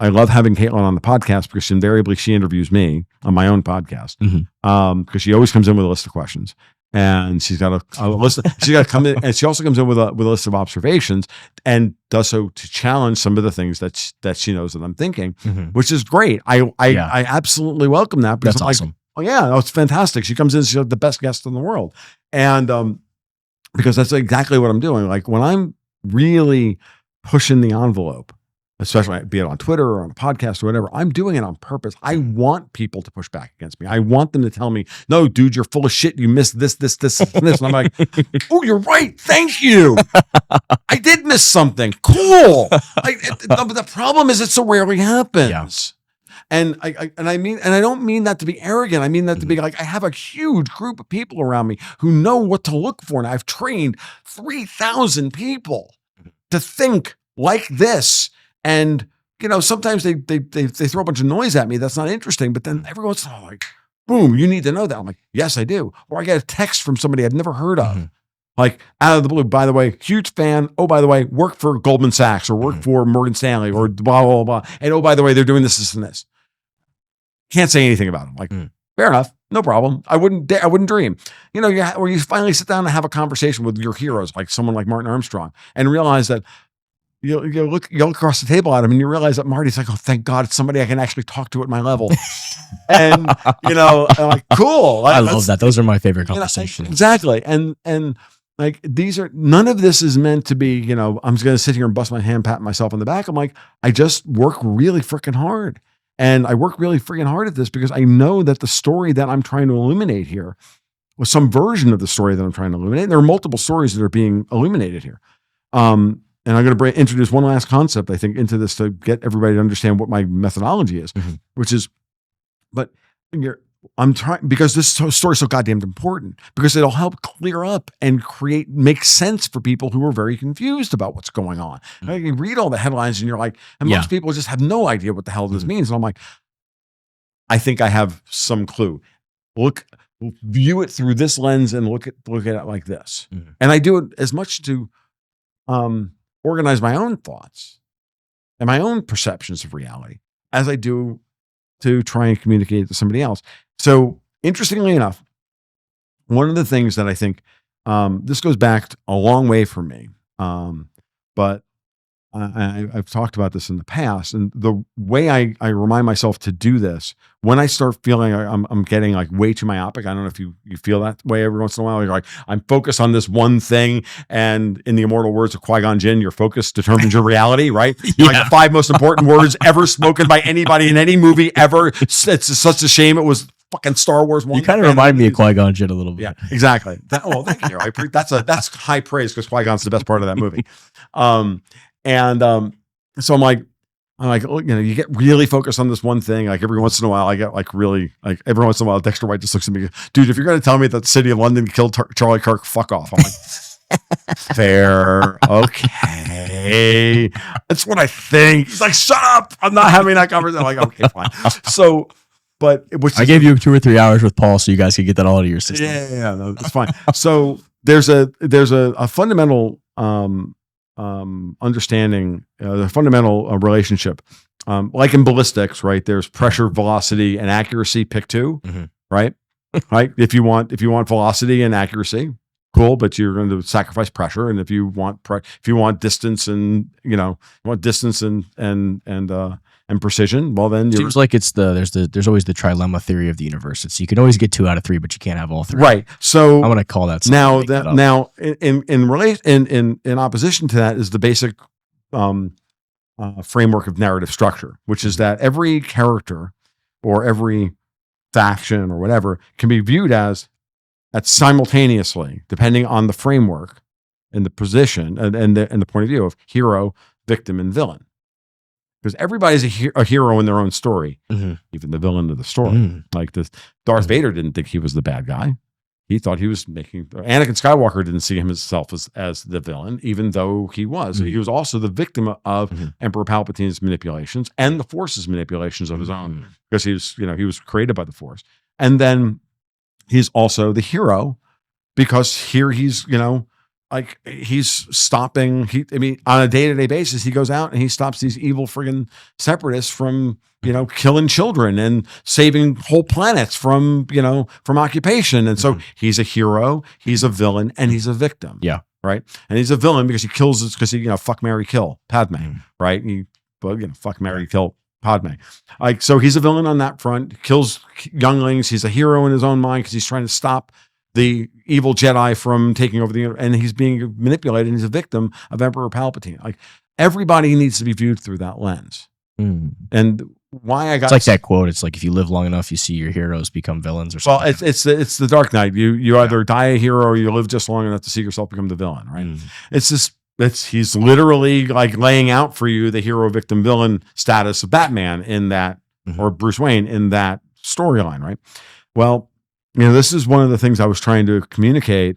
love having Caitlin on the podcast because invariably she interviews me on my own podcast. Because she always comes in with a list of questions. And she's got a list. She's got to come in, and she also comes in with a list of observations, and does so to challenge some of the things that she knows that I'm thinking, which is great. I absolutely welcome that because that's awesome. Oh yeah, it's fantastic. She comes in, she's like the best guest in the world, and because that's exactly what I'm doing. Like when I'm really pushing the envelope, especially be it on Twitter or on a podcast or whatever, I'm doing it on purpose. I want people to push back against me. I want them to tell me, no, dude, you're full of shit. You missed this, and this. And I'm like, oh, you're right. Thank you. I did miss something. Cool. The problem is it so rarely happens. Yeah. And I don't mean that to be arrogant. I mean that to be like, I have a huge group of people around me who know what to look for. And I've trained 3,000 people to think like this. And, sometimes they throw a bunch of noise at me. That's not interesting. But then every once in a while, like, boom, you need to know that. I'm like, yes, I do. Or I get a text from somebody I've never heard of. Like out of the blue, by the way, huge fan. Oh, by the way, work for Goldman Sachs or work for Morgan Stanley or blah, blah, blah. And oh, by the way, they're doing this, and this. Can't say anything about them. Like, fair enough. No problem. I wouldn't dream. Where you finally sit down and have a conversation with your heroes, like someone like Martin Armstrong, and realize that you look across the table at him and you realize that Marty's like, oh, thank God, it's somebody I can actually talk to at my level. And, I'm like, cool. I love that. Those are my favorite conversations. Exactly. And like, none of this is meant to be, I'm just going to sit here and bust my hand, pat myself on the back. I'm like, I just work really freaking hard. And I work really freaking hard at this because I know that the story that I'm trying to illuminate here was some version of the story that I'm trying to illuminate. There are multiple stories that are being illuminated here. And I'm going to introduce one last concept, I think, into this to get everybody to understand what my methodology is, which is, I'm trying, because this story is so goddamn important, because it'll help clear up and make sense for people who are very confused about what's going on. Like, you read all the headlines and you're like, and most people just have no idea what the hell this means. And I'm like, I think I have some clue. View it through this lens and look at it like this. And I do it as much to, organize my own thoughts and my own perceptions of reality as I do to try and communicate it to somebody else. So interestingly enough, one of the things that I think, this goes back a long way for me, but I've talked about this in the past, and the way I remind myself to do this when I start feeling I'm getting like way too myopic. I don't know if you feel that way every once in a while. You're like, I'm focused on this one thing, and in the immortal words of Qui-Gon Jinn, your focus determines your reality, right? Like the 5 most important words ever spoken by anybody in any movie ever. It's such a shame it was fucking Star Wars 1. You kind of remind me of Qui-Gon Jinn a little bit. Yeah, exactly. Thank you. That's high praise because Qui-Gon's the best part of that movie. So I'm like, I'm like, oh, you get really focused on this one thing. Like every once in a while, I get like really, like every once in a while, Dexter White just looks at me, dude, if you're going to tell me that the city of London killed Charlie Kirk, fuck off. I'm like, fair. Okay. That's what I think. He's like, shut up. I'm not having that conversation. I'm like, okay, fine. So, but I gave you 2 or 3 hours with Paul so you guys could get that all out of your system. Yeah, no, it's fine. So there's a fundamental, understanding, the fundamental relationship, like in ballistics, right? There's pressure, velocity, and accuracy. Pick two, right? Right. If you want velocity and accuracy, cool, but you're going to sacrifice pressure. And if you want distance and and precision, well then seems like it's there's always the trilemma theory of the universe. It's you can always get 2 out of 3, but you can't have all 3. Right. So I'm going to call that in opposition to that is the basic framework of narrative structure, which is that every character or every faction or whatever can be viewed as simultaneously, depending on the framework and the position and the point of view of hero, victim, and villain. Because everybody's a hero in their own story, even the villain of the story. Like this, Darth Vader didn't think he was the bad guy. He thought he was Anakin Skywalker didn't see himself as the villain, even though he was. He was also the victim of Emperor Palpatine's manipulations and the Force's manipulations of his own, because he was created by the Force. And then he's also the hero because here he's, like he's stopping, on a day-to-day basis, he goes out and he stops these evil friggin' separatists from, killing children and saving whole planets from occupation. And so he's a hero, he's a villain, and he's a victim. Yeah. Right. And he's a villain because he kills us because he, fuck, marry, kill Padme. Right. Fuck, marry, kill Padme. Like, so he's a villain on that front, kills younglings. He's a hero in his own mind because he's trying to stop the evil Jedi from taking over and he's being manipulated, and he's a victim of Emperor Palpatine. Like, everybody needs to be viewed through that lens. And why it's like that quote. It's like, if you live long enough, you see your heroes become villains or something. Well, it's the Dark Knight. You either die a hero or you live just long enough to see yourself become the villain, right? He's literally like laying out for you the hero, victim, villain status of Batman in that, or Bruce Wayne in that storyline, right? Well, this is one of the things I was trying to communicate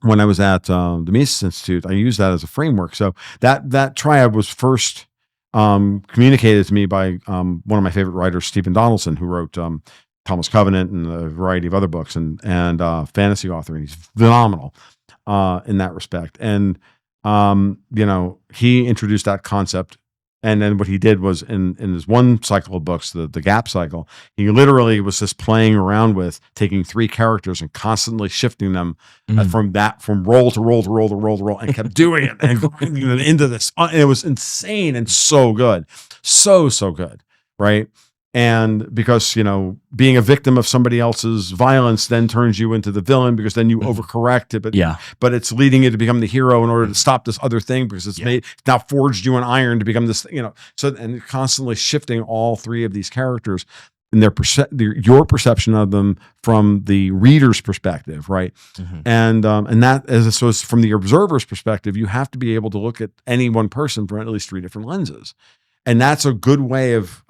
when I was at the Mises Institute. I used that as a framework. So that triad was first communicated to me by one of my favorite writers, Stephen Donaldson, who wrote Thomas Covenant and a variety of other books, and fantasy author. And he's phenomenal in that respect. And he introduced that concept. And then what he did was in his one cycle of books, the Gap cycle, he literally was just playing around with taking 3 characters and constantly shifting them from role to role to role to role to role, and kept doing it and going into this. And it was insane and so good. So good. Right. And because, being a victim of somebody else's violence then turns you into the villain, because then you overcorrect it. But it's leading you to become the hero in order to stop this other thing, because it's now forged you in iron to become this, so, and constantly shifting all 3 of these characters in your perception of them from the reader's perspective. Right. And that so from the observer's perspective, you have to be able to look at any one person from at least 3 different lenses. And that's a good way of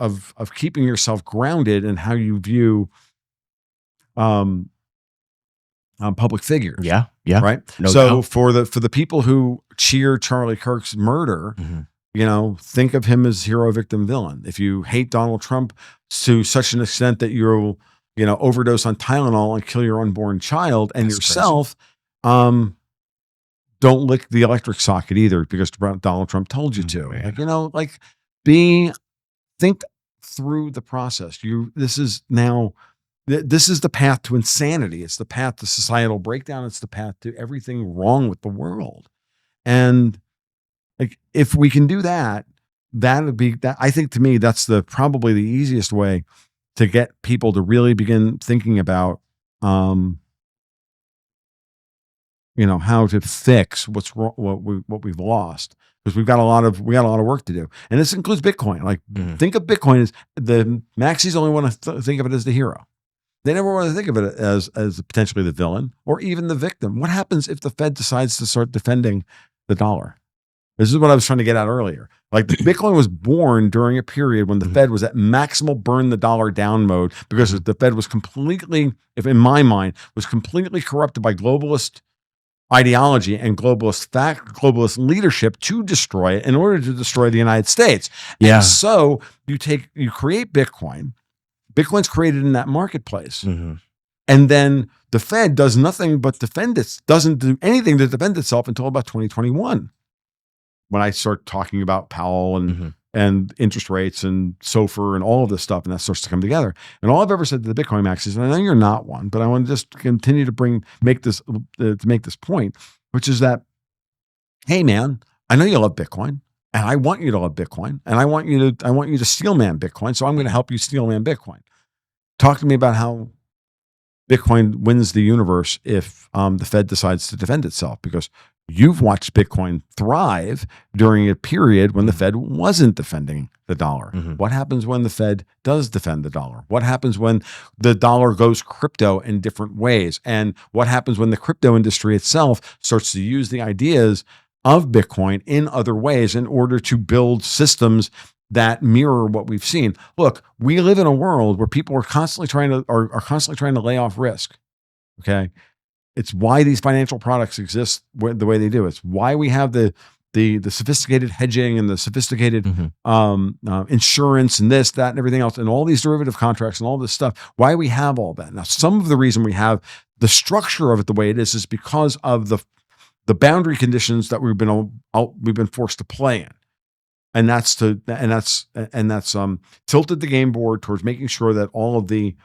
keeping yourself grounded in how you view public figures. Yeah. Right. No doubt. For the people who cheer Charlie Kirk's murder, think of him as hero, victim, villain. If you hate Donald Trump to such an extent that you'll overdose on Tylenol and kill your unborn child and yourself, don't lick the electric socket either because Donald Trump told you to. Think through the process. This is the path to insanity. It's the path to societal breakdown. It's the path to everything wrong with the world. And like, if we can do that, that'd be that. I think, to me, that's probably the easiest way to get people to really begin thinking about, how to fix what's wrong, what we've lost. Because we got a lot of work to do, and this includes Bitcoin. Like, think of Bitcoin as the Maxis only want to think of it as the hero. They never want to think of it as potentially the villain or even the victim. What happens if the Fed decides to start defending the dollar? This is what I was trying to get at earlier. Like Bitcoin was born during a period when the Fed was at maximal burn the dollar down mode because the Fed was completely, if in my mind, was completely corrupted by globalist ideology and globalist leadership to destroy it in order to destroy the United States. Yeah. And so you create Bitcoin. Bitcoin's created in that marketplace. And then the Fed does nothing but doesn't do anything to defend itself until about 2021. When I start talking about Powell and interest rates and SOFR and all of this stuff, and that starts to come together. And all I've ever said to the Bitcoin maxis, and I know you're not one, but I want to just continue to make this point, which is that, hey man, I know you love Bitcoin, and I want you to love Bitcoin, and I want you to steel man Bitcoin, so I'm going to help you steel man Bitcoin. Talk to me about how Bitcoin wins the universe if the Fed decides to defend itself, because you've watched Bitcoin thrive during a period when the Fed wasn't defending the dollar. What happens when the Fed does defend the dollar? What happens when the dollar goes crypto in different ways? And what happens when the crypto industry itself starts to use the ideas of Bitcoin in other ways in order to build systems that mirror what we've seen? Look, we live in a world where people are constantly trying to lay off risk. Okay. It's why these financial products exist the way they do. It's why we have the sophisticated hedging and the sophisticated insurance and this, that, and everything else, and all these derivative contracts and all this stuff. Why we have all that. Now, some of the reason we have the structure of it the way it is because of the boundary conditions that we've been forced to play in. And that's tilted the game board towards making sure that all of the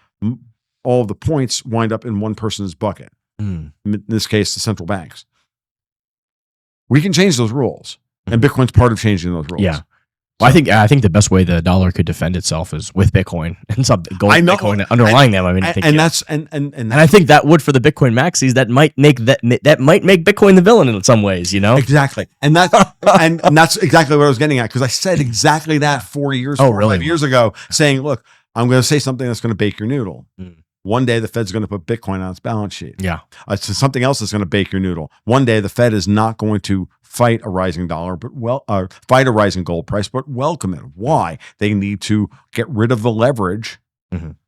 points wind up in one person's bucket. In this case, the central banks. We can change those rules, and Bitcoin's part of changing those rules. Yeah. Well, I think the best way the dollar could defend itself is with Bitcoin and some gold Bitcoin underlying them. I mean, and I think that would for the Bitcoin maxis that might make Bitcoin the villain in some ways, you know? Exactly. And that's exactly what I was getting at, because I said exactly that 4 years, 5 years ago, saying, look, I'm going to say something that's going to bake your noodle. One day the Fed's going to put Bitcoin on its balance sheet. Yeah. So something else is going to bake your noodle. One day the Fed is not going to fight a rising dollar, but fight a rising gold price, but welcome it. Why? They need to get rid of the leverage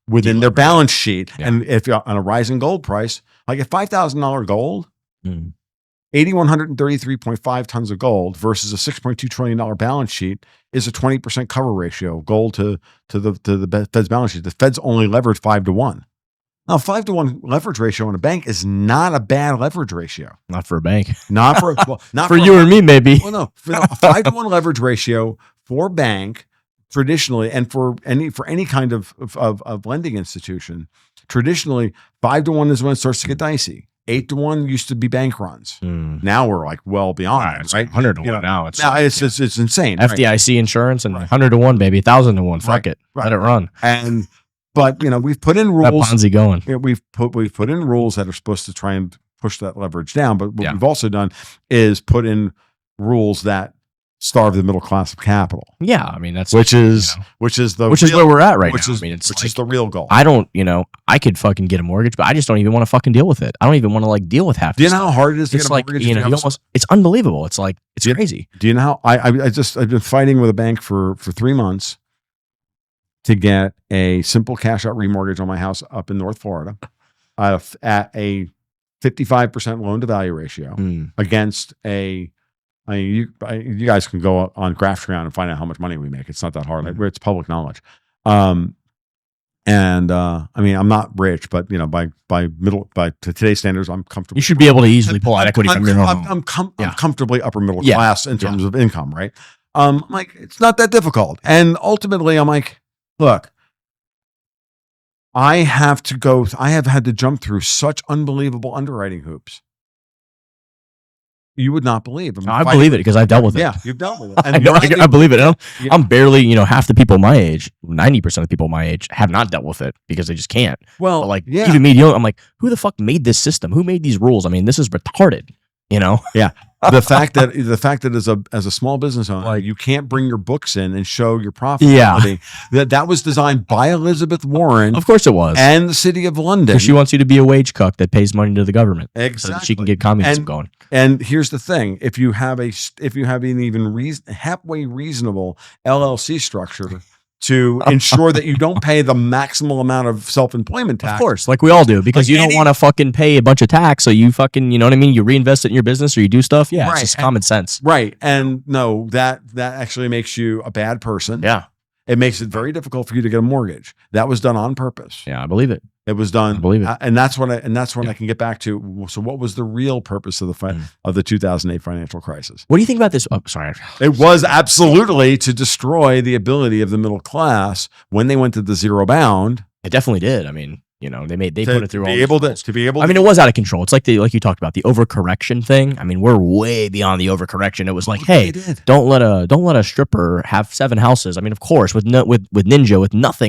within their balance sheet. Yeah. And if you're on a rising gold price, like at $5,000 gold, 8,133.5 tons of gold versus a $6.2 trillion balance sheet is a 20% cover ratio of gold to the Fed's balance sheet. The Fed's only leveraged 5 to 1. Now, 5 to 1 leverage ratio in a bank is not a bad leverage ratio. Not for a bank. Not for you or me, maybe. Well, no, for a 5 to 1 leverage ratio for a bank traditionally, and for any kind of lending institution, traditionally 5 to 1 is when it starts to get dicey. 8 to 1 used to be bank runs. Now we're like well beyond that, right? 100 to 1 now. It's insane. FDIC insurance and 100 to 1, baby, 1,000 to 1. Fuck it, let it run. But we've put in rules. That Ponzi going. We've put in rules that are supposed to try and push that leverage down. But what we've also done is put in rules that starve the middle class of capital. Yeah, I mean that's which is where we're at right now. I mean, which is the real goal. I don't, I could fucking get a mortgage, but I just don't even want to fucking deal with it. I don't even want to deal with half. Do you know how hard it is to get a mortgage? It's unbelievable. It's crazy. Do you know how I've been fighting with a bank for 3 months to get a simple cash out remortgage on my house up in North Florida at a 55% loan to value ratio against you guys can go on Graphtreon and find out how much money we make. It's not that hard. It's public knowledge. I mean, I'm not rich, but by today's standards, I'm comfortable. You should be able to easily pull out equity from your home. I'm comfortably upper middle class in terms of income, right? I'm like, it's not that difficult. And ultimately, I'm like, look, I have had to jump through such unbelievable underwriting hoops. You would not believe. I believe it because I've dealt with it. Yeah, you've dealt with it. And I believe it. I'm barely, half the people my age, 90% of the people my age have not dealt with it because they just can't. Well, but even me, I'm like, who the fuck made this system? Who made these rules? I mean, this is retarded, Yeah. the fact that as a small business owner, you can't bring your books in and show your profitability. That was designed by Elizabeth Warren. Of course it was. And the city of London. She wants you to be a wage cuck that pays money to the government. Exactly. So that she can get communism going. And here's the thing: if you have an even halfway reasonable LLC structure to ensure that you don't pay the maximal amount of self-employment tax. Of course, like we all do, because you don't want to fucking pay a bunch of tax, so you fucking, you know what I mean? You reinvest it in your business or you do stuff. Yeah, it's just common sense. Right. And no, that actually makes you a bad person. Yeah. It makes it very difficult for you to get a mortgage. That was done on purpose. Yeah, I believe it. It was done. I believe it. And that's when I can get back to, so what was the real purpose of the 2008 financial crisis? What do you think about this? Oh, sorry. It was absolutely to destroy the ability of the middle class when they went to the zero bound. It definitely did. I mean, you know, they put it through all to be able. I mean, it was out of control. It's like you talked about the overcorrection thing. I mean, we're way beyond the overcorrection. It was like, hey, don't let a stripper have 7 houses. I mean, of course, with Ninja,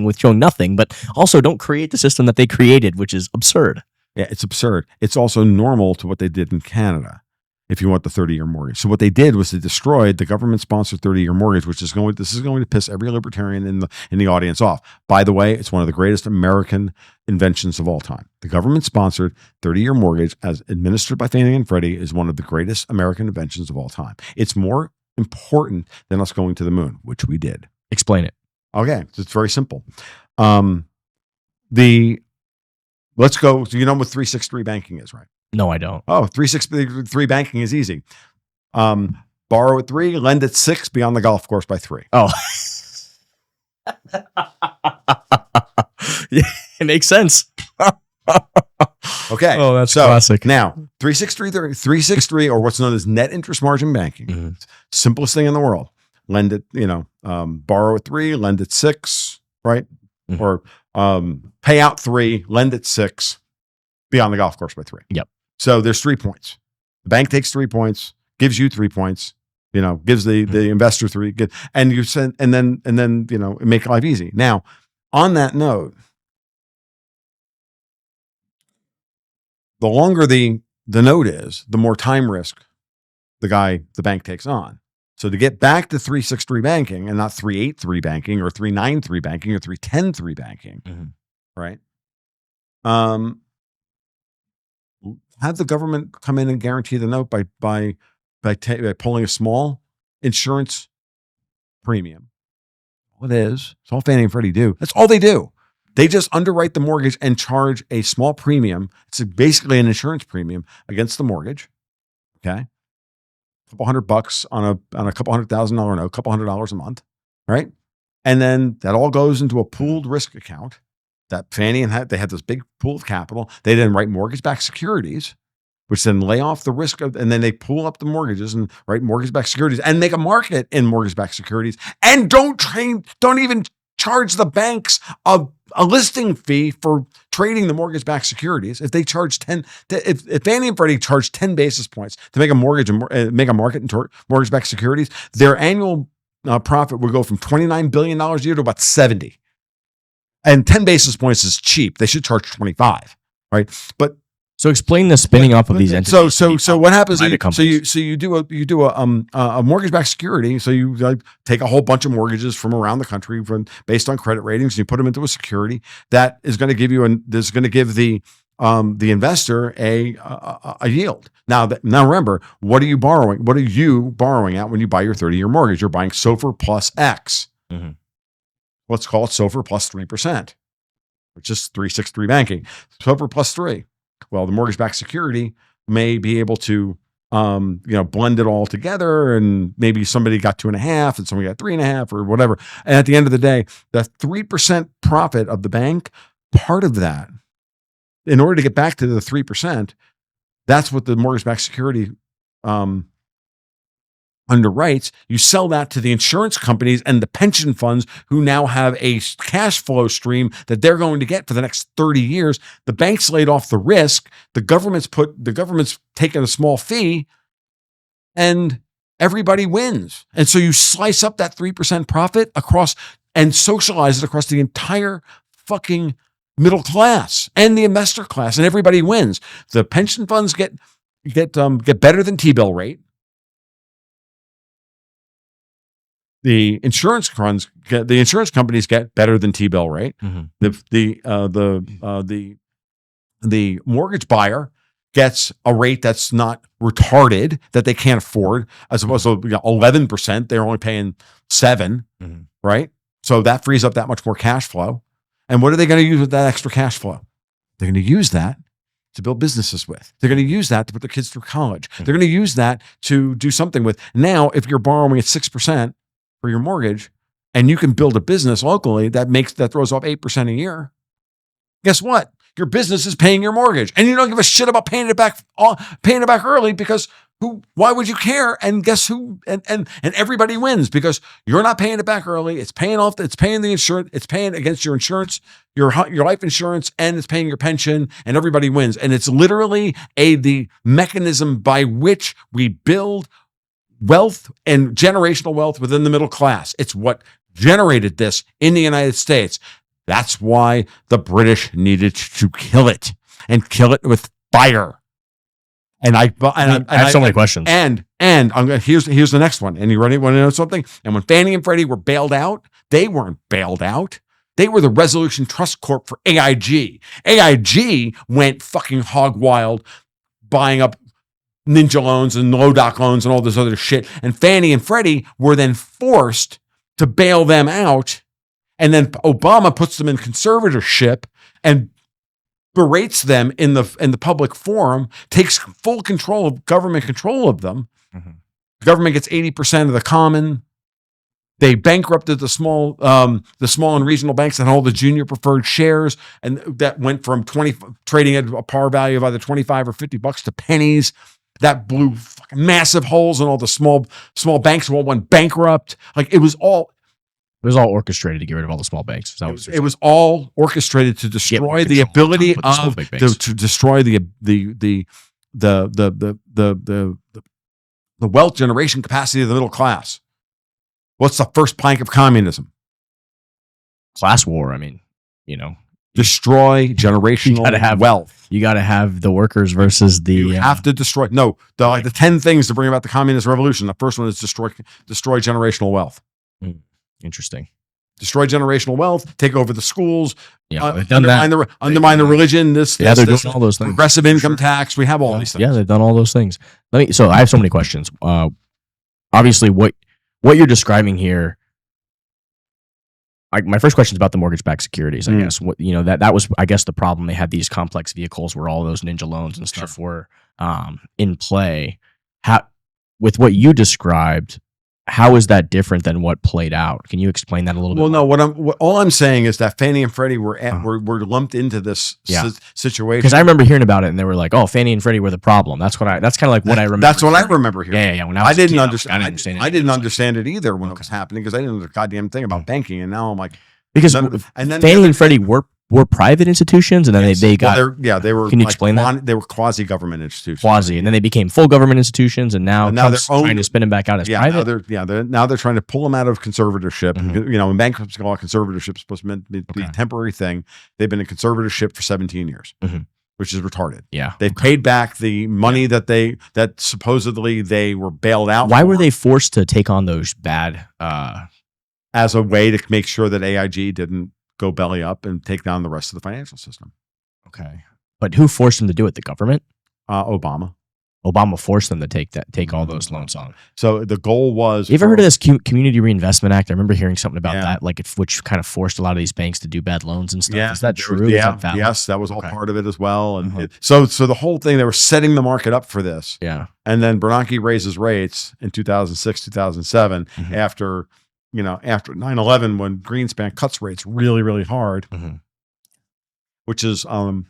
with showing nothing, but also don't create the system that they created, which is absurd. Yeah, it's absurd. It's also normal to what they did in Canada. If you want the 30-year mortgage. So what they did was they destroyed the government-sponsored 30-year mortgage, this is going to piss every libertarian in the audience off. By the way, it's one of the greatest American inventions of all time. The government-sponsored 30-year mortgage, as administered by Fannie and Freddie, is one of the greatest American inventions of all time. It's more important than us going to the moon, which we did. Explain it. Okay, it's very simple. Let's go. You know what 363 banking is, right? No, I don't. Oh, 363 banking is easy. Borrow at 3, lend at 6, be on the golf course by 3. Oh. Yeah, it makes sense. Okay. Oh, that's classic. Now, 363 or what's known as net interest margin banking. Simplest thing in the world. Lend at, borrow at 3, lend at 6, right? Or pay out 3, lend at 6, be on the golf course by 3. Yep. So there's 3 points. The bank takes 3 points, gives you 3 points, gives the investor 3, and you send, and then make life easy. Now, on that note, the longer the note is, the more time risk the bank takes on. So to get back to 363 banking and not 383 banking or 393 banking or 310 banking, right? Have the government come in and guarantee the note by pulling a small insurance premium. All it is. It's all Fannie and Freddie do. That's all they do. They just underwrite the mortgage and charge a small premium. It's basically an insurance premium against the mortgage. Okay, a couple $100 on a couple $100,000 note, couple $100 a month, right? And then that all goes into a pooled risk account. That Fannie and they had this big pool of capital. They then write mortgage-backed securities, which then lay off the risk of, and then they pool up the mortgages and write mortgage-backed securities and make a market in mortgage-backed securities and don't even charge the banks a listing fee for trading the mortgage-backed securities. If they charge if Fannie and Freddie charge 10 basis points to make a mortgage and make a market in mortgage-backed securities, their annual profit would go from $29 billion a year to about 70. And 10 basis points is cheap. They should charge 25, right? But so explain the spinning up of these entities. So what happens? You do a mortgage-backed security. So you take a whole bunch of mortgages from around the country based on credit ratings, and you put them into a security that is going to give the investor a yield. Now remember, what are you borrowing? What are you borrowing at when you buy your 30-year mortgage? You're buying SOFR plus X. Let's call it SOFR plus 3%, which is 363 banking. SOFR plus 3. Well, the mortgage-backed security may be able to, blend it all together, and maybe somebody got 2.5 and somebody got 3.5 or whatever. And at the end of the day, the 3% profit of the bank, part of that, in order to get back to the 3%, that's what the mortgage-backed security underwrites. You sell that to the insurance companies and the pension funds who now have a cash flow stream that they're going to get for the next 30 years. The banks laid off the risk. The government's taken a small fee, and everybody wins. And so you slice up that 3% profit across and socialize it across the entire fucking middle class and the investor class, and everybody wins. The pension funds get better than T-bill rate. the insurance companies get better than T-bill rate. The mortgage buyer gets a rate that's not retarded, that they can't afford, as opposed to 11%. They're only paying 7%, right? So that frees up that much more cash flow. And what are they going to use with that extra cash flow? They're going to use that to build businesses with. They're going to use that to put their kids through college. They're going to use that to do something with. Now, if you're borrowing at 6% for your mortgage, and you can build a business locally that throws off 8% a year, guess what? Your business is paying your mortgage, and you don't give a shit about paying it back early, because why would you care? And guess who? And everybody wins, because you're not paying it back early. It's paying off. It's paying the insurance. It's paying against your insurance, your life insurance, and it's paying your pension. And everybody wins. And it's literally the mechanism by which we build wealth and generational wealth within the middle class. It's what generated this in the United States. That's why the British needed to kill it, and kill it with fire. And I have so many questions. And here's the next one. And you ready? Want to know something? And when Fannie and Freddie were bailed out, they weren't bailed out. They were the Resolution Trust Corp for AIG. AIG went fucking hog wild, buying up ninja loans and low doc loans and all this other shit. And Fannie and Freddie were then forced to bail them out. And then Obama puts them in conservatorship and berates them in the public forum, takes full government control of them. The government gets 80% of the common. They bankrupted the small and regional banks that hold the junior preferred shares, and that went from trading at a par value of either $25 or $50 to pennies. That blew fucking massive holes in all the small banks who all went bankrupt. Like it was all orchestrated to get rid of all the small banks. It was all orchestrated to destroy the ability to destroy the wealth generation capacity of the middle class. What's the first plank of communism? Class war. I mean, destroy generational wealth. You got to have the workers versus the. You have to destroy. No, the 10 things to bring about the communist revolution. The first one is destroy generational wealth. Interesting. Destroy generational wealth, take over the schools, they've done undermine the religion. They're doing all those things. Progressive income tax. We have all these things. Yeah, they've done all those things. So I have so many questions. Obviously, what you're describing here. My first question is about the mortgage-backed securities. I guess that was the problem. They had these complex vehicles where all those ninja loans and stuff were in play. With what you described, how is that different than what played out? Can you explain that a little bit? Well, no. All I'm saying is that Fannie and Freddie were lumped into this situation. Because I remember hearing about it, and they were like, "Oh, Fannie and Freddie were the problem." That's kind of like what I remember. That's what I remember hearing. Yeah. When I didn't understand. I didn't understand it either when it was happening, because I didn't know the goddamn thing about banking, and now I'm like, because Fannie and Freddie were private institutions, and then they got they were. Can you explain that? They were quasi-government institutions. And then they became full government institutions, and now they're trying to spin them back out as private. They're trying to pull them out of conservatorship. In bankruptcy law, conservatorship is supposed to be a temporary thing. They've been in conservatorship for 17 years, which is retarded. Yeah, they paid back the money that supposedly they were bailed out. Why were they forced to take on those bad? As a way to make sure that AIG didn't go belly up and take down the rest of the financial system. Okay. But who forced them to do it? The government? Obama. Obama forced them to take all those loans on. So the goal was... You ever heard of this Community Reinvestment Act? I remember hearing something about that, which kind of forced a lot of these banks to do bad loans and stuff. Is that true? Yes, that was all part of it as well. And so the whole thing, they were setting the market up for this. Yeah. And then Bernanke raises rates in 2006, 2007, after 9/11, when Greenspan cuts rates really, really hard, which is why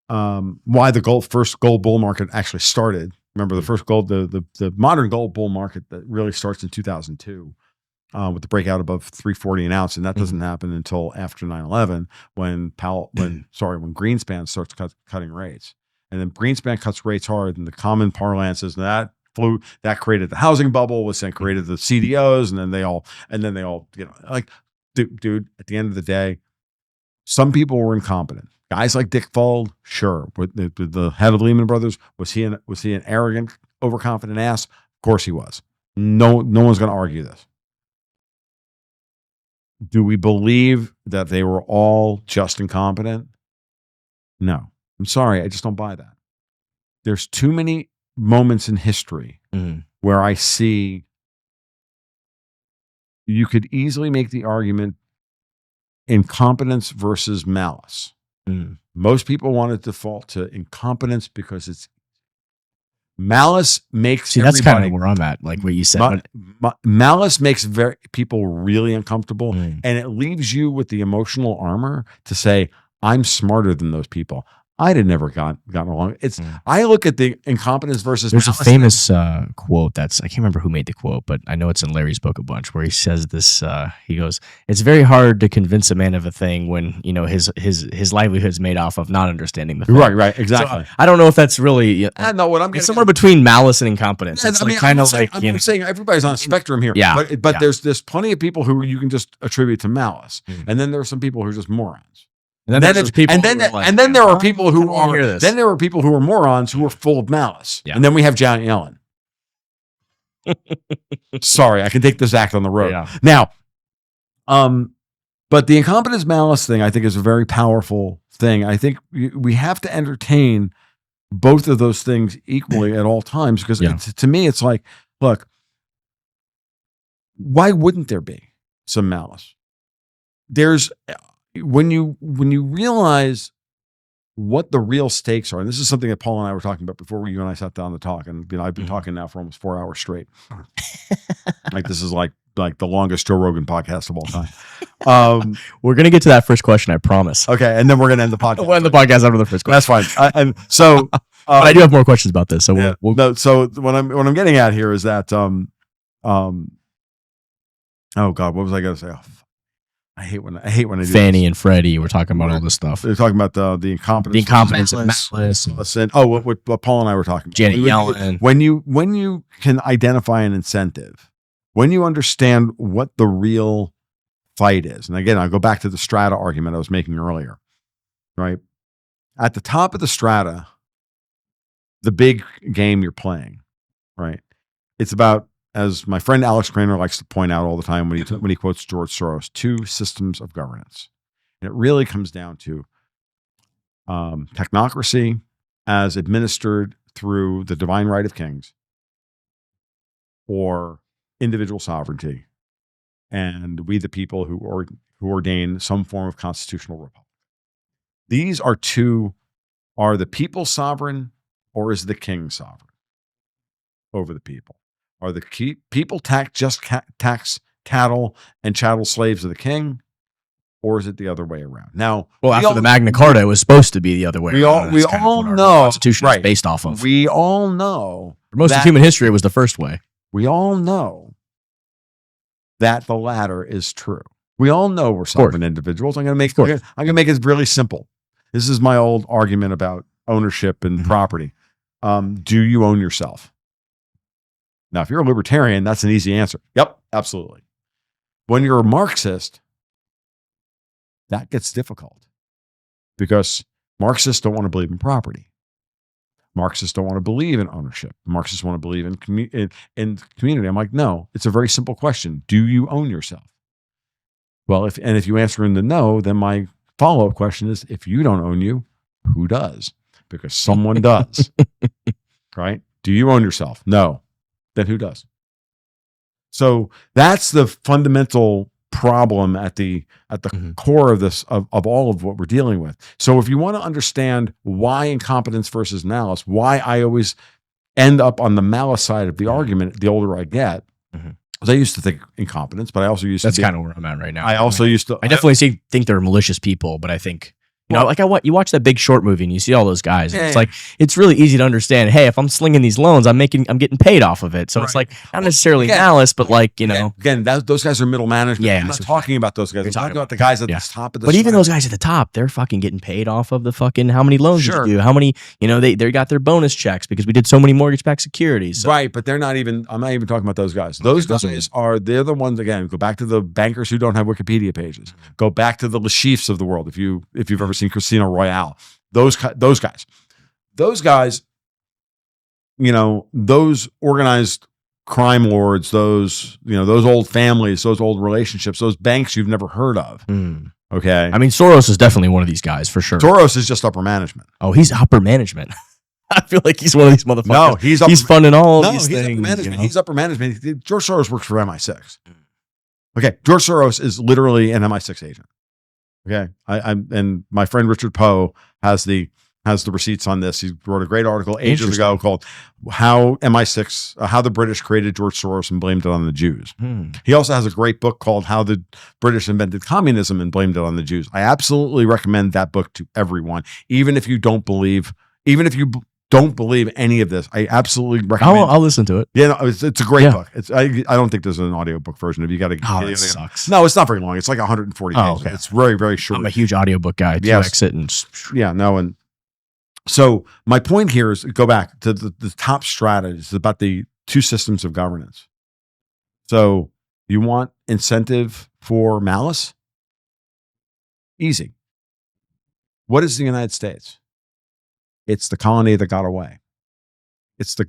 the first gold bull market actually started. Remember, the first gold, the modern gold bull market that really starts in 2002 with the breakout above 340 an ounce, and that doesn't happen until after 9/11 when Greenspan starts cutting rates, and then Greenspan cuts rates hard, and the common parlance is that created the housing bubble, which then created the CDOs, and then they all, dude, at the end of the day, some people were incompetent. Guys like Dick Fuld, sure. The head of Lehman Brothers, was he an arrogant, overconfident ass? Of course he was. No one's going to argue this. Do we believe that they were all just incompetent? No. I'm sorry. I just don't buy that. There's too many moments in history where I see you could easily make the argument incompetence versus malice. Most people want to default to incompetence because it's malice makes that's kind of where I'm at, like what you said. Malice makes people really uncomfortable, and it leaves you with the emotional armor to say, I'm smarter than those people. I'd have never gotten along. I look at the incompetence versus There's malice. a famous quote I can't remember who made the quote, but I know it's in Larry's book a bunch, where he says this, he goes, it's very hard to convince a man of a thing when, his livelihood's made off of not understanding the thing. Right, exactly. So, I don't know if that's really, I know what I'm it's somewhere between malice and incompetence. It's I'm saying everybody's on a spectrum here. Yeah. But there's plenty of people who you can just attribute to malice. And then there are some people who are just morons. And then there are people who are morons who are full of malice. Yeah. And then we have Janet Yellen. Sorry, I can take this act on the road. Yeah. Now, but the incompetence malice thing, I think, is a very powerful thing. I think we have to entertain both of those things equally at all times, because to me, it's like, look, why wouldn't there be some malice? When you realize what the real stakes are, and this is something that Paul and I were talking about before you and I sat down to talk, and I've been talking now for almost 4 hours straight. Like this is like the longest Joe Rogan podcast of all time. We're gonna get to that first question, I promise. Okay, and then we're gonna end the podcast. We'll end the podcast after the first question. That's fine. And so, but I do have more questions about this. So so what I'm getting at here is that oh God, what was I gonna say? I hate when I do Fannie this. And Freddie. We're talking about all this stuff. They're talking about the incompetence. The incompetence and malice. What Paul and I were talking about. Janet Yellen. When you can identify an incentive, when you understand what the real fight is, and again, I'll go back to the strata argument I was making earlier, right? At the top of the strata, the big game you're playing, right? It's about, as my friend Alex Craner likes to point out all the time when he quotes George Soros, two systems of governance. And it really comes down to technocracy as administered through the divine right of kings, or individual sovereignty, and we the people who ordain some form of constitutional republic. These are the people sovereign, or is the king sovereign over the people? Are the people tax cattle and chattel slaves of the king, or is it the other way around? Now, after the Magna Carta, it was supposed to be the other way around. We all know, Constitution is based off of. We all know, for most of human history, it was the first way. We all know that the latter is true. We all know we're sovereign individuals. I'm going to make it really simple. This is my old argument about ownership and property. Do you own yourself? Now, if you're a libertarian, that's an easy answer. Yep, absolutely. When you're a Marxist, that gets difficult, because Marxists don't want to believe in property. Marxists don't want to believe in ownership. Marxists want to believe in community. I'm like, no, it's a very simple question. Do you own yourself? Well, if you answer in the no, then my follow-up question is, if you don't own you, who does? Because someone does, right? Do you own yourself? No. Then who does? So that's the fundamental problem at the core of this, of all of what we're dealing with. So if you want to understand why incompetence versus malice, why I always end up on the malice side of the argument, the older I get, because I used to think incompetence, but I also used that's kind of where I'm at right now. I definitely think they're malicious people, but I think, you watch that Big Short movie and you see all those guys. And it's like, it's really easy to understand. Hey, if I'm slinging these loans, I'm getting paid off of it. So it's like not necessarily malice, but again, those guys are middle management. I'm not talking about those guys. I'm talking about the guys at the top of the. But even those guys at the top, they're fucking getting paid off of the fucking how many loans did you do? How many? They got their bonus checks because we did so many mortgage-backed securities. So. Right, but they're not even. I'm not even talking about those guys. Those guys they're the ones. Again, go back to the bankers who don't have Wikipedia pages. Go back to the Lashifs of the world. If you've ever seen Casino Royale. Those guys, those organized crime lords, those old families, those old relationships, those banks you've never heard of. Okay. I mean, Soros is definitely one of these guys for sure. Soros is just upper management. Oh, he's upper management. I feel like he's one of these motherfuckers. No, he's funding all these things. Upper management. He's upper management. George Soros works for MI6. Okay. George Soros is literally an MI6 agent. Okay. And my friend Richard Poe has the receipts on this. He wrote a great article ages ago called how the British created George Soros and blamed it on the Jews. He also has a great book called How the British Invented Communism and Blamed It on the Jews. I absolutely recommend that book to everyone, even if you don't believe any of this. I absolutely recommend. I'll listen to it. Yeah, no, it's a great book. I don't think there's an audiobook version of it. You got to. Oh, that sucks. No, it's not very long. It's like 140 pages. Okay. It's very, very short. I'm a huge audiobook guy. Exit and and so my point here is go back to the top strategies about the two systems of governance. So you want incentive for malice? Easy. What is the United States? It's the colony that got away.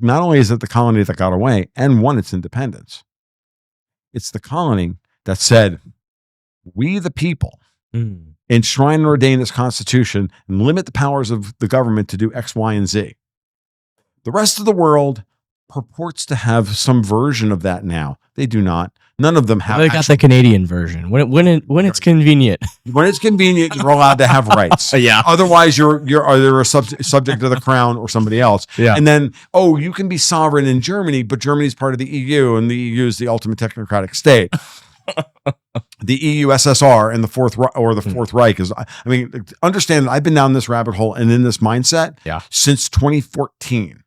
Not only is it the colony that got away and won its independence, it's the colony that said, we the people enshrine and ordain this Constitution and limit the powers of the government to do X, Y, and Z. The rest of the world purports to have some version of that now. They do not. None of them have. They got the Canadian version. When it's convenient. When it's convenient, you're allowed to have rights. Yeah. Otherwise, you're either a subject to the crown or somebody else. Yeah. And then, you can be sovereign in Germany, but Germany's part of the EU, and the EU is the ultimate technocratic state. The EU SSR and the Fourth Reich is. I mean, understand that I've been down this rabbit hole and in this mindset since 2014.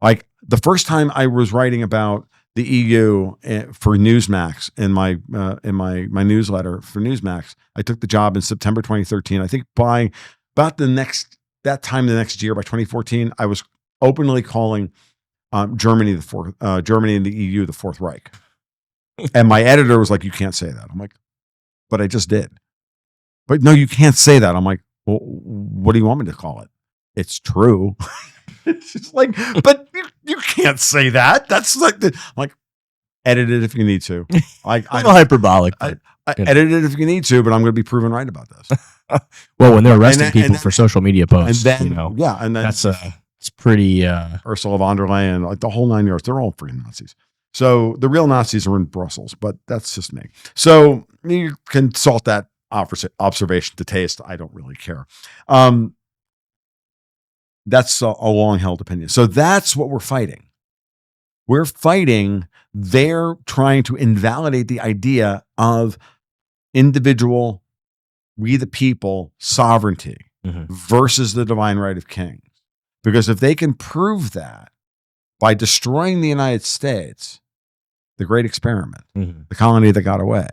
Like the first time I was writing about the EU for Newsmax in my newsletter for Newsmax, I took the job in September 2013. I think by about the next year, by 2014, I was openly calling Germany and the EU the Fourth Reich. And my editor was like, "You can't say that." I'm like, "But I just did." "But no, you can't say that." I'm like, "Well, what do you want me to call it?" "It's true." It's just like, but you can't say that. That's like I'm like, edit it if you need to. I'm hyperbolic. I edit it if you need to, but I'm going to be proven right about this. Well, when they're arresting people for social media posts, and then that's it's pretty. Ursula von der Leyen, like the whole 9 yards, they're all freaking Nazis. So the real Nazis are in Brussels, but that's just me. So you can salt that observation to taste. I don't really care. That's a long-held opinion. So that's what we're fighting. We're fighting. They're trying to invalidate the idea of individual, we the people, sovereignty versus the divine right of kings. Because if they can prove that by destroying the United States, the great experiment, the colony that got away,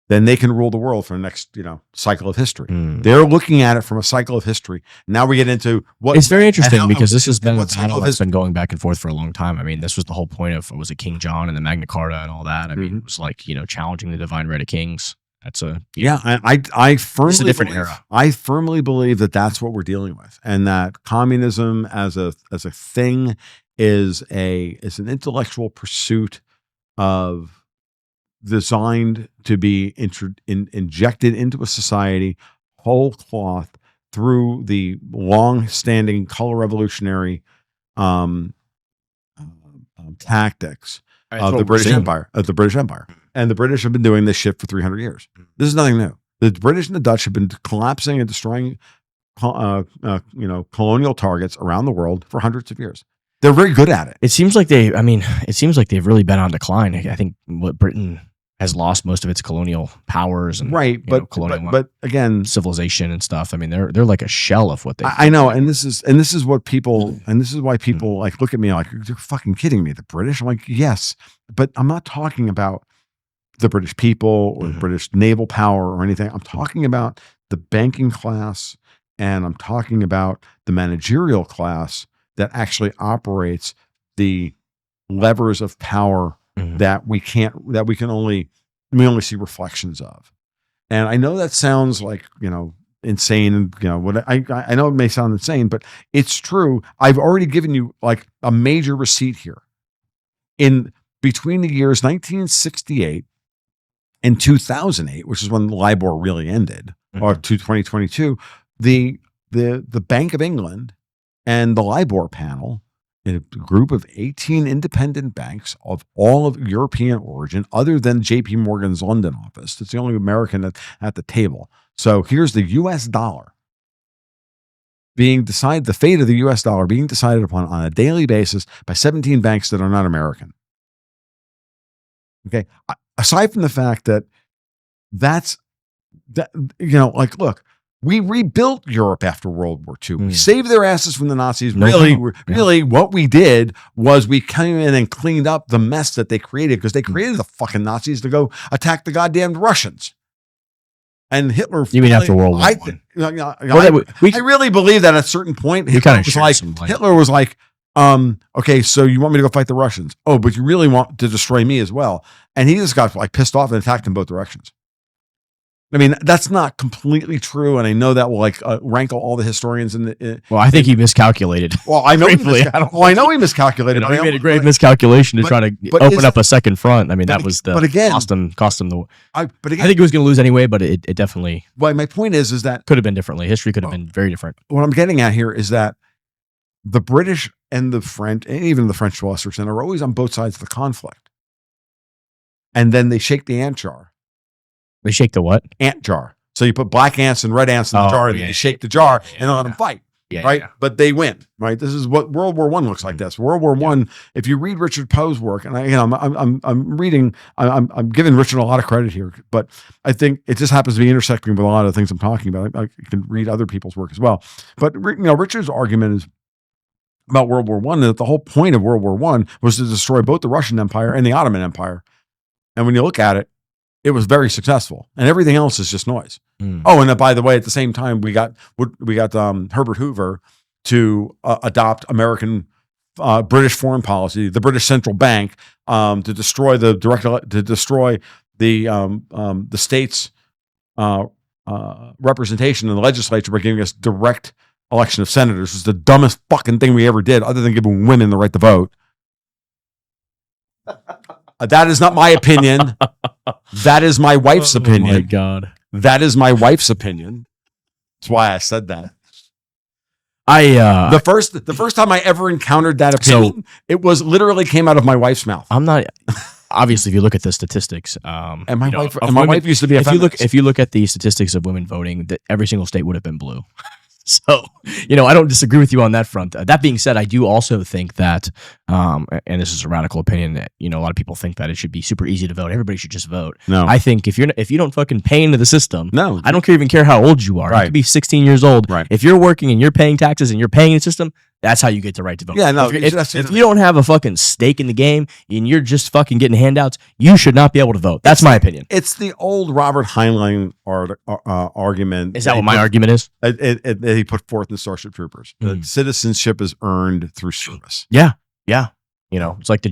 then they can rule the world for the next, cycle of history. They're looking at it from a cycle of history. Now we get into what it's very interesting because this has been a battle that's been going back and forth for a long time. I mean, this was the whole point of was it King John and the Magna Carta and all that. I mean, it was like challenging the divine right of kings. That's I firmly it's a different era. I firmly believe that that's what we're dealing with, and that communism as a thing is an intellectual pursuit of designed to be injected into a society whole cloth through the long-standing color revolutionary tactics of the British Empire. And the British have been doing this shit for 300 years. This is nothing new. The British and the Dutch have been collapsing and destroying colonial targets around the world for hundreds of years. They're very good at it. It seems like they've really been on decline. I think Britain has lost most of its colonial powers and but again, civilization and stuff. I mean, they're like a shell of what they. I know, and this is why people like look at me like, you're fucking kidding me. The British, I'm like, yes, but I'm not talking about the British people or the British naval power or anything. I'm talking about the banking class, and I'm talking about the managerial class that actually operates the levers of power that we only see reflections of. And I know that sounds like, insane, and what I know it may sound insane, but it's true. I've already given you like a major receipt here. between the years 1968 and 2008, which is when LIBOR really ended, or to 2022, the Bank of England and the LIBOR panel, in a group of 18 independent banks of all of European origin, other than JP Morgan's London office. It's the only American at the table. So here's the US dollar being decided, the fate of the US dollar being decided upon on a daily basis by 17 banks that are not American. Okay. Aside from the fact that look, we rebuilt Europe after World War II. We saved their asses from the Nazis. Really, what we did was we came in and cleaned up the mess that they created, because they created the fucking Nazis to go attack the goddamn Russians. And Hitler. You mean after World War I? I really believe that at a certain point, Hitler was like, okay, so you want me to go fight the Russians? Oh, but you really want to destroy me as well? And he just got like pissed off and attacked in both directions. I mean, that's not completely true, and I know that will rankle all the historians in the. Well, I think he miscalculated. Well, I know I know he miscalculated. He made a great miscalculation to try to open up a second front. I mean, that was the cost him the. I think he was going to lose anyway, but it definitely. Well, my point is that could have been differently. History could have been very different. What I'm getting at here is that the British and the French, and even the French to a certain extent, are always on both sides of the conflict, and then they shake the ant jar. They shake the what? Ant jar. So you put black ants and red ants in the jar, and you shake the jar and let them fight. Right? Yeah. But they win. Right? This is what World War I looks like. This World War I. If you read Richard Poe's work, and I'm reading, I'm giving Richard a lot of credit here, but I think it just happens to be intersecting with a lot of the things I'm talking about. I can read other people's work as well. But Richard's argument is about World War I, that the whole point of World War I was to destroy both the Russian Empire and the Ottoman Empire. And when you look at it, it was very successful, and everything else is just noise. Oh, and by the way, at the same time, we got Herbert Hoover to adopt American British foreign policy, the British Central Bank, to destroy the states' representation in the legislature by giving us direct election of senators. It was the dumbest fucking thing we ever did, other than giving women the right to vote. That is not my opinion. That is my wife's opinion. Oh my God. That is my wife's opinion. That's why I said that. The first time I ever encountered that opinion, it was literally came out of my wife's mouth. I'm not. Obviously, if you look at the statistics, and my wife used to be a feminist. If you look at the statistics of women voting, that every single state would have been blue. So, I don't disagree with you on that front. That being said, I do also think that, and this is a radical opinion, that a lot of people think that it should be super easy to vote. Everybody should just vote. No, I think if you don't fucking pay into the system, no, I don't even care how old you are. Right. You could be 16 years old. Right. If you're working and you're paying taxes and you're paying the system, that's how you get the right to vote. Yeah, no. If you don't have a fucking stake in the game and you're just fucking getting handouts, you should not be able to vote. That's my opinion. It's the old Robert Heinlein argument. Is that what my argument is? He put forth in the Starship Troopers. That citizenship is earned through service. Yeah. It's like the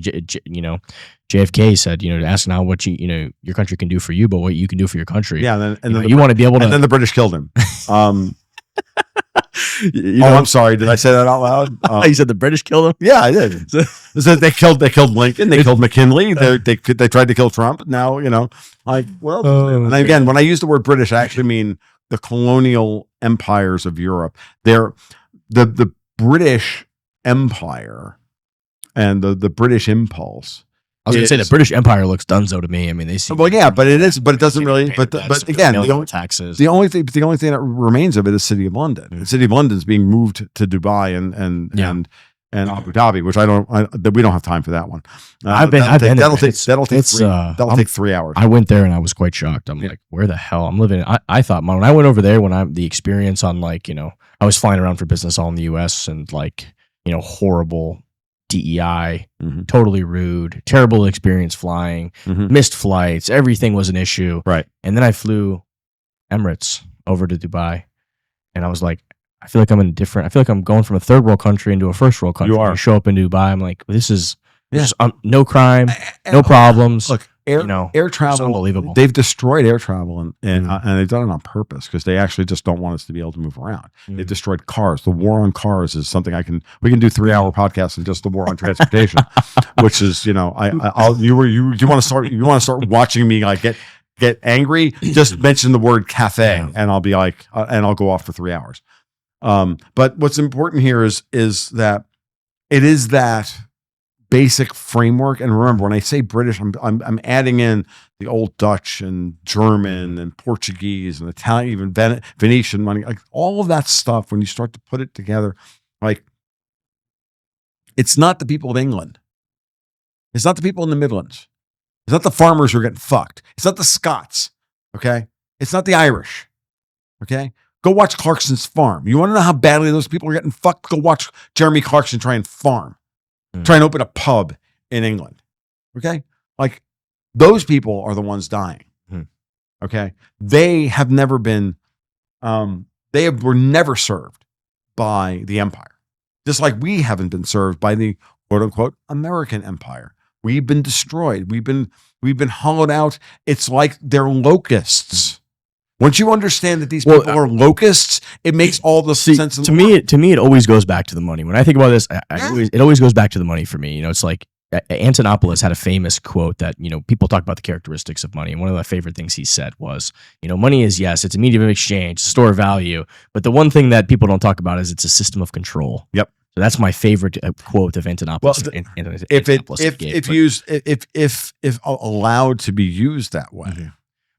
JFK said, ask not what your country can do for you, but what you can do for your country. Yeah, and then you want to be able to. And then the British killed him. I'm sorry. Did I say that out loud? You said the British killed him? Yeah, I did. So they killed Lincoln. They killed McKinley. They tried to kill Trump. Now, and again, when I use the word British, I actually mean the colonial empires of Europe. They're the British Empire and the British impulse. I was going to say the British Empire looks dunzo to me. I mean, they seem but it doesn't really. But again, the only thing that remains of it is City of London. The City of London is being moved to Dubai and Abu Dhabi, which we don't have time for that one. That'll take 3 hours. I went there and I was quite shocked. I'm like, where the hell I'm living? I thought when I went over there, the experience on I was flying around for business all in the U.S. and horrible DEI, totally rude, terrible experience flying, missed flights, everything was an issue. Right. And then I flew Emirates over to Dubai, and I was like, I feel like I'm going from a third world country into a first world country. You are. I show up in Dubai, I'm like, this is no crime, no problems. Look, air travel, unbelievable. They've destroyed air travel, and they've done it on purpose because they actually just don't want us to be able to move around. They've destroyed cars. The war on cars is something we can do 3-hour podcasts on just the war on transportation, which is, you want to start watching me like get angry. Just mention the word cafe, and I'll be like, and I'll go off for 3 hours. But what's important here is that it is that basic framework. And remember, when I say British, I'm adding in the old Dutch and German and Portuguese and Italian, even Venetian money, like all of that stuff. When you start to put it together, like it's not the people of England. It's not the people in the Midlands. It's not the farmers who are getting fucked. It's not the Scots. Okay. It's not the Irish. Okay. Go watch Clarkson's farm. You want to know how badly those people are getting fucked? Go watch Jeremy Clarkson try and farm. Try and open a pub in England. Okay? Like those people are the ones dying. Okay? They have never been, were never served by the empire. Just like we haven't been served by the quote unquote American empire. We've been destroyed. We've been hollowed out. It's like they're locusts. Once you understand that these people are locusts, it makes all the sense in the world. To me, it always goes back to the money. When I think about this, it always goes back to the money for me. It's like Antonopoulos had a famous quote that, people talk about the characteristics of money. And one of my favorite things he said was, money is, yes, it's a medium of exchange, it's a store of value. But the one thing that people don't talk about is it's a system of control. Yep. So that's my favorite quote of Antonopoulos. If allowed to be used that way.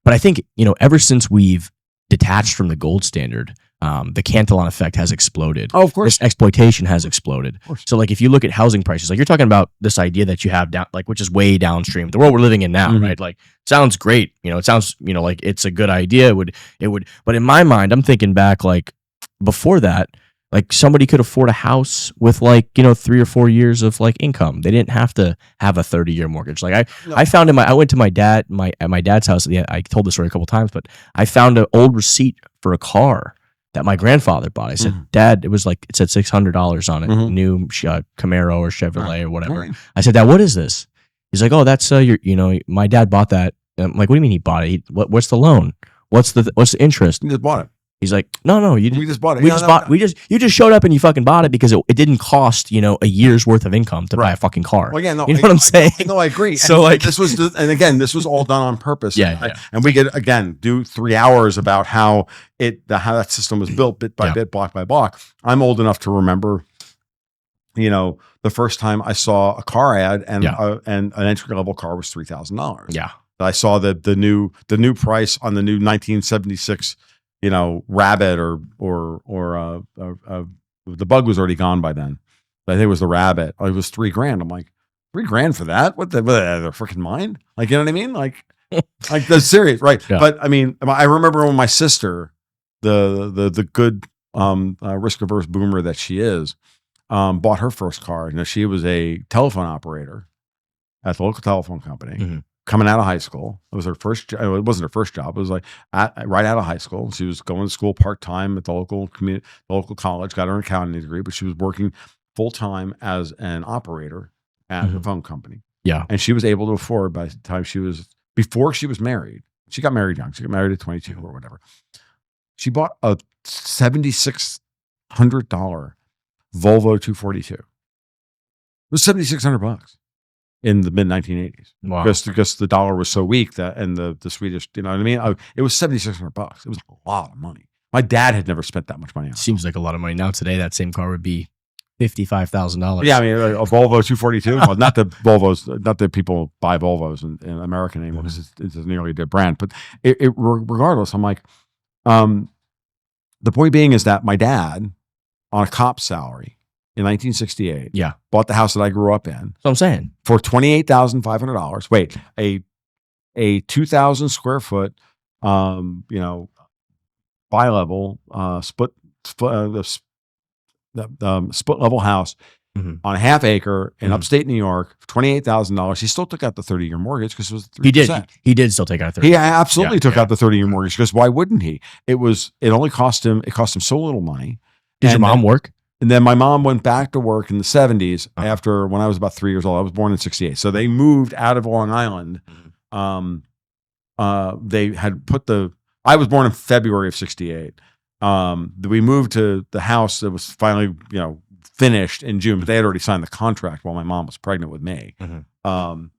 But I think, ever since we've detached from the gold standard, the Cantillon effect has exploded. Oh, of course. This exploitation has exploded. So like if you look at housing prices, like you're talking about this idea that you have down, like, which is way downstream, the world we're living in now, right? Like sounds great. It sounds, like it's a good idea. It would, but in my mind, I'm thinking back, like before that, like somebody could afford a house with 3 or 4 years of like income. They didn't have to have a 30-year mortgage. Like I found I went to my dad's house. Yeah, I told this story a couple times, but I found an old receipt for a car that my grandfather bought. I said, Dad, it said $600 on it, new Camaro or Chevrolet or whatever. Right. I said, Dad, what is this? He's like, oh, that's my dad bought that. I'm like, what do you mean he bought it? What's the loan? What's the interest? He just bought it. He's like, no, we just bought it. You just showed up and you fucking bought it because it didn't cost, a year's worth of income to buy a fucking car. Well, yeah, no, you know what I'm saying? No, I agree. So this was all done on purpose. Yeah. And we could, again, do 3 hours about how that system was built bit by bit, block by block. I'm old enough to remember, the first time I saw a car ad and an entry level car was $3,000. Yeah. I saw the new price on the new 1976 Rabbit or the Bug was already gone by then. I think it was the Rabbit. It was $3,000. I'm like, $3,000 for that? What the freaking mind? Like, you know what I mean? Like that's serious, right? Yeah. But I mean, I remember when my sister, the good risk averse boomer that she is, bought her first car. She was a telephone operator at the local telephone company. Coming out of high school. It was her first. It wasn't her first job. It was like right out of high school. She was going to school part-time at the local college, got her accounting degree, but she was working full-time as an operator at the phone company. Yeah. And she was able to afford by the time before she was married. She got married young. She got married at 22 or whatever. She bought a $7,600 Volvo 242. It was $7,600. In the mid 1980s, because the dollar was so weak and the Swedish, you know what I mean? It was $7,600. It was a lot of money. My dad had never spent that much money on it. Seems like a lot of money. Now today, that same car would be $55,000. Yeah, I mean, a Volvo 242. Well, not that Volvos, not that people buy Volvos in America anymore. It's nearly a dead brand. But regardless, I'm like, the point being is that my dad, on a cop's salary, in 1968, bought the house that I grew up in. That's what I'm saying. For $28,500. Wait, a 2,000 square foot, bi-level split level house on a half acre in upstate New York for $28,000. He still took out the 30-year mortgage because it was 3%. He did still take out 30. He absolutely took out the 30-year mortgage because why wouldn't he? It cost him so little money. Did your mom work? And then my mom went back to work in the 70s after when I was about 3 years old. I was born in 68. So they moved out of Long Island they had put I was born in February of 68. We moved to the house that was finally, finished in June, but they had already signed the contract while my mom was pregnant with me. And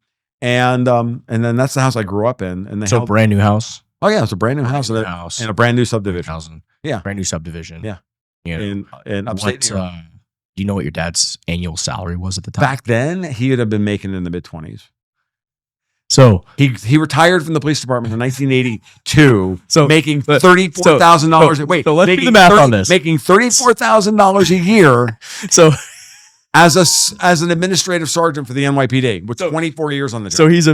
then that's the house I grew up in. And so brand new house. Oh yeah, it's a brand new house in a brand new subdivision. Yeah, brand new subdivision. Yeah, in upstate New York. Do you know what your dad's annual salary was at the time? Back then, he would have been making in the mid-20s. So he retired from the police department in 1982, so making $34,000. Wait, so let's do the math on this. Making $34,000 a year. So as an administrative sergeant for the NYPD with 24 years on the job. So he's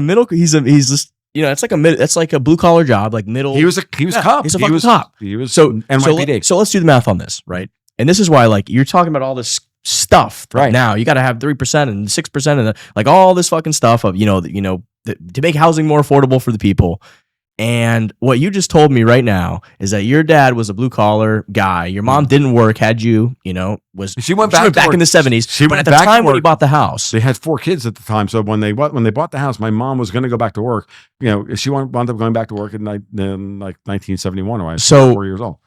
just, it's like a blue collar job, like middle. He was a cop. He's a fucking cop. He was NYPD. So let's do the math on this, right? And this is why, like, you're talking about all this stuff right now. You got to have 3% and 6% and like all this fucking stuff of to make housing more affordable for the people. And what you just told me right now is that your dad was a blue collar guy. Your mom didn't work. Had she went back in the 70s. But at the time when you bought the house, they had 4 kids at the time. So when they bought the house, my mom was going to go back to work. She wound up going back to work in like 1971 when I was 4 years old.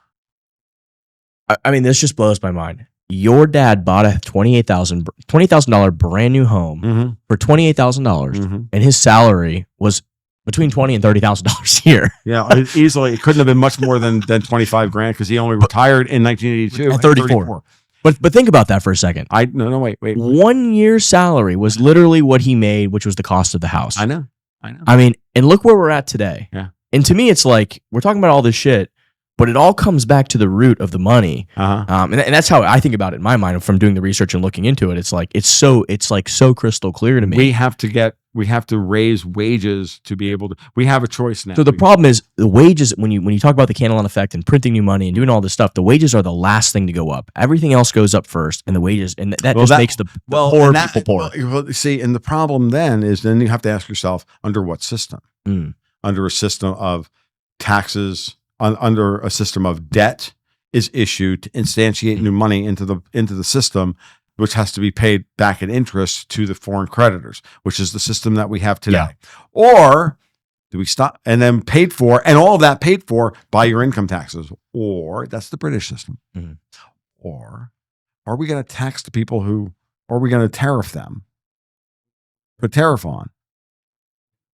I mean, this just blows my mind. Your dad bought a $20,000 brand new home for $28,000, and his salary was between $20,000 and $30,000 a year. Yeah, easily. It couldn't have been much more than 25 grand because he only retired in 1982 at 34. But think about that for a second. Wait. 1 year's salary was literally what he made, which was the cost of the house. I know. I mean, and look where we're at today. Yeah. And to me, it's like we're talking about all this shit, but it all comes back to the root of the money. And that's how I think about it in my mind from doing the research and looking into it. It's like it's so crystal clear to me. We have to raise wages to be able to. We have a choice now. So the problem is the wages. When you talk about the Cantillon effect and printing new money and doing all this stuff, the wages are the last thing to go up. Everything else goes up first, and the wages, and that makes the poor people poor. Well, see, and the problem then is you have to ask yourself under what system? Under a system of taxes. Under a system of debt is issued to instantiate new money into the system, which has to be paid back in interest to the foreign creditors, which is the system that we have today. Yeah. Or do we stop and then paid for, and all of that paid for by your income taxes? Or that's the British system. Or are we going to tax the people or are we going to tariff them? Put tariff on.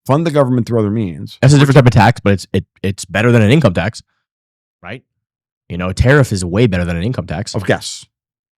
Fund the government through other means. That's a different type of tax, but it's better than an income tax, right? A tariff is way better than an income tax. Of guess.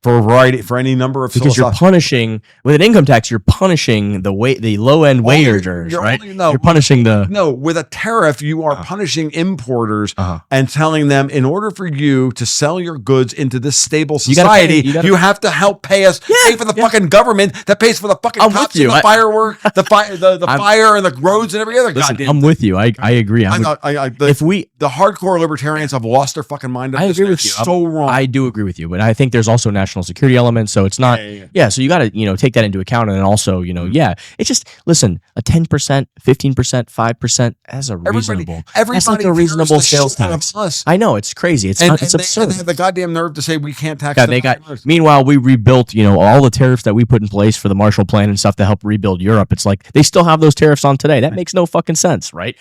For any number of because you're punishing with an income tax, you're punishing the low end wage earners, right? You're punishing with a tariff, you are punishing importers and telling them in order for you to sell your goods into this stable society, you have to help pay us, pay for the fucking government that pays for the fucking cops and the firework, the fire and the roads and every other. Listen, I'm with you. I agree. The hardcore libertarians have lost their fucking mind. I agree with you. So wrong. I do agree with you, but I think there's also national security element, so it's not so you got to take that into account, and then also it's just listen, a 10%, 15%, 5% as a reasonable that's like a reasonable sales tax. I know it's crazy, it's absurd. They have the goddamn nerve to say we can't tax meanwhile we rebuilt all the tariffs that we put in place for the Marshall Plan and stuff to help rebuild Europe. It's like they still have those tariffs on today. That makes no fucking sense, right?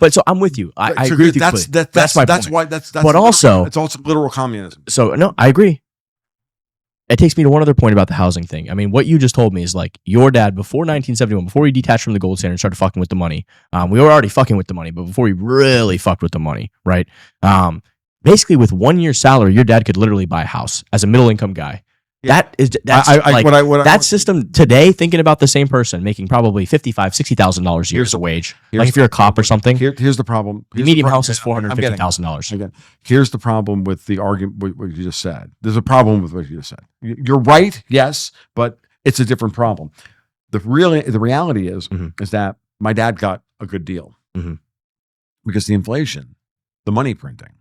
But so I'm with you. I agree with you. That's my point. But also it's also literal communism. So no, I agree. It takes me to one other point about the housing thing. I mean, what you just told me is like your dad before 1971, before he detached from the gold standard and started fucking with the money. We were already fucking with the money, but before he really fucked with the money, right? Basically, with 1 year's salary, your dad could literally buy a house as a middle income guy. Yeah. That system today, thinking about the same person making probably $55,000-$60,000 a year as a wage. Like if you're a cop or something. Here's the problem. The median house is $450,000. Again, here's the problem with the argument, what you just said. There's a problem with what you just said. You're right, yes, but it's a different problem. The reality is that my dad got a good deal because the inflation, the money printing,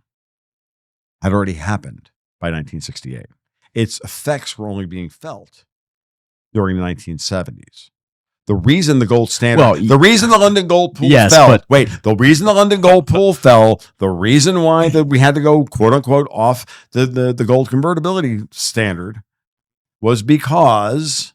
had already happened by 1968. Its effects were only being felt during the 1970s. The reason the gold standard, the reason the London gold pool fell, the reason the London gold pool fell, the reason why that we had to go quote unquote off the gold convertibility standard was because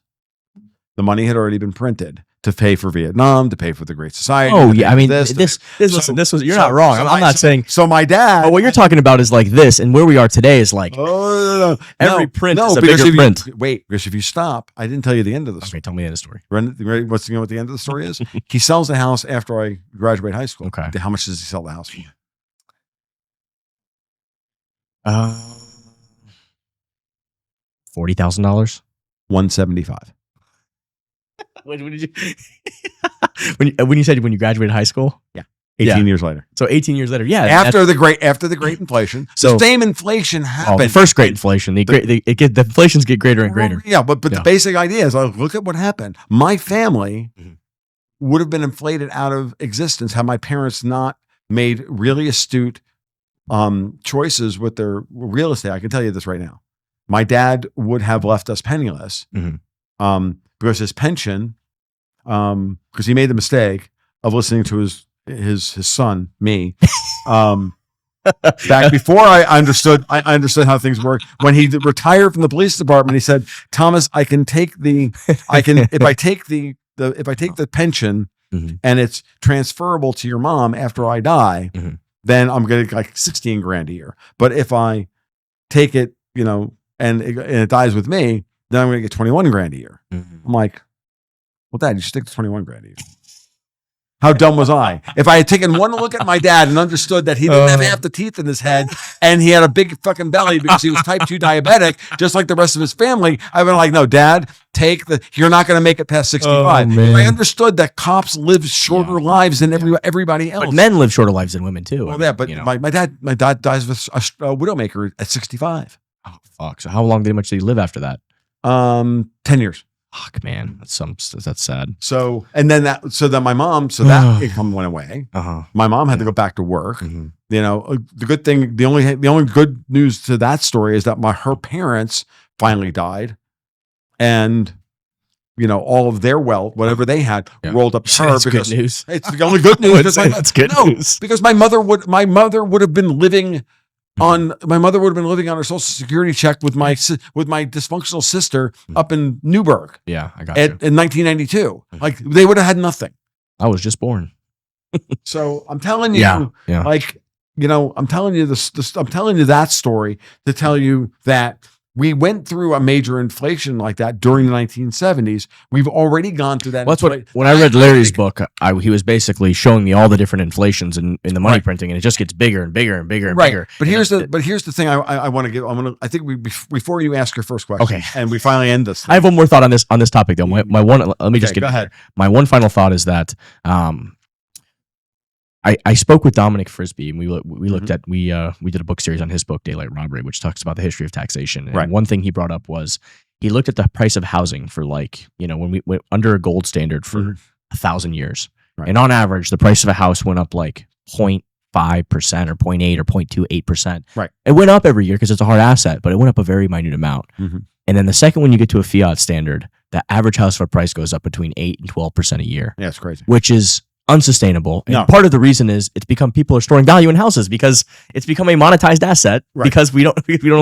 the money had already been printed. to pay for Vietnam, to pay for the Great Society. Oh to pay yeah, I for mean, this. listen, this was, you're not wrong. I'm not saying. So my dad. But what you're talking about is like this, and where we are today is like every print is a bigger print. Because if you stop, I didn't tell you the end of the story. Okay, tell me the end of the story. What's what the end of the story is? He sells the house after I graduate high school. Okay. How much does he sell the house for? $40,000. $175. When did you? when you said when you graduated high school? Yeah. 18 years later. So 18 years later, yeah. After the great inflation, so the same inflation happened. The first great inflation. The inflations get greater and greater. Yeah, but the basic idea is, look at what happened. My family would have been inflated out of existence had my parents not made really astute choices with their real estate. I can tell you this right now. My dad would have left us penniless because his pension, because he made the mistake of listening to his son, me, back before I understood how things work. When he retired from the police department, he said, "Thomas, if I take the pension and it's transferable to your mom after I die, then I'm getting like 16 grand a year. But if I take it, and it dies with me, then I'm going to get 21 grand a year." I'm like, well, Dad, you should take the 21 grand a year. How dumb was I? If I had taken one look at my dad and understood that he didn't have half the teeth in his head and he had a big fucking belly because he was type 2 diabetic, just like the rest of his family, I've been like, no, Dad, you're not going to make it past 65. If I understood that cops live shorter lives than everybody else. But men live shorter lives than women too. Well, yeah, but my dad dies with a widowmaker at 65. Oh, fuck. So how long did he live after that? 10 years. Fuck, man, that's sad. So then my mom, that income went away. My mom had to go back to work. The good thing, the only good news to that story is that her parents finally died, and all of their wealth, whatever they had, rolled up to her. That's because good news. It's the only good news. That's good news. Because my mother would have been living on her Social Security check with my dysfunctional sister up in Newburgh. Yeah, I got you. In 1992, like they would have had nothing. I was just born. So I'm telling you, I'm telling you this. I'm telling you that story to tell you that we went through a major inflation like that during the 1970s. We've already gone through that. Well, that's when I read Larry's book, he was basically showing me all the different inflations in the money printing, and it just gets bigger and bigger and bigger and bigger. But here's the thing I want to give. I think before you ask your first question, okay, and we finally end this. I have one more thought on this topic though. My one. Let me just get. Go ahead. My one final thought is that I spoke with Dominic Frisby, and we looked at we did a book series on his book Daylight Robbery, which talks about the history of taxation. And one thing he brought up was he looked at the price of housing for when we went under a gold standard for 1,000 years, and on average the price of a house went up like 0.5% or 0.8 or 0.28%. Right, it went up every year because it's a hard asset, but it went up a very minute amount. And then the second when you get to a fiat standard, the average house for price goes up between 8 and 12% a year. Yeah, it's crazy, which is unsustainable. And part of the reason is people are storing value in houses because it's become a monetized asset because we no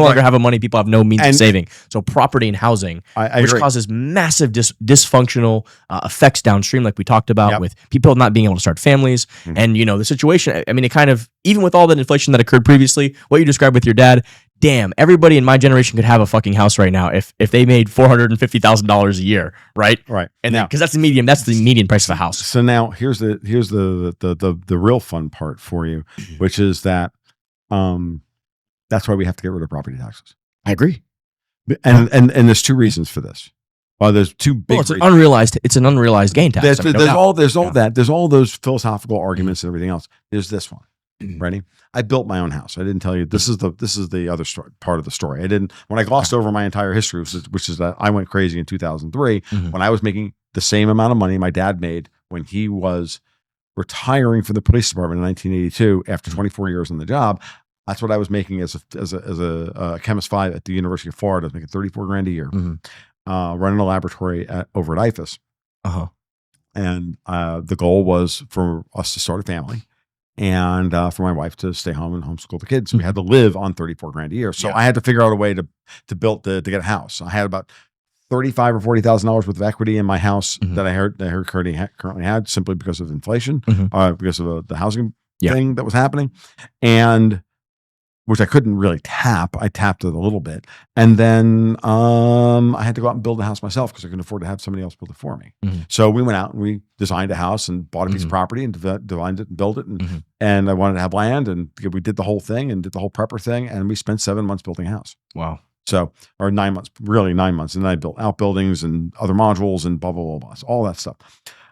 longer have money. People have no means of saving. So property and housing, which causes massive dysfunctional effects downstream, like we talked about with people not being able to start families. And the situation, I mean, it kind of, even with all that inflation that occurred previously, what you described with your dad, damn, everybody in my generation could have a fucking house right now if they made $450,000 a year, right? Right. And because that's the median price of a house. So now here's the real fun part for you, which is that that's why we have to get rid of property taxes. I agree. And there's two reasons for this. There's two big. Well, it's an unrealized gain tax. There's all those philosophical arguments and everything else. There's this one. Ready? I built my own house. I didn't tell you. This is the other story, part of the story. When I glossed over my entire history, which is that I went crazy in 2003 when I was making the same amount of money my dad made when he was retiring from the police department in 1982 after 24 years on the job. That's what I was making as a chemist 5 at the University of Florida. I was making 34 grand a year, running a laboratory over at IFAS. And the goal was for us to start a family. And for my wife to stay home and homeschool the kids. We had to live on 34 grand a year. So I had to figure out a way to get a house. I had about $35,000 or $40,000 worth of equity in my house that I currently had simply because of inflation, because of the housing thing that was happening, and which I couldn't really tap. I tapped it a little bit, and then I had to go out and build a house myself because I couldn't afford to have somebody else build it for me. So we went out and we designed a house and bought a piece of property and designed it and built it, and I wanted to have land, and we did the whole thing and did the whole prepper thing, and we spent 7 months building a house. Wow. So, or 9 months, really 9 months. And then I built outbuildings and other modules and blah, blah, blah, blah, all that stuff.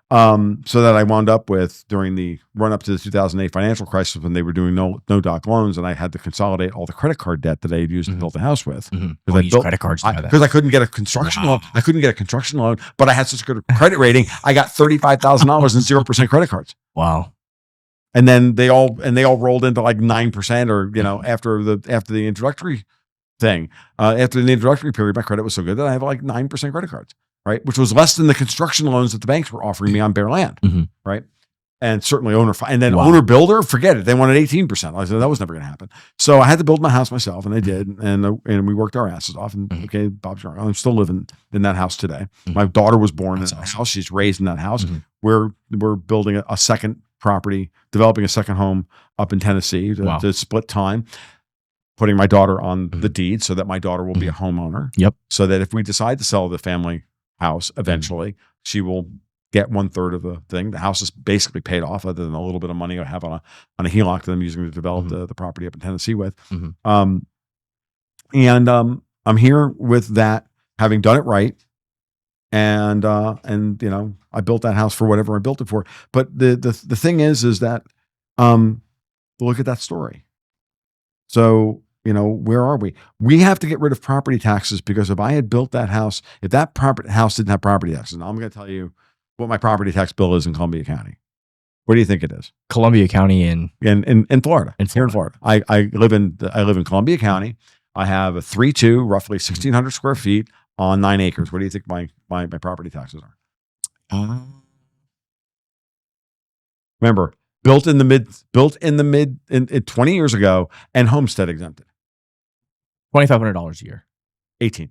So that I wound up with during the run up to the 2008 financial crisis when they were doing no doc loans, and I had to consolidate all the credit card debt that I had used to build the house with. I used credit cards to buy that. Because I couldn't get a construction loan. I couldn't get a construction loan, but I had such a good credit rating. I got $35,000 in 0% credit cards. Wow. And then they all rolled into like 9%, or after the introductory thing. After the introductory period, my credit was so good that I have like 9% credit cards, right? Which was less than the construction loans that the banks were offering me on bare land, right? And certainly owner builder, forget it. They wanted 18%. I said that was never going to happen. So I had to build my house myself, and I did, and we worked our asses off. And okay, Bob's right. I'm still living in that house today. My daughter was born in that house. She's raised in that house. We're building a second property, developing a second home up in Tennessee to split time. Putting my daughter on the deed so that my daughter will be a homeowner. Yep. So that if we decide to sell the family house eventually, she will get 1/3 of the thing. The house is basically paid off, other than a little bit of money I have on a HELOC that I'm using to develop the property up in Tennessee with. I'm here with that, having done it right. And I built that house for whatever I built it for. But the thing is that look at that story. So, where are we? We have to get rid of property taxes, because if I had built that house, if that house didn't have property taxes, now I'm going to tell you what my property tax bill is in Columbia County. What do you think it is? Columbia County in Florida. Here in Florida. I live in Columbia County. I have a 3.2, roughly 1,600 square feet on 9 acres. What do you think my property taxes are? Remember, built in the mid 20 years ago, and homestead exempted. $2,500 a year. 18.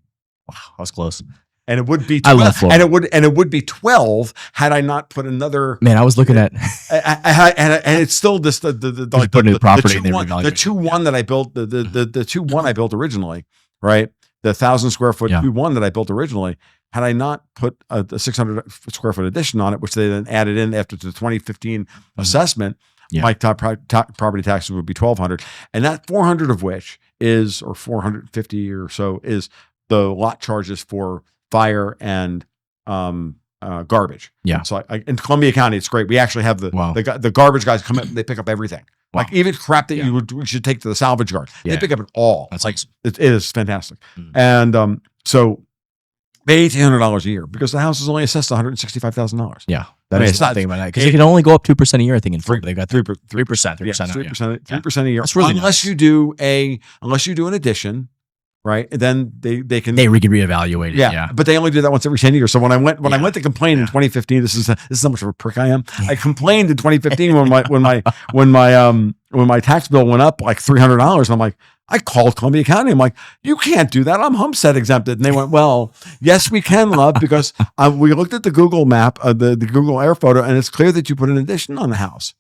Wow, that was close. And it would be 12, I love Florida. and it would be 12 had I not put another. Man, I was looking at and it's still this the 2.1 that I built, the 2.1 I built originally, right? The 1,000 square foot 2.1 that I built originally. Had I not put a 600 square foot addition on it, which they then added in after the 2015 assessment, my top property taxes would be $1,200, and that 400 of which is, or 450 or so, is the lot charges for fire and garbage. Yeah. So in Columbia County, it's great. We actually have the garbage guys come in, they pick up everything. Wow. Like even crap that we should take to the salvage yard. They pick up it all. That's like it is fantastic. And so pay $1,800 a year because the house is only assessed $165,000. Yeah, that is the thing about that, because it can only go up 2% a year. I think in Florida they got 3%, 3% a year. That's really unless you do an addition, right? Then they can reevaluate it. Yeah, but they only do that once every 10 years. So when I went to complain in 2015, this is how much of a prick I am. I complained in 2015 when my tax bill went up like $300, and I'm like, I called Columbia County. I'm like, you can't do that. I'm homestead exempted. And they went, well, yes, we can, love, because we looked at the Google map, the Google Air photo, and it's clear that you put an addition on the house.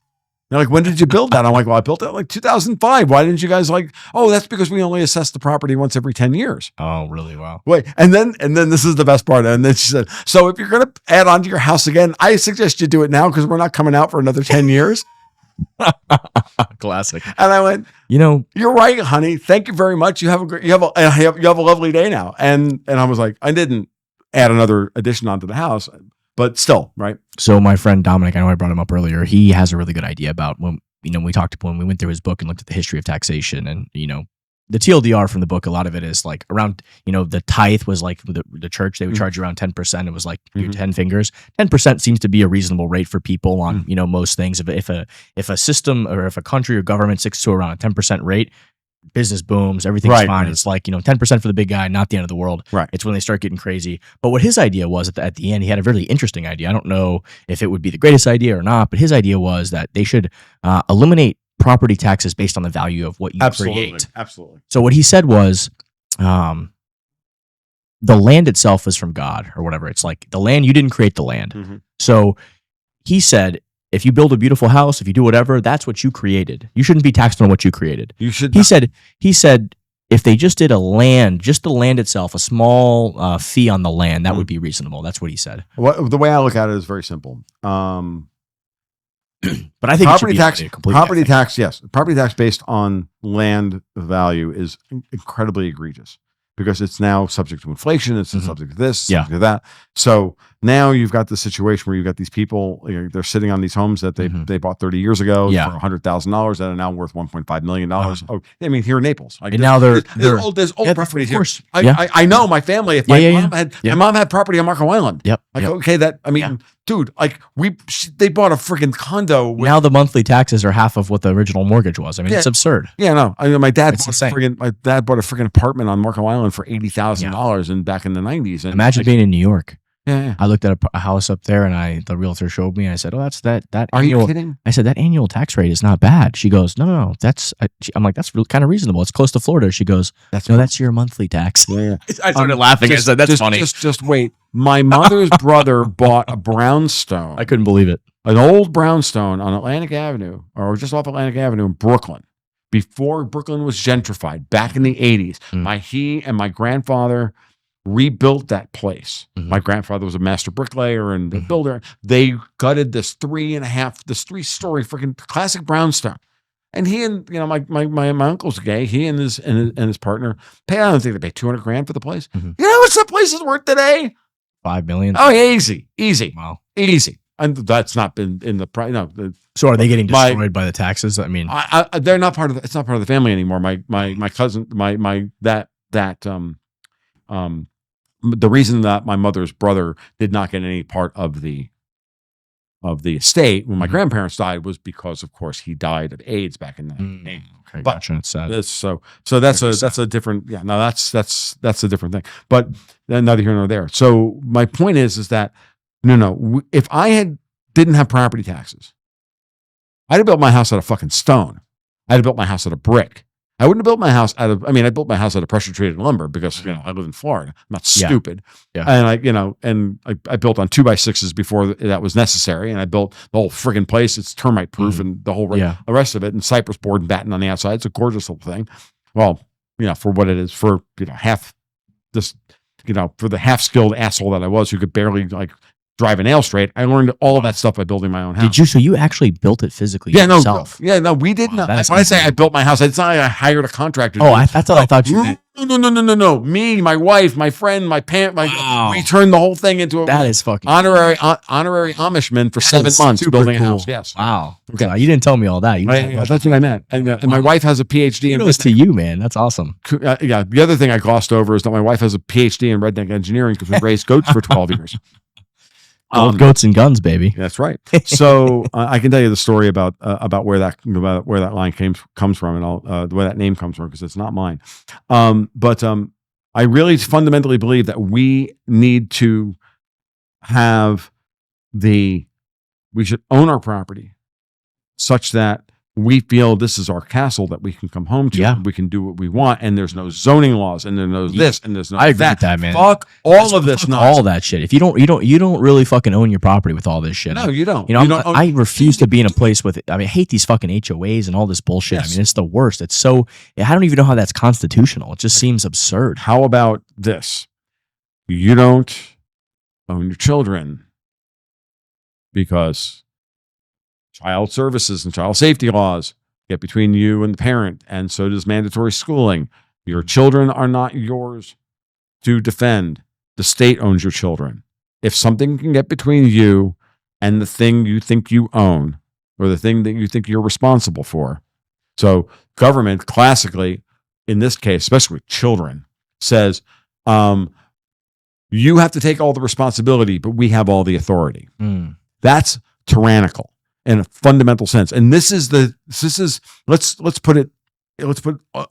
They're like, when did you build that? I'm like, well, I built it like 2005. Why didn't you guys oh, that's because we only assess the property once every 10 years. Oh, really? Wow. Wait, and then this is the best part. And then she said, so if you're going to add on to your house again, I suggest you do it now because we're not coming out for another 10 years. Classic. And I went, you're right, honey. Thank you very much. You have a lovely day now. And I was like, I didn't add another addition onto the house, but still, right? So my friend Dominic, I know I brought him up earlier. He has a really good idea about when we went through his book and looked at the history of taxation, and the TLDR from the book, a lot of it is like around, the tithe was like the church, they would charge you around 10%. It was like your 10 fingers. 10% seems to be a reasonable rate for people on, most things. If a system or if a country or government sticks to around a 10% rate, business booms, everything's fine. It's like, 10% for the big guy, not the end of the world. Right. It's when they start getting crazy. But what his idea was at the end, he had a really interesting idea. I don't know if it would be the greatest idea or not, but his idea was that they should eliminate property taxes based on the value of what you create. Absolutely. So what he said was, the land itself is from God or whatever. It's like the land, you didn't create the land. Mhm. So he said, if you build a beautiful house, if you do whatever, that's what you created. You shouldn't be taxed on what you created. You should. He said, if they just did just the land itself, a small fee on the land, that would be reasonable. That's what he said. The way I look at it is very simple. But I think property tax, property tax, yes, property tax based on land value is incredibly egregious because it's now subject to inflation. It's subject to this, subject to that. So now you've got the situation where you've got these people, they're sitting on these homes that they bought 30 years ago for $100,000 that are now worth $1.5 million. Oh, I mean, here in Naples. And now there's old properties here. Course. I know my family. If my mom had property on Marco Island. Okay, dude, they bought a freaking condo. Now the monthly taxes are half of what the original mortgage was. I mean, it's absurd. Yeah, no. I mean, my dad bought a freaking apartment on Marco Island for $80,000 and back in the 90s. And imagine being in New York. Yeah. I looked at a house up there, and the realtor showed me. I said, "Oh, that's that." Are you kidding? I said that annual tax rate is not bad. She goes, "No, that's." I'm like, "That's kind of reasonable. It's close to Florida." She goes, "That's your monthly tax." Yeah. I started laughing. I said, "That's funny." Just wait. My mother's brother bought a brownstone. I couldn't believe it. An old brownstone on Atlantic Avenue, or just off Atlantic Avenue in Brooklyn, before Brooklyn was gentrified back in the 80s. He and my grandfather rebuilt that place. My grandfather was a master bricklayer and a builder. They gutted this 3-story freaking classic brownstone. And he and my uncle's gay. He and his partner I don't think they paid $200,000 for the place. You know what that place is worth today? $5 million. Oh, easy. Wow, easy. And that's not been in the price. No. So are they getting destroyed by the taxes? I mean, they're not part of. It's not part of the family anymore. My cousin, the reason that my mother's brother did not get any part of the estate when my grandparents died was because, of course, he died of AIDS back in the 80s. Okay, gotcha. It's sad. So that's a different. Yeah, no, that's a different thing. But neither here nor there. So my point is that if I didn't have property taxes, I'd have built my house out of fucking stone. I'd have built my house out of brick. I wouldn't have built my house I built my house out of pressure treated lumber because, I live in Florida. I'm not stupid. Yeah. And I built on 2x6s before that was necessary. And I built the whole friggin' place. It's termite proof and the whole the rest of it. And cypress board and batten on the outside. It's a gorgeous little thing. Well, for what it is, for, half this, for the half skilled asshole that I was who could barely drive a nail straight. I learned all of that stuff by building my own house. Did you? So you actually built it physically yourself? No, we did not. When I say I built my house, it's not like I hired a contractor. Oh, that's what I thought you meant. No. Me, my wife, my friend, my parent, we turned the whole thing into that is fucking honorary Amishman for 7 months building a house. Yes. Wow. Okay. You didn't tell me all that. That's what I meant. And my wife has a PhD in to you, man. That's awesome. The other thing I glossed over is that my wife has a PhD in redneck engineering because we raised goats for 12 years. Goats and guns, baby. That's right. So I can tell you the story about where that line comes from, and where that name comes from, because it's not mine. But I really fundamentally believe that we need to we should own our property such that we feel this is our castle that we can come home to. Yeah. We can do what we want, and there's no zoning laws, and there's no this, and there's no I agree with that, man. Fuck all of this, all that shit. If you don't really fucking own your property with all this shit. No, you don't. I refuse to be in a place with. I hate these fucking HOAs and all this bullshit. Yes. It's the worst. It's so. I don't even know how that's constitutional. It just seems absurd. How about this? You don't own your children because child services and child safety laws get between you and the parent, and so does mandatory schooling. Your children are not yours to defend. The state owns your children. If something can get between you and the thing you think you own, or the thing that you think you're responsible for. So government classically, in this case, especially with children, says, you have to take all the responsibility, but we have all the authority. That's tyrannical in a fundamental sense. And let's put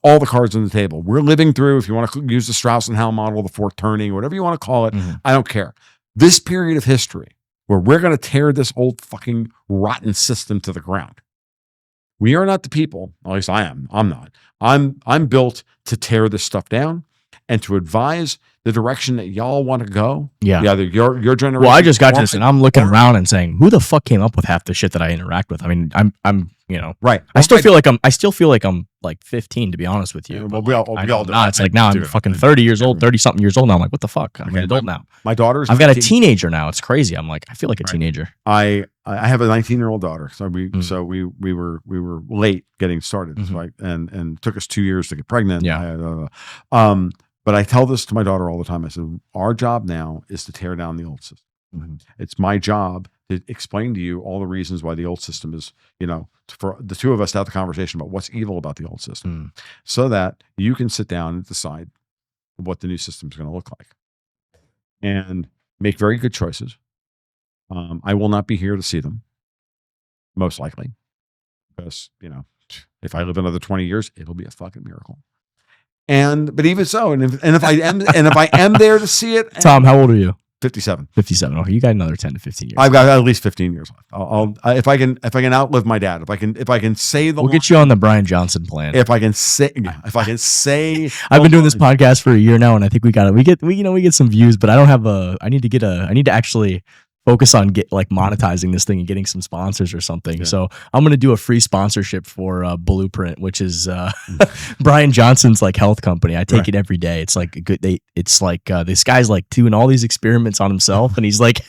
all the cards on the table. We're living through, if you want to use the Strauss and Howe model, the fourth turning, whatever you want to call it, I don't care. This period of history where we're going to tear this old fucking rotten system to the ground. We are not the people, at least I am. I'm not. I'm built to tear this stuff down and to advise the direction that y'all want to go. Yeah. Either your generation. Well, I just got to or this, and I'm looking around and saying, who the fuck came up with half the shit that I interact with? I mean, I'm right. I still feel like I'm like 15, to be honest with you. Yeah, but well, we all do. now it's like now I'm fucking 30 years old, 30 something years old now. I'm like, what the fuck? I'm an adult now. My daughter's. I've got a teenager now. It's crazy. I'm like, I feel like a teenager. I have a 19-year-old daughter, so we were late getting started, and took us 2 years to get pregnant. Yeah. But I tell this to my daughter all the time. I said, our job now is to tear down the old system. Mm-hmm. It's my job to explain to you all the reasons why the old system is, for the two of us to have the conversation about what's evil about the old system, so that you can sit down and decide what the new system is going to look like and make very good choices. I will not be here to see them, most likely, because, if I live another 20 years, it'll be a fucking miracle. But even so, and if I am there to see it, Tom, how old are you? 57. 57. Okay, you got another 10 to 15 years. I've got at least 15 years left. If I can outlive my dad, if I can say we'll get you on the Brian Johnson plan. If I can say, I've been doing this podcast for a year now, and I think we get some views, but I don't have I need to actually focus on monetizing this thing and getting some sponsors or something. Yeah. So I'm going to do a free sponsorship for Blueprint, which is Brian Johnson's health company. I take it every day. It's like this guy's doing all these experiments on himself, and he's like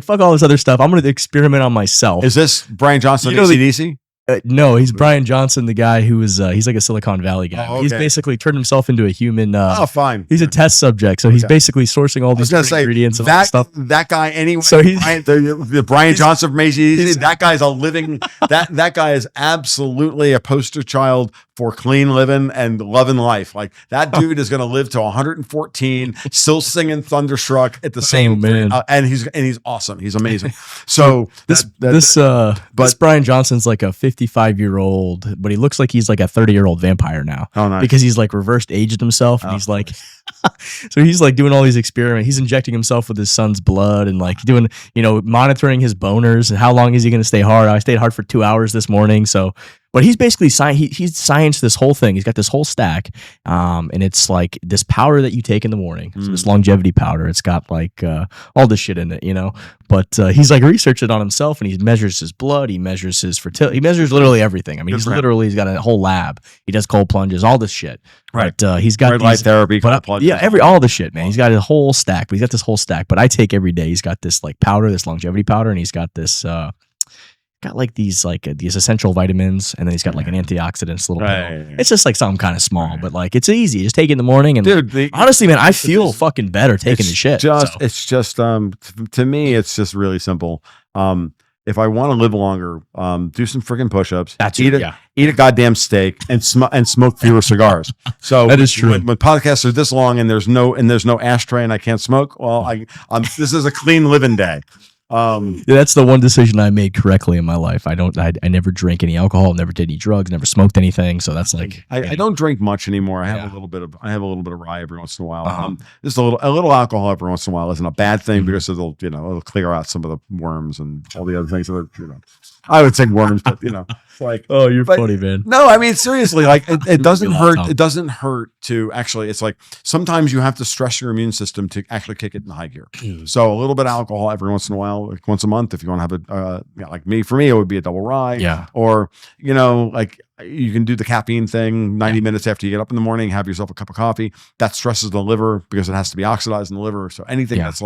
fuck all this other stuff. I'm going to experiment on myself. Is this Brian Johnson ACDC? No, he's Brian Johnson, the guy who is he's like a Silicon Valley guy. Oh, okay. He's basically turned himself into a human. Fine. He's a test subject, so he's basically sourcing all these ingredients and all that stuff. That guy anyway. So he's the Brian Johnson from ACDC. That guy's a living. that guy is absolutely a poster child for clean living and loving life. Like that dude is going to live to 114, still singing Thunderstruck at the same man. And he's awesome. He's amazing. So this Brian Johnson's like a 55-year-old, but he looks like he's like a 30-year-old vampire now. Oh, nice. Because he's reversed aged himself, and he's so he's doing all these experiments. He's injecting himself with his son's blood and doing, monitoring his boners and how long is he going to stay hard. I stayed hard for 2 hours this morning. But he's basically he's scienced this whole thing. He's got this whole stack, and it's like this powder that you take in the morning. So this longevity powder. It's got all this shit in it, But he's researched it on himself, and he measures his blood. He measures his fertility. He measures literally everything. I mean, he's got a whole lab. He does cold plunges, all this shit. Right. But he's got red light therapy, cold plunges. Yeah, all the shit, man. He's got a whole stack. But he's got this whole stack. But I take every day. He's got this powder, this longevity powder, and he's got this. Got these essential vitamins, and then he's got an antioxidants little pill. It's just something kind of small, but it's easy. Just take it in the morning, and dude, honestly, man, I feel fucking better taking the shit. It's just to me, it's just really simple. If I want to live longer, do some freaking push-ups. Eat a goddamn steak and smoke fewer cigars. So that is true. When podcasts are this long and there's no ashtray and I can't smoke, well, this is a clean living day. That's the one decision I made correctly in my life. I never drank any alcohol, never did any drugs, never smoked anything. So that's I don't drink much anymore. I have a little bit of rye every once in a while. Just a little alcohol every once in a while isn't a bad thing because it'll clear out some of the worms and all the other things that I would say worms, but oh, you're funny, man. No, I mean seriously, it doesn't hurt. It doesn't hurt to actually. It's sometimes you have to stress your immune system to actually kick it in high gear. So a little bit of alcohol every once in a while, once a month, if you want to have for me, it would be a double rye. Yeah. Or you can do the caffeine thing 90 minutes after you get up in the morning, have yourself a cup of coffee. That stresses the liver because it has to be oxidized in the liver. So anything that's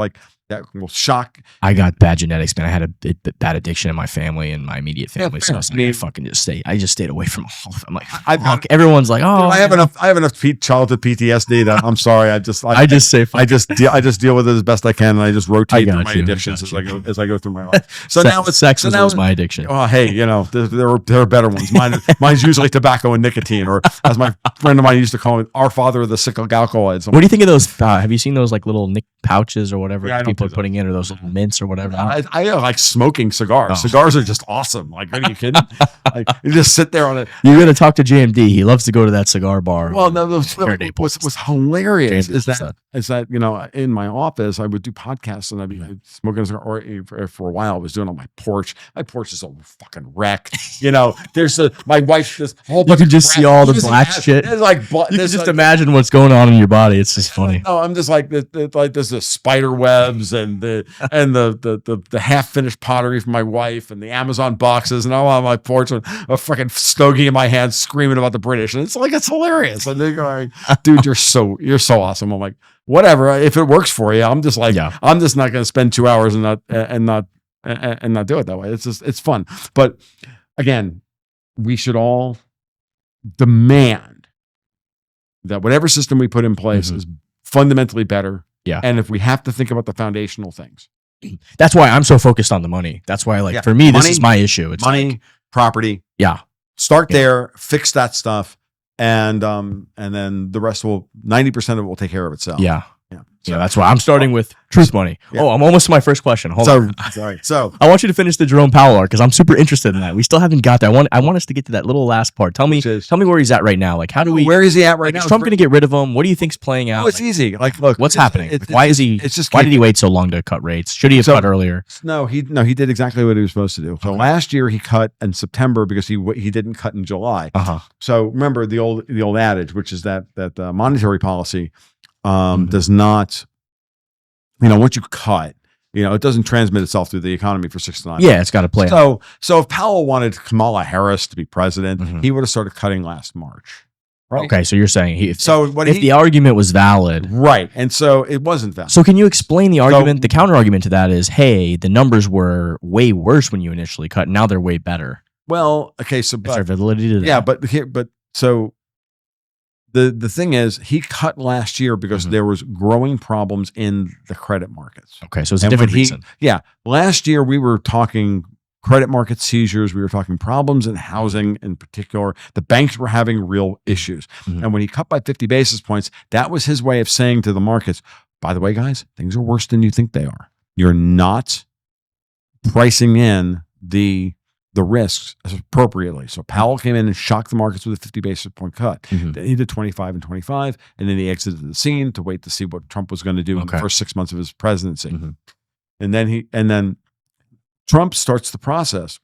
that will shock. I got bad genetics, man. I had a bad addiction in my family and my immediate family. So I just stayed away from all of them. Everyone's like, oh, I have enough childhood PTSD that I'm sorry. I just deal with it as best I can, and I just rotate through my addictions as I go through my life. So now sex is my addiction. Oh, hey, there are better ones. Mine's usually tobacco and nicotine, or as my friend of mine used to call it, our father of the cyclic alkaloids. What do you think of those? Have you seen those little Nick pouches or whatever? Yeah, people are putting in, or those little mints or whatever. I like smoking cigars. Oh. Cigars are just awesome. Like, are you kidding? Like, you just sit there on it. You're gonna talk to JMD. He loves to go to that cigar bar. Well, no, what's hilarious is that in my office I would do podcasts and I'd be smoking a cigar. Or for a while I was doing it on my porch. My porch is a fucking wreck. There's my wife's this whole bunch. You can just crap. see all the black shit. There's like you can just imagine what's going on in your body. It's just funny. No, I'm just like there's the spider webs and the half finished pottery from my wife and the Amazon boxes, and I'm on my porch with a fucking stogie in my hand screaming about the British, and it's hilarious. And they're going, dude, you're so awesome. I'm like, whatever, if it works for you. I'm just like, I'm just not going to spend 2 hours and not do it that way. It's fun. But again, we should all demand that whatever system we put in place is fundamentally better. Yeah. And if we have to think about the foundational things. That's why I'm so focused on the money. That's why, for me, this is my issue. It's money, property. Yeah. Start there, fix that stuff, and then the rest 90% of it will take care of itself. Yeah. Yeah. So that's why I'm starting with truth money. Yeah. Oh, I'm almost to my first question. Hold on. Sorry. So I want you to finish the Jerome Powell arc because I'm super interested in that. We still haven't got there. I want us to get to that little last part. Tell me where he's at right now. Like, how do we? Where is he at right now? Is Trump going to get rid of him? What do you think's playing out? Oh, it's easy. Like, look, what's happening? Why is he? Why did he wait so long to cut rates? Should he have cut earlier? No, he did exactly what he was supposed to do. So last year he cut in September because he didn't cut in July. So remember the old adage, which is that monetary policy does not. Once you cut, it doesn't transmit itself through the economy for 6 to 9 months. Yeah, it's got to play out. So if Powell wanted Kamala Harris to be president, he would have started cutting last March. Right? Okay, so you're saying if the argument was valid. Right, and so it wasn't valid. So can you explain the argument? The counter argument to that is, hey, the numbers were way worse when you initially cut. Now they're way better. Well, okay, so is there validity to that? Yeah, so the thing is, he cut last year because there was growing problems in the credit markets. Okay, so it's a different reason. Yeah, last year we were talking credit market seizures. We were talking problems in housing in particular. The banks were having real issues. And when he cut by 50 basis points, that was his way of saying to the markets, by the way, guys, things are worse than you think they are. You're not pricing in the risks appropriately. So Powell came in and shocked the markets with a 50 basis point cut. Then he did 25 and 25, and then he exited the scene to wait to see what Trump was going to do in the first 6 months of his presidency. And then Trump starts the process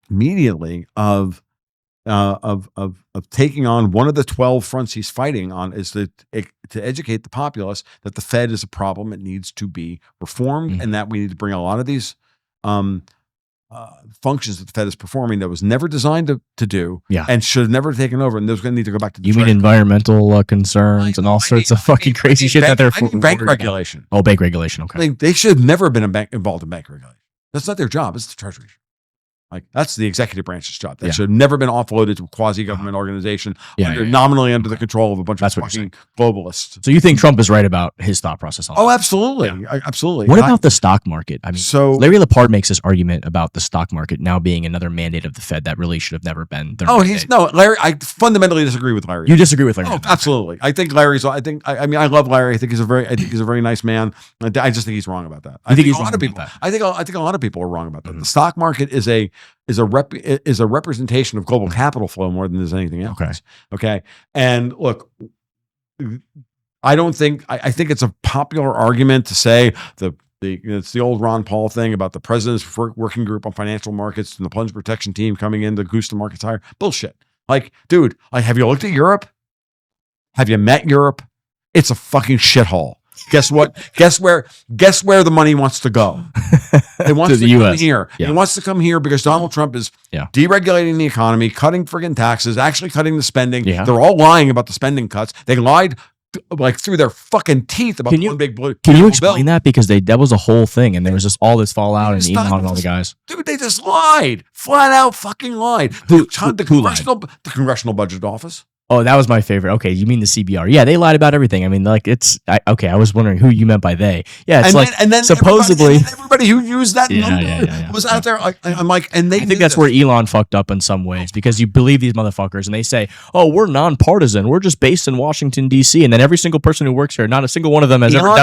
immediately of taking on one of the 12 fronts he's fighting on is to educate the populace that the Fed is a problem. It needs to be reformed, and that we need to bring a lot of these functions that the Fed is performing that was never designed to do and should have never taken over, and those going to need to go back to the mean environmental concerns and all sorts of fucking crazy shit that they're bank regulation. Oh, bank regulation. Okay. They should have never been involved in bank regulation. That's not their job. It's the Treasury. Like, that's the executive branch's job. That should have never been offloaded to a quasi-government organization nominally under the control of a bunch of fucking globalists. So you think Trump is right about his thought process on that? Oh, absolutely. Absolutely. What about the stock market? I mean, so Larry Lepard makes this argument about the stock market now being another mandate of the Fed that really should have never been their mandate. Larry, I fundamentally disagree with Larry. You disagree with Larry? Oh, absolutely. I think I love Larry. I think he's a very nice man. I just think he's wrong about that. I think a lot of people are wrong about that. The stock market is a representation of global capital flow more than there's anything else. Okay. And look, I think it's a popular argument to say it's the old Ron Paul thing about the president's working group on financial markets and the plunge protection team coming in to goose the markets higher. Bullshit. Like, dude, have you looked at Europe? Have you met Europe? It's a fucking shithole. Guess what? Guess where the money wants to go? It wants to come here. It wants to come here because Donald Trump is deregulating the economy, cutting friggin' taxes, actually cutting the spending. They're all lying about the spending cuts. They lied like through their fucking teeth about one big blue. Can you explain that? Because that was a whole thing, and there was just all this fallout and Elon and all the guys. Dude, they just lied. Flat out fucking lied. The Congressional Budget Office. Oh, that was my favorite. Okay, you mean the CBR? Yeah, they lied about everything. I mean, like okay. I was wondering who you meant by they. Yeah, it's then supposedly everybody who used that number was out there. I'm like, and they. I think that's where Elon fucked up in some ways, because you believe these motherfuckers and they say, "Oh, we're nonpartisan. We're just based in Washington D.C." And then every single person who works here, not a single one of them has ever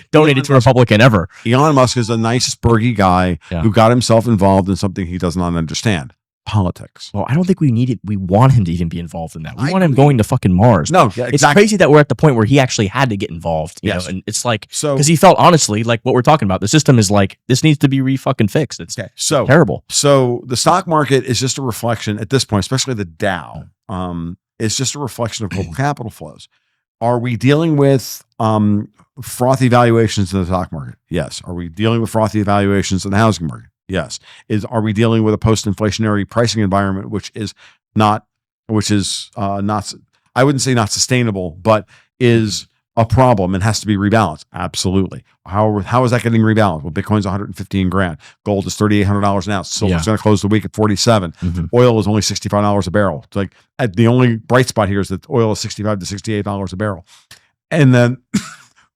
donated to a Republican ever. Elon Musk is a nice, spurgy guy who got himself involved in something he does not understand. Politics. Well, I don't think we need it. We want him to even be involved in that. We want him going to fucking Mars. No, exactly. It's crazy that we're at the point where he actually had to get involved. You know, and it's like, so because he felt honestly like what we're talking about. The system is like, this needs to be fucking fixed. It's terrible. So the stock market is just a reflection at this point, especially the Dow. It's just a reflection of global capital flows. Are we dealing with frothy valuations in the stock market? Yes. Are we dealing with frothy valuations in the housing market? Yes. Are we dealing with a post-inflationary pricing environment, which is not, I wouldn't say not sustainable, but is a problem and has to be rebalanced? Absolutely. How is that getting rebalanced? Well, Bitcoin's 115 grand. Gold is $3,800 an ounce. Silver's going to close the week at 47. Oil is only $65 a barrel. It's like the only bright spot here is that oil is $65 to $68 a barrel. And then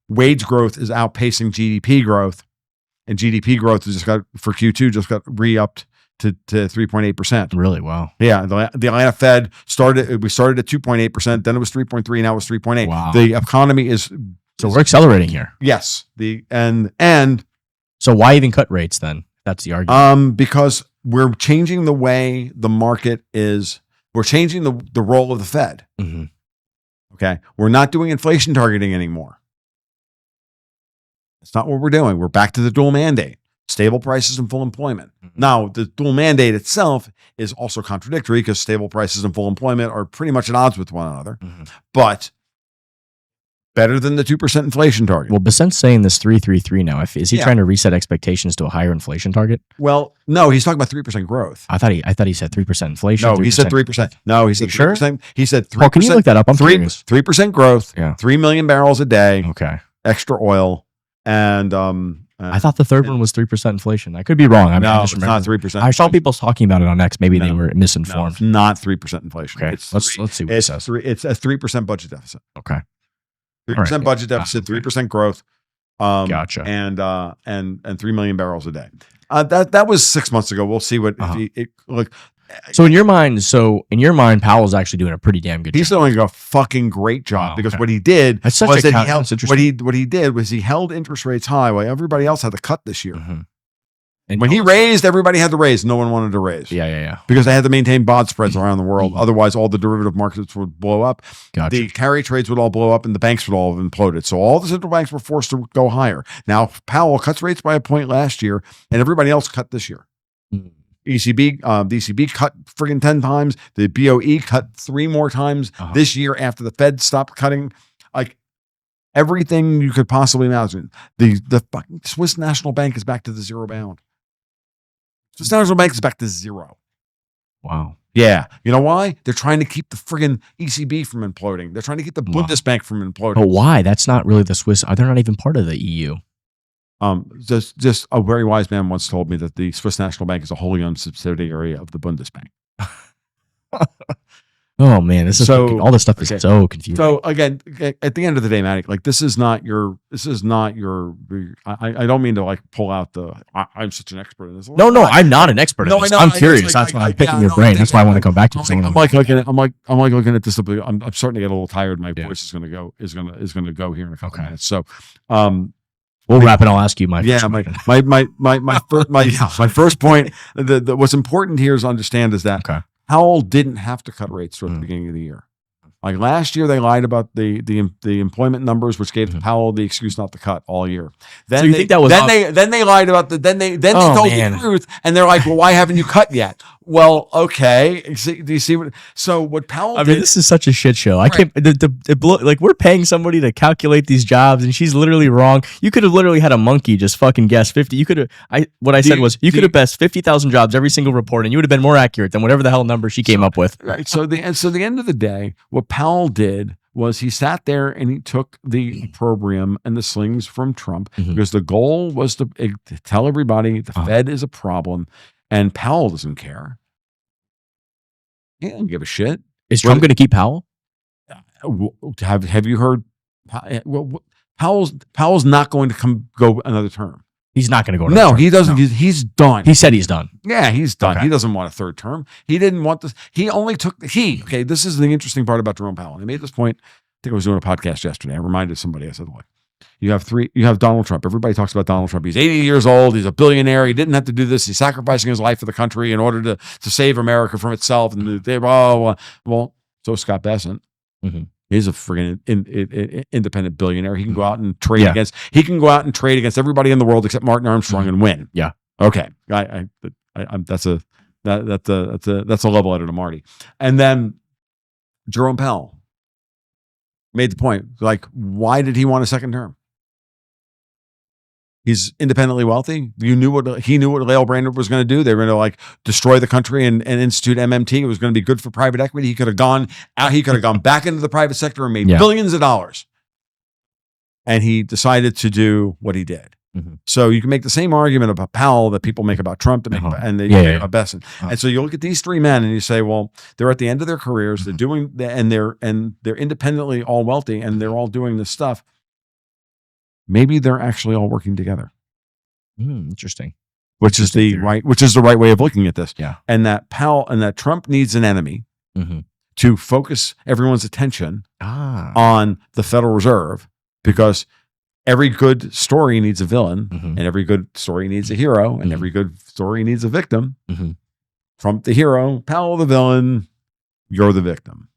wage growth is outpacing GDP growth. And GDP growth for Q2 just got re-upped to 3.8%. Really? Wow. Yeah. The Atlanta Fed started at 2.8%, then it was 3.3, now it's 3.8. Wow. The economy is. So we're accelerating here. Yes. And so why even cut rates then? That's the argument. Because we're changing the way the market is. We're changing the role of the Fed. Okay. We're not doing inflation targeting anymore. It's not what we're doing. We're back to the dual mandate, stable prices and full employment. Now, the dual mandate itself is also contradictory because stable prices and full employment are pretty much at odds with one another, but better than the 2% inflation target. Well, Besant's saying this 3.33 now. Is he trying to reset expectations to a higher inflation target? Well, no, he's talking about 3% growth. I thought he said 3% inflation. No, he said 3%. No, he said 3%. Sure? He said 3%. Oh, can you look that up? I'm curious. 3% growth. Yeah. 3 million barrels a day. Okay. Extra oil. And I thought the third one was 3% inflation. I could be wrong. No, it's not 3%. I saw people talking about it on X. Maybe they were misinformed. No, it's not 3% inflation. Okay, let's see what it says. It's a 3% budget deficit. Okay, 3% budget deficit, 3% growth. Gotcha. And 3 million barrels a day. That was 6 months ago. We'll see what look. So in your mind, Powell's actually doing a pretty damn good job. He's doing a fucking great job because what he did was he held interest rates high while everybody else had to cut this year. And when he raised, everybody had to raise. No one wanted to raise. Yeah. Because they had to maintain bond spreads around the world. Otherwise, all the derivative markets would blow up. Gotcha. The carry trades would all blow up and the banks would all have imploded. So all the central banks were forced to go higher. Now, Powell cuts rates by a point last year and everybody else cut this year. The ECB cut friggin' 10 times. The BOE cut 3 more times this year after the Fed stopped cutting. Like everything you could possibly imagine. The fucking Swiss National Bank is back to the zero bound. Swiss National Bank is back to zero. Wow. Yeah. You know why? They're trying to keep the friggin' ECB from imploding. They're trying to keep the Bundesbank from imploding. But why? That's not really the Swiss. They're not even part of the EU. Just a very wise man once told me that the Swiss National Bank is a wholly owned subsidiary of the Bundesbank. Oh man, this is all this stuff is so confusing. So again, at the end of the day, Maddie, like this is not your. I don't mean to like pull out I'm such an expert in this. No, I'm not an expert. No, I know. I'm curious. That's why I'm picking your brain. That's why I want to come back to it. I'm like looking at this. I'm starting to get a little tired. My voice is going to go here in a couple minutes. So, we'll wrap it. I'll ask you my first point. What's important here is to understand is that Powell didn't have to cut rates at the beginning of the year. Like last year, they lied about the employment numbers, which gave Powell the excuse not to cut all year. Then so you think that was then they lied about they told the truth, and they're like, well, why haven't you cut yet? Well, okay. Do you see what Powell did? I mean, this is such a shit show. I can't. Like we're paying somebody to calculate these jobs, and she's literally wrong. You could have literally had a monkey just fucking guess 50. You could have. What I said was you could have guessed 50,000 jobs every single report, and you would have been more accurate than whatever the hell number she came up with. Right. So the end of the day, what Powell did was he sat there and he took the opprobrium and the slings from Trump because the goal was to tell everybody the Fed is a problem. And Powell doesn't care. He doesn't give a shit. Is Trump going to keep Powell? Have you heard? Powell's not going to go another term. He's not going to go. No, term. he doesn't. No. He's done. He said he's done. Yeah, he's done. Okay. He doesn't want a third term. He didn't want this. He only took okay, this is the interesting part about Jerome Powell. And I made this point. I think I was doing a podcast yesterday. I reminded somebody, I said, look, you have Donald Trump. Everybody talks about Donald Trump. He's 80 years old. He's a billionaire. He didn't have to do this. He's sacrificing his life for the country in order to save America from itself. And well, so Scott Bessent. Mm-hmm. He's a friggin' independent billionaire. He can go out and trade against. He can go out and trade against everybody in the world except Martin Armstrong and win. Yeah. Okay. That's a level headed to Marty. And then Jerome Powell made the point. Like, why did he want a second term? He's independently wealthy. He knew what Lael Brainerd was going to do. They were going to like destroy the country and institute MMT. It was going to be good for private equity. He could have gone out. He could have gone back into the private sector and made billions of dollars. And he decided to do what he did. Mm-hmm. So you can make the same argument about Powell that people make about Trump and they make about Bessent. And so you look at these three men and you say, well, they're at the end of their careers. They're doing and they're independently all wealthy and they're all doing this stuff. Maybe they're actually all working together. Interesting. Which is the right way of looking at this. Yeah. And that Trump needs an enemy to focus everyone's attention on the Federal Reserve, because every good story needs a villain, and every good story needs a hero, and every good story needs a victim. Trump the hero, Powell the villain, you're the victim.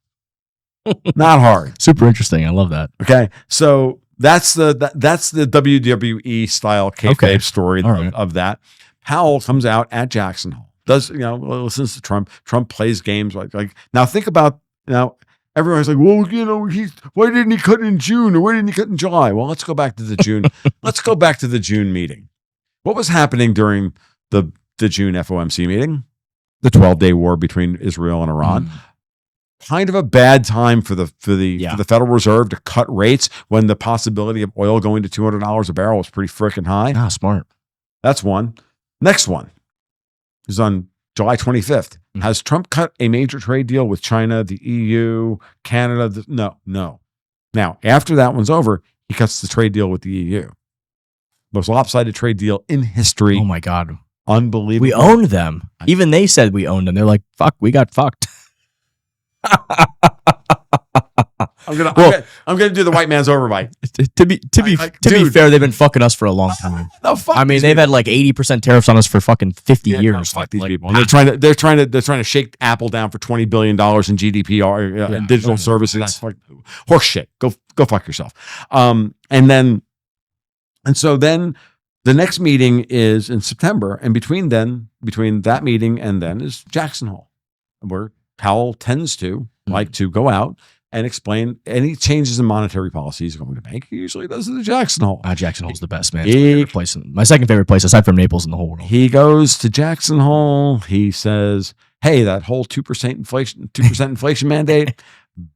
Not hard. Super interesting. I love that. Okay. So that's the WWE style kayfabe story of that. Powell comes out at Jackson Hole, listens to Trump. Trump plays games like now. Think about now. Everyone's like, well, why didn't he cut in June or why didn't he cut in July? Well, let's go back to the June. Let's go back to the June meeting. What was happening during the June FOMC meeting? The 12-day war between Israel and Iran. Kind of a bad time for the Federal Reserve to cut rates when the possibility of oil going to $200 a barrel was pretty freaking high. Smart. That's one. Next one is on July 25th. Has Trump cut a major trade deal with China, the EU, Canada? No. Now, after that one's over, he cuts the trade deal with the EU. Most lopsided trade deal in history. Oh my God. Unbelievable. We owned them. Even they said we owned them. They're like, fuck, we got fucked. I'm gonna do the white man's overbite. To be fair, they've been fucking us for a long time. No, fuck. I mean, they've had like 80% tariffs on us for fucking 50 years. No, fuck these people. And they're trying to shake Apple down for $20 billion in GDPR and digital services. That's horse shit. Go fuck yourself. And so then the next meeting is in September, and between that meeting and then is Jackson Hole, where Powell tends to like to go out and explain any changes in monetary policy he's going to make. He usually does it at Jackson Hole. Jackson Hole's the best, man. It's my second favorite place aside from Naples in the whole world. He goes to Jackson Hole. He says, hey, that whole 2% inflation mandate,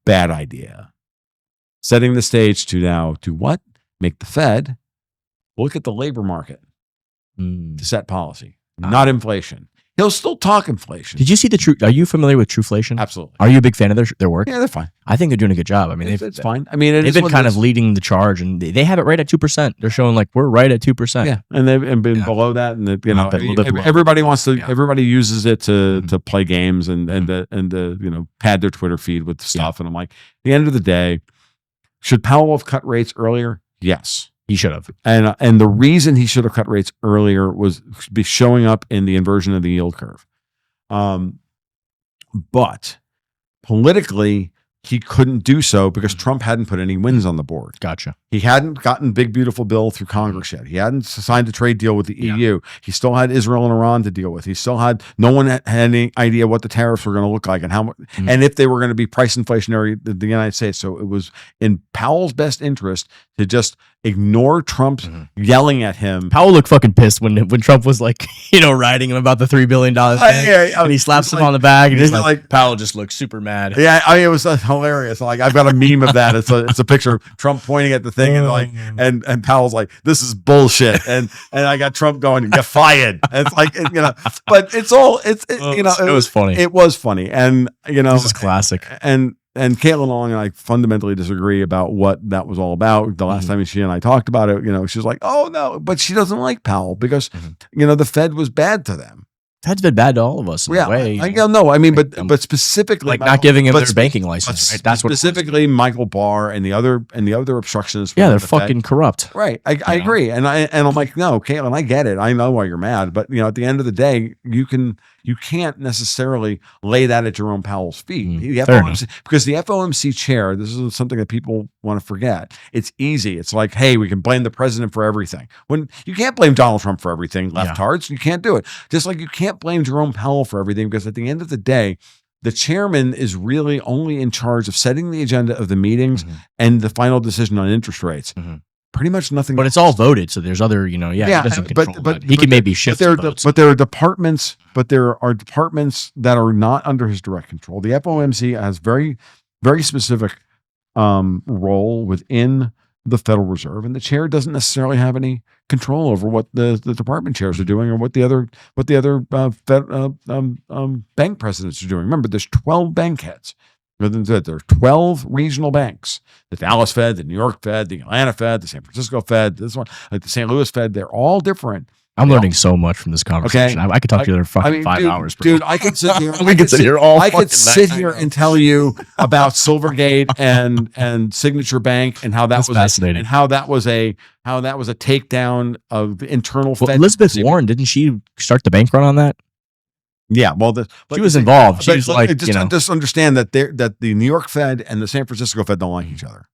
bad idea. Setting the stage to what? Make the Fed look at the labor market to set policy, not inflation. He'll still talk inflation. Did you see are you familiar with Truflation? Absolutely. Are you a big fan of their work? Yeah, they're fine. I think they're doing a good job. I mean, it's fine. I mean, they've been kind of leading the charge, and they have it right at 2%. They're showing like we're right at 2%. Yeah, and they've been below that, and everybody wants to. Everybody uses it to play games and to pad their Twitter feed with stuff. And I'm like, at the end of the day, should Powell have cut rates earlier? Yes. He should have. And the reason he should have cut rates earlier was be showing up in the inversion of the yield curve. But politically, he couldn't do so because Trump hadn't put any wins on the board. Gotcha. He hadn't gotten big, beautiful bill through Congress yet. He hadn't signed a trade deal with the EU. He still had Israel and Iran to deal with. He still had no one had any idea what the tariffs were going to look like and how and if they were going to be price inflationary in the United States. So it was in Powell's best interest to just ignore Trump's yelling at him. Powell looked fucking pissed when Trump was like, riding him about the $3 billion thing, and he slaps him on the back, and he's like, Powell just looks super mad. Yeah, I mean, it was hilarious. Like, I've got a meme of that. It's a picture of Trump pointing at the thing and Powell's like, this is bullshit, and I got Trump going, get fired. And it's like, but it was funny. And this is classic. And and Caitlin Long and I fundamentally disagree about what that was all about. The last time she and I talked about it, she's like, "Oh no," but she doesn't like Powell because the Fed was bad to them. Fed's been bad to all of us in a way. But specifically, like not giving him their banking license, right? That's specifically Michael Barr and the other obstructionists. Yeah, they're fucking corrupt. Right. I agree. And I'm like, no, Caitlin, I get it. I know why you're mad. But at the end of the day, you can't necessarily lay that at Jerome Powell's feet. Because the FOMC chair, this is something that people want to forget. It's easy. It's like, hey, we can blame the president for everything. When you can't blame Donald Trump for everything, leftards, you can't do it. Just like you can't blame Jerome Powell for everything, because at the end of the day, the chairman is really only in charge of setting the agenda of the meetings and the final decision on interest rates. Pretty much nothing. But it's all voted, so there's other, he doesn't control. But he can maybe shift. But there are departments. But there are departments that are not under his direct control. The FOMC has very, very specific role within the Federal Reserve, and the chair doesn't necessarily have any control over what the department chairs are doing or what the other bank presidents are doing. Remember, there's 12 bank heads. There are 12 regional banks: the Dallas Fed, the New York Fed, the Atlanta Fed, the San Francisco Fed, this one, like the St. Louis Fed. They're all different. I'm learning so much from this conversation. Okay. I could talk to you for 5 hours, bro. Dude, I could sit here. We could sit here all. I could sit here and tell you about Silvergate and Signature Bank and how that was fascinating, and how that was a takedown of the internal Fed. Elizabeth Warren, didn't she start the bank run on that? Yeah, well, she was involved. She was like, just understand that the New York Fed and the San Francisco Fed don't like each other.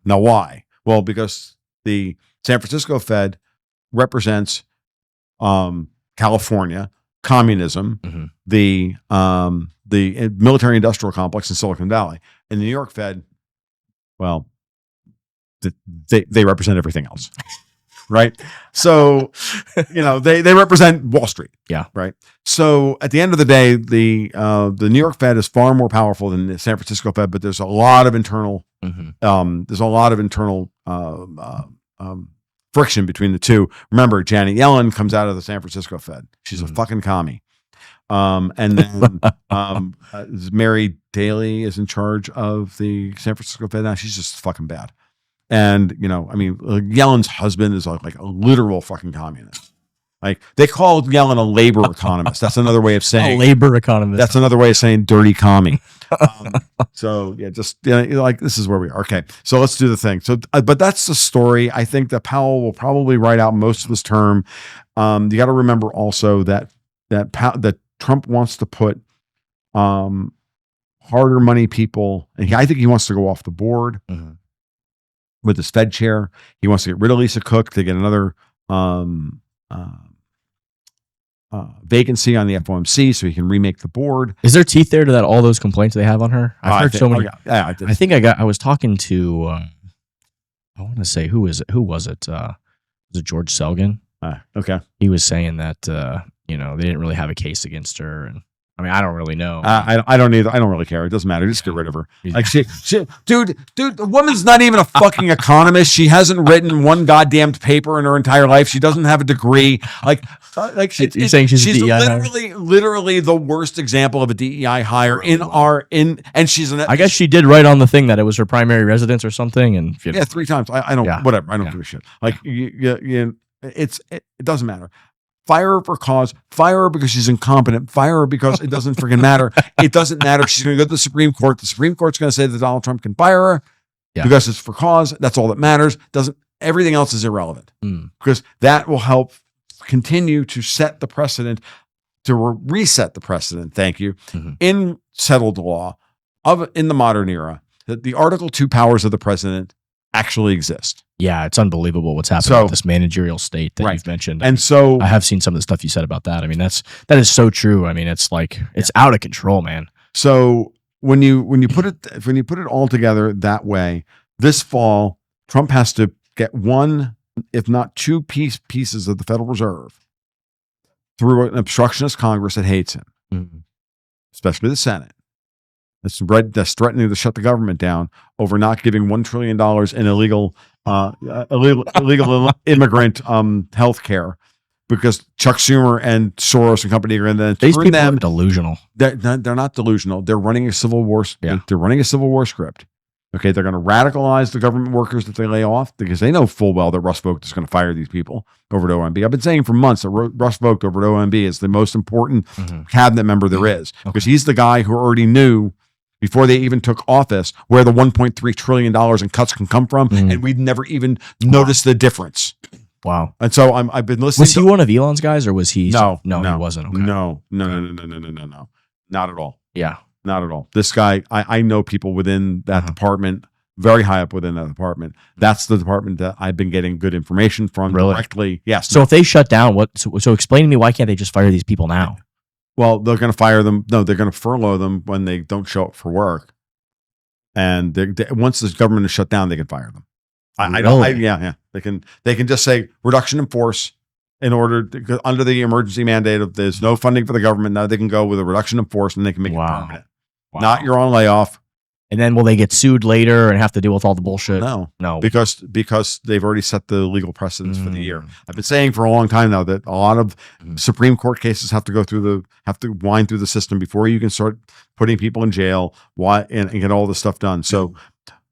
Now, why? Well, because the San Francisco Fed represents California, communism, the military industrial complex in Silicon Valley, and the New York Fed, well, they represent everything else. Right. So, they represent Wall Street. Yeah. Right. So at the end of the day, the New York Fed is far more powerful than the San Francisco Fed, but there's a lot of internal, friction between the two. Remember, Janet Yellen comes out of the San Francisco Fed. She's a fucking commie. And then Mary Daly is in charge of the San Francisco Fed. Now she's just fucking bad. And, Yellen's husband is like a literal fucking communist. Like they call Yellen a labor economist. That's another way of saying a labor economist. That's another way of saying dirty commie. So yeah, just like this is where we are. Okay, so let's do the thing. So, but that's the story. I think that Powell will probably write out most of his term. You got to remember also that Trump wants to put harder money people, and I think he wants to go off the board. With his Fed chair. He wants to get rid of Lisa Cook to get another vacancy on the FOMC so he can remake the board. Is there teeth there to that? All those complaints they have on her? I've heard so many. I was talking to, I want to say, who was it? Was it George Selgin? Okay. He was saying that, they didn't really have a case against her. And I don't really know. I don't either. I don't really care. It doesn't matter. Just get rid of her. Like dude, the woman's not even a fucking economist. She hasn't written one goddamn paper in her entire life. She doesn't have a degree. You're saying she's literally the worst example of a DEI hire and she's I guess she did write on the thing that it was her primary residence or something. And 3 times. I don't. Yeah. Whatever. I don't give a shit. Like it doesn't matter. Fire her for cause. Fire her because she's incompetent. Fire her because it doesn't freaking matter. It doesn't matter. She's going to go to the Supreme Court. The Supreme Court's going to say that Donald Trump can fire her because it's for cause. That's all that matters. Everything else is irrelevant because that will help continue to set the precedent, to reset the precedent. Thank you. In settled law in the modern era, that the Article 2 powers of the president actually exist. Yeah, it's unbelievable what's happening with this managerial state that you've mentioned. And so I have seen some of the stuff you said about that. I mean, that is so true. I mean, it's like it's out of control, man. So when you put it all together that way, this fall, Trump has to get one, if not two pieces of the Federal Reserve through an obstructionist Congress that hates him, especially the Senate. That's threatening to shut the government down over not giving $1 trillion in illegal immigrant health care because Chuck Schumer and Soros and company are going to These turn people them. are delusional. They're not delusional. They're running a civil war. Yeah. They're running a civil war script. Okay, they're going to radicalize the government workers that they lay off because they know full well that Russ Vought is going to fire these people over at OMB. I've been saying for months that Russ Vought over at OMB is the most important cabinet member there is because he's the guy who already knew before they even took office where the $1.3 trillion in cuts can come from, and we'd never even noticed the difference. Wow. And so I've been listening. Was he one of Elon's guys, or was he? No, he wasn't. Okay. No, not at all. Yeah. Not at all. This guy, I know people within that department, very high up within that department. That's the department that I've been getting good information from directly. Yes. So if they shut down, so explain to me, why can't they just fire these people now? Well, they're going to fire them. No, they're going to furlough them when they don't show up for work. And once the government is shut down, they can fire them. Yeah. They can just say reduction in force in order to, under the emergency mandate of there's no funding for the government. Now they can go with a reduction in force and they can make it permanent. Wow. Not you're on layoff. And then will they get sued later and have to deal with all the bullshit? No, because they've already set the legal precedents for the year. I've been saying for a long time now that a lot of Supreme Court cases have to wind through the system before you can start putting people in jail. And get all this stuff done. So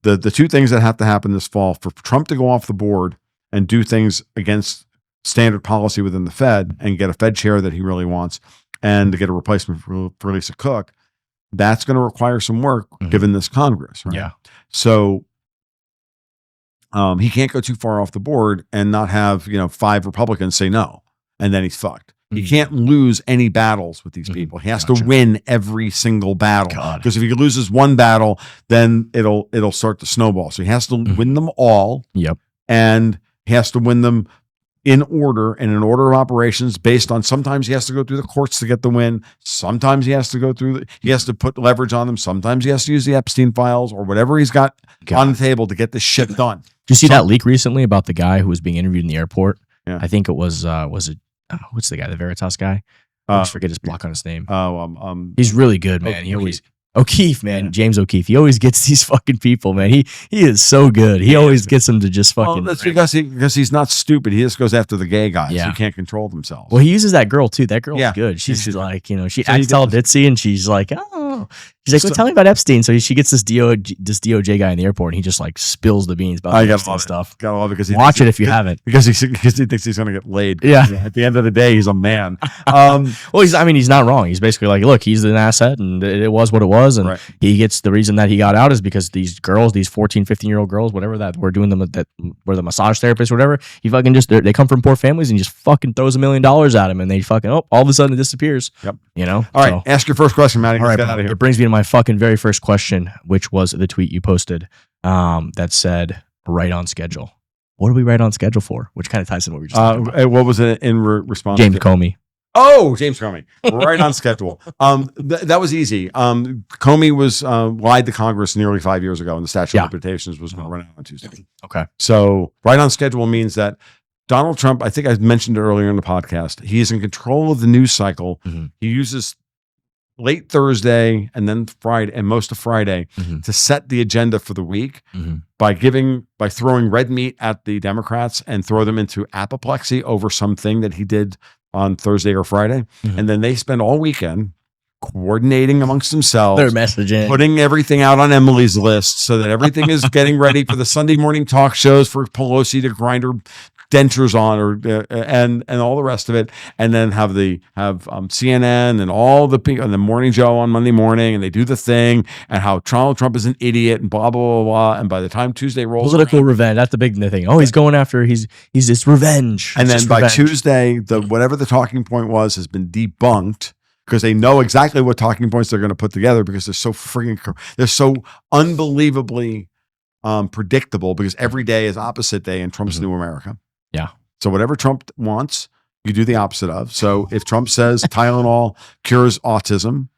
the two things that have to happen this fall for Trump to go off the board and do things against standard policy within the Fed and get a Fed chair that he really wants, and to get a replacement for Lisa Cook. That's going to require some work given this Congress. Right? Yeah. So he can't go too far off the board and not have, 5 Republicans say no. And then he's fucked. He can't lose any battles with these people. He has to win every single battle. Because if he loses one battle, then it'll start to snowball. So he has to win them all. Yep. And he has to win them in order and in order of operations based on, sometimes he has to go through the courts to get the win. Sometimes he has to go through, he has to put leverage on them. Sometimes he has to use the Epstein files or whatever he's got on the table to get this shit done. Did you see that leak recently about the guy who was being interviewed in the airport? Yeah. I think it was what's the guy, the Veritas guy? I always forget his block on his name. He's really good, man. He always O'Keefe, man, James O'Keefe. He always gets these fucking people, man. He is so good. He always gets them to just fucking. Well, that's because he's not stupid. He just goes after the gay guys who can't control themselves. Well, he uses that girl too. That girl's good. She's like, she acts all ditzy, and she's like, oh, she's like, well, tell me about Epstein. So she gets this DOJ guy in the airport, and he just like spills the beans about Epstein stuff. Gotta love it because watch it if you haven't, because he thinks he's gonna get laid. Yeah. At the end of the day, he's a man. Well, he's not wrong. He's basically like, look, he's an asset, and it was what it was, and he gets the reason that he got out is because these girls, these 14, 15-year-old girls, whatever that were doing them, that were the massage therapists, or whatever. He fucking they come from poor families and just fucking throws $1 million at him, and they fucking all of a sudden it disappears. Yep. All right. Ask your first question, Matty. All right. Get out of here. It brings me to my fucking very first question, which was the tweet you posted that said right on schedule. What are we right on schedule for? Which kind of ties in what we just talked about. What was it in response? James Comey. Oh, James Comey. Right on schedule. That was easy. Comey was lied to Congress nearly 5 years ago, and the statute of limitations was going to run out on Tuesday. Okay. So right on schedule means that Donald Trump, I think I mentioned it earlier in the podcast, he is in control of the news cycle. He uses late Thursday and then Friday and most of Friday to set the agenda for the week by throwing red meat at the Democrats and throw them into apoplexy over something that he did on Thursday or Friday. And then they spend all weekend coordinating amongst themselves. Their messaging. Putting everything out on Emily's list so that everything is getting ready for the Sunday morning talk shows for Pelosi to grind her dentures on, and all the rest of it, and then have CNN and all the people and the morning Joe on Monday morning, and they do the thing, and how Donald Trump is an idiot and blah blah blah blah. And by the time Tuesday rolls, political revenge, that's the big thing. Oh, he's going after he's this revenge, and then by Tuesday, whatever the talking point was has been debunked. Because they know exactly what talking points they're going to put together because they're so unbelievably predictable because every day is opposite day in Trump's new America. Yeah. So whatever Trump wants, you do the opposite of. So if Trump says Tylenol cures autism,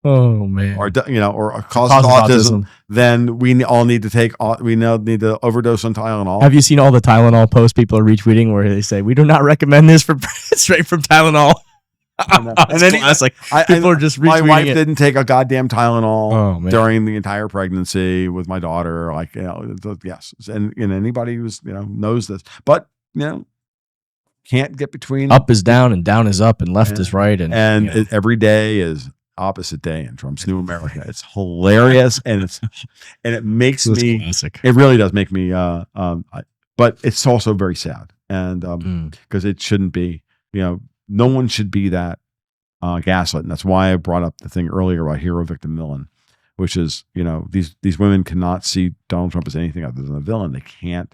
oh man, or causes autism, then we all need to need to overdose on Tylenol. Have you seen all the Tylenol posts people are retweeting where they say we do not recommend this for straight from Tylenol? And then people are just retweeting my wife it. Didn't take a goddamn Tylenol during the entire pregnancy with my daughter. Yes, and anybody who's knows this, but can't get between Up is down and down is up and left is right. And every day is opposite day in Trump's new America. It's hilarious. And it makes me, classic. it really does make me, but it's also very sad. And because it shouldn't be, no one should be that gaslit. And that's why I brought up the thing earlier about hero, victim, villain, which is, these women cannot see Donald Trump as anything other than a villain. They can't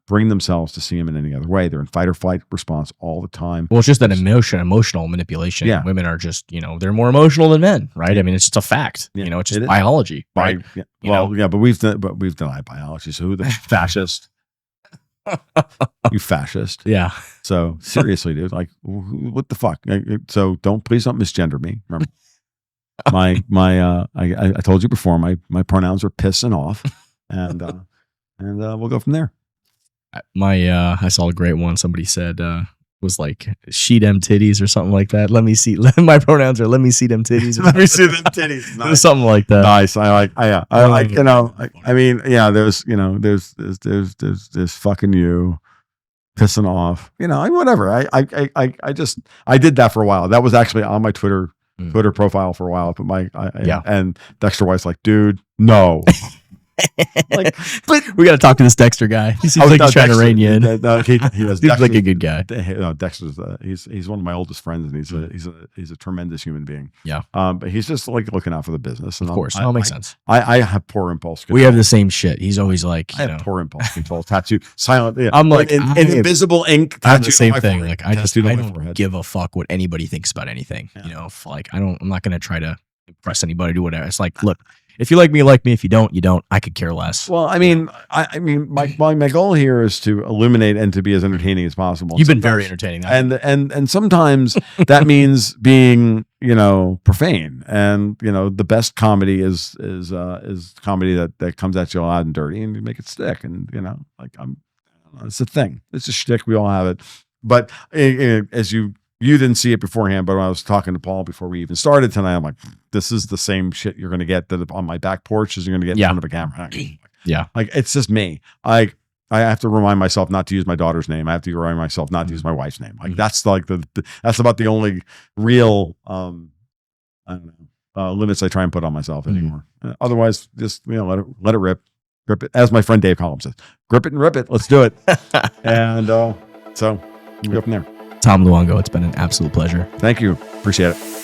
bring themselves to see him in any other way. They're in fight or flight response all the time. Well, it's just that emotional manipulation. Yeah. Women are just, they're more emotional than men, right? I mean, it's just a fact. Yeah. It's just biology. Right? But we've denied biology. So who the fascist? You fascist. Yeah. So seriously, dude, like what the fuck? So please don't misgender me. Remember, I told you before, my pronouns are piss and off, and we'll go from there. I saw a great one. Somebody said, was like, she them titties or something like that. Let me see. My pronouns are let me see them titties. Let me see them titties. Nice. Something like that. Nice. I mean, there's fucking you pissing off, whatever. I did that for a while. That was actually on my Twitter profile for a while. But and Dexter White's like, dude, no. Like, but we got to talk to this Dexter guy. He seems like he's trying to rein you in. No, he does. He's like a good guy. No, Dexter's he's one of my oldest friends, and he's a tremendous human being. Yeah. But he's just like looking out for the business. And of course, that makes sense. I have poor impulse control. We have the same shit. He's always like, I have poor impulse control. Tattoo, silent. Yeah. I'm like in invisible ink. I have the same thing. Like I don't forehead. give a fuck what anybody thinks about anything. Yeah. I'm not gonna try to impress anybody, do whatever. It's like, look. If you like me, you like me. If you don't, you don't. I could care less. Well, I mean, my goal here is to illuminate and to be as entertaining as possible. You've been very entertaining, and sometimes that means being, profane. And the best comedy is comedy that comes at you loud and dirty, and you make it stick. And it's a thing. It's a shtick. We all have it. But as you didn't see it beforehand, but when I was talking to Paul before we even started tonight, I'm like, this is the same shit you're going to get that on my back porch as you're going to get in front of a camera. Yeah. Like, it's just me. I have to remind myself not to use my daughter's name. I have to remind myself not to use my wife's name. Like, that's like that's about the only real, limits I try and put on myself anymore. Otherwise, just, let it rip. Grip it. As my friend Dave Collins says, grip it and rip it. Let's do it. And so we go from there. Tom Luongo, it's been an absolute pleasure. Thank you. Appreciate it.